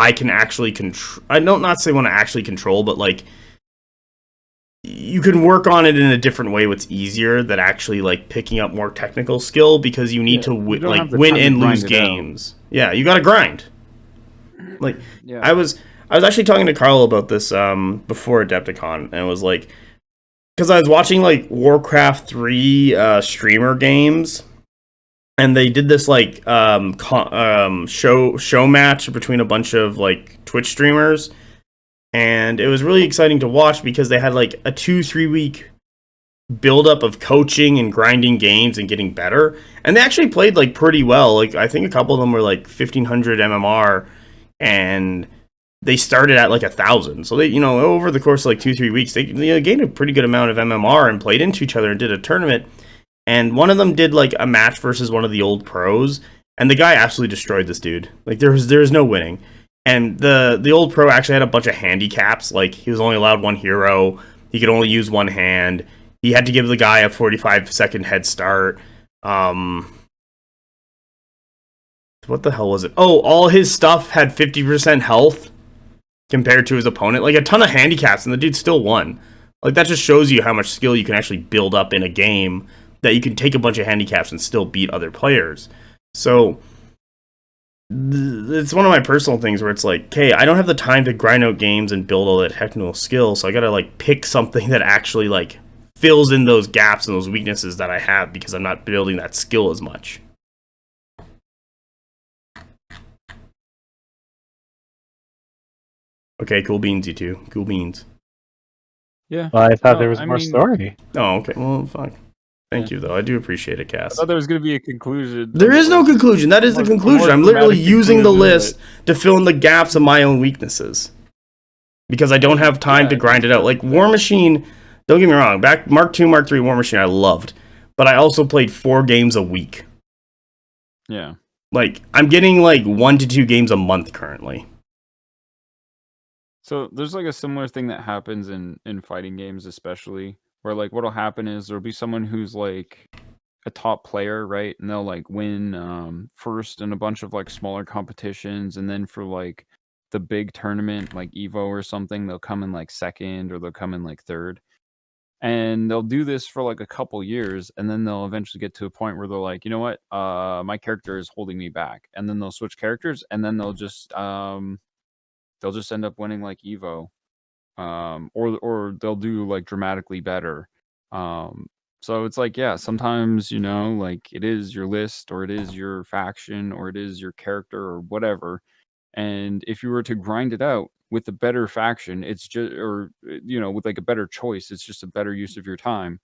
I can actually control. I don't not say want to actually control, but like you can work on it in a different way. What's easier than actually like picking up more technical skill because you need to win and lose games. Yeah, you got to grind. Like I was actually talking to Carl about this before Adepticon, and it was like because I was watching like Warcraft 3 streamer games. And they did this like show match between a bunch of like Twitch streamers, and it was really exciting to watch because they had like a 2-3 week buildup of coaching and grinding games and getting better, and they actually played like pretty well. Like I think a couple of them were like 1500 MMR, and they started at like 1,000. So they, over the course of like 2-3 weeks, they gained a pretty good amount of MMR and played into each other and did a tournament. And one of them did like a match versus one of the old pros, and the guy absolutely destroyed this dude. Like there's no winning. And the old pro actually had a bunch of handicaps. Like he was only allowed one hero. He could only use one hand. He had to give the guy a 45-second head start. What the hell was it? Oh, all his stuff had 50% health compared to his opponent. Like a ton of handicaps, and the dude still won. Like that just shows you how much skill you can actually build up in a game. That you can take a bunch of handicaps and still beat other players. So it's one of my personal things where it's like, okay, I don't have the time to grind out games and build all that technical skill, so I gotta like pick something that actually like fills in those gaps and those weaknesses that I have because I'm not building that skill as much. Okay, cool beans, you two. Cool beans. Yeah. Well, I thought there was more story. Oh, okay. Well, fine. Thank you, though. I do appreciate it, Cass. I thought there was going to be a conclusion. There is no conclusion. That is the conclusion. I'm literally using the list to fill in the gaps of my own weaknesses. Because I don't have time to grind it out. Like, War Machine, don't get me wrong. Back Mark II, Mark III War Machine, I loved. But I also played 4 games a week. Yeah. Like, I'm getting, like, 1 to 2 games a month currently. So, there's, like, a similar thing that happens in fighting games, especially. Where, like, what'll happen is there'll be someone who's, like, a top player, right? And they'll, like, win first in a bunch of, like, smaller competitions. And then for, like, the big tournament, like EVO or something, they'll come in, like, second or they'll come in, like, third. And they'll do this for, like, a couple years. And then they'll eventually get to a point where they're like, you know what? My character is holding me back. And then they'll switch characters. And then they'll just end up winning, like, EVO. Or they'll do like dramatically better. So it's like, yeah, sometimes, like it is your list or it is your faction or it is your character or whatever. And if you were to grind it out with a better faction, it's just, or, with like a better choice, it's just a better use of your time.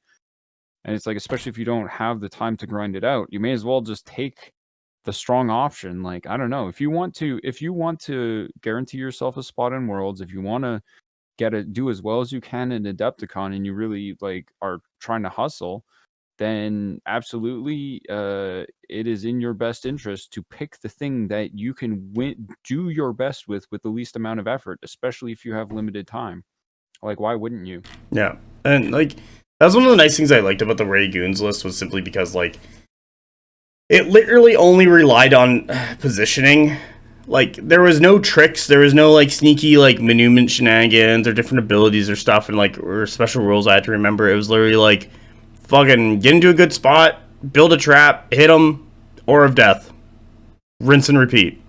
And it's like, especially if you don't have the time to grind it out, you may as well just take the strong option. Like, I don't know, if you want to guarantee yourself a spot in Worlds, if you want to do as well as you can in Adepticon and you really like are trying to hustle, then absolutely it is in your best interest to pick the thing that you can do your best with the least amount of effort, especially if you have limited time. Like, why wouldn't you? Yeah. And like that's one of the nice things I liked about the Ray Goons list was simply because like it literally only relied on positioning. Like, there was no tricks, there was no, like, sneaky, like, maneuverment shenanigans or different abilities or stuff and, like, or special rules I had to remember. It was literally, like, fucking get into a good spot, build a trap, hit them, Aura of Death. Rinse and repeat.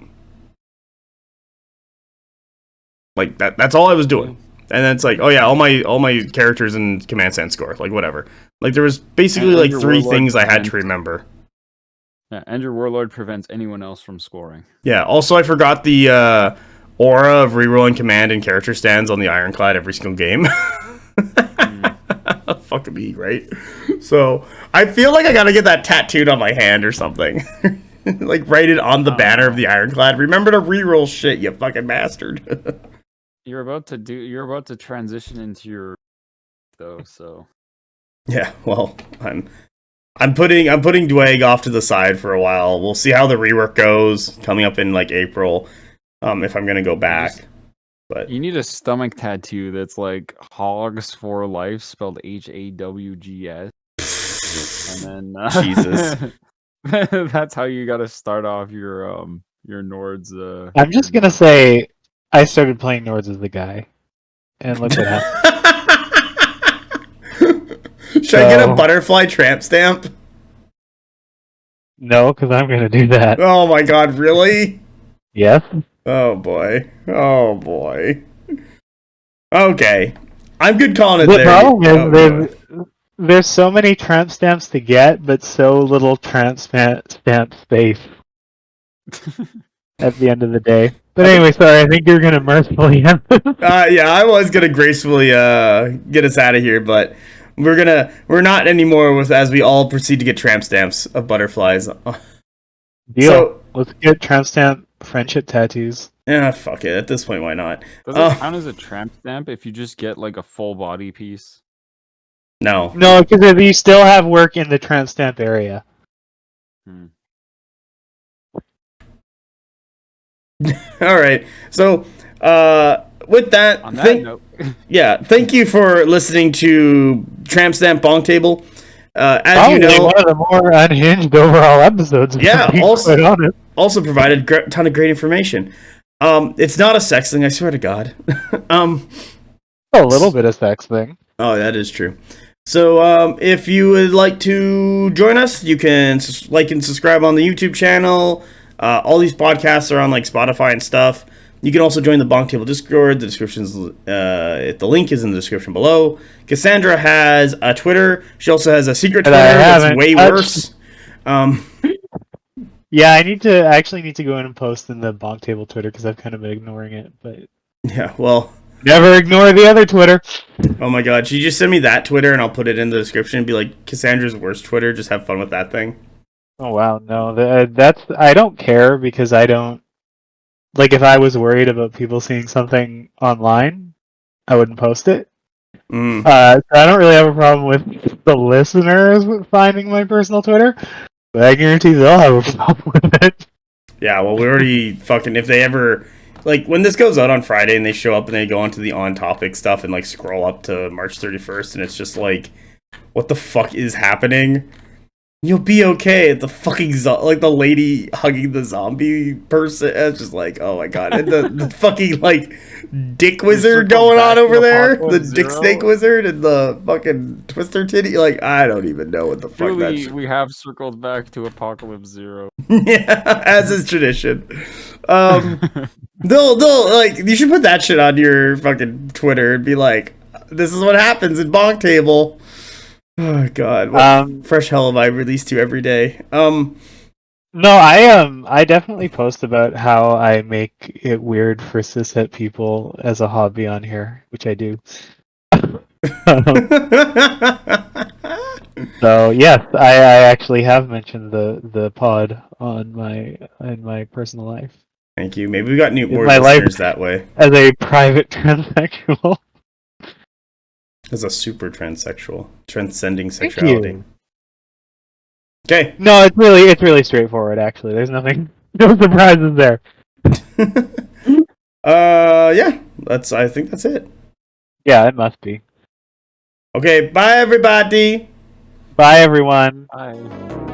Like, that's all I was doing. And then it's like, oh yeah, all my characters in Command Stand score. Like, whatever. Like, there was basically, like, 3 things I had to remember. Yeah, and your Warlord prevents anyone else from scoring. Yeah, also I forgot the aura of rerolling command and character stands on the Ironclad every single game. Fuck me, right? So, I feel like I gotta get that tattooed on my hand or something. Like, write it on the banner of the Ironclad. Remember to reroll shit, you fucking bastard. You're about to transition into your... though, so... Yeah, well, I'm putting Dwayne off to the side for a while. We'll see how the rework goes coming up in like April. If I'm gonna go back, but you need a stomach tattoo that's like Hogs for Life spelled HAWGS, and then Jesus, that's how you got to start off your Nords. I'm just gonna say I started playing Nords as the guy, and look what happened. Should I get a butterfly tramp stamp? No, because I'm going to do that. Oh my god, really? Yes? Oh boy. Oh boy. Okay. I'm good calling it The there. problem is there's so many tramp stamps to get, but so little tramp stamp space at the end of the day. But anyway, sorry, I think you're going to mercifully end this. Yeah, I was gonna gracefully get us out of here, but we're not anymore with as we all proceed to get tramp stamps of butterflies. Deal. So, let's get tramp stamp friendship tattoos. yeah, fuck it. At this point, why not? Does it count as a tramp stamp if you just get like a full body piece? No. No, because you still have work in the tramp stamp area. All right. So, with that, On that note, yeah, thank you for listening to Tramp Stamp BonkTable. As Probably you know, one of the more unhinged overall episodes. Yeah, also provided a ton of great information. It's not a sex thing, I swear to God. A little bit of sex thing. Oh, that is true. So, if you would like to join us, you can like and subscribe on the YouTube channel. All these podcasts are on like Spotify and stuff. You can also join the BonkTable Discord. The link is in the description below. Cassandra has a Twitter. She also has a secret Twitter that's way worse. Yeah, I need to go in and post in the BonkTable Twitter because I've kind of been ignoring it. But yeah, well, never ignore the other Twitter. Oh my god, she just send me that Twitter and I'll put it in the description and be like, Cassandra's worst Twitter, just have fun with that thing. Oh wow, no, I don't care because I don't, like if I was worried about people seeing something online, I wouldn't post it. So I don't really have a problem with the listeners finding my personal Twitter, but I guarantee they'll have a problem with it. Yeah, well, we already fucking, if they ever, like, when this goes out on Friday and they show up and they go onto the on-topic stuff and, like, scroll up to March 31st and it's just like, what the fuck is happening? You'll be okay. The fucking, like, the lady hugging the zombie person. It's just like, oh my god. And the fucking, like, dick wizard going on over there. The dick snake wizard and the fucking twister titty. Like, I don't even know what the fuck that's. We have circled back to Apocalypse Zero. Yeah, as is tradition. They'll like, you should put that shit on your fucking Twitter and be like, this is what happens in BonkTable. Oh god, what fresh hell have I released to every day? No, I definitely post about how I make it weird for cishet people as a hobby on here, which I do. So yes, I actually have mentioned the pod in my personal life. Thank you. Maybe we got more listeners that way. As a private transsexual. As a super transsexual, transcending sexuality. Okay. No, it's really straightforward. Actually, there's no surprises there. Yeah, I think that's it. Yeah, it must be. Okay, bye everybody. Bye everyone. Bye.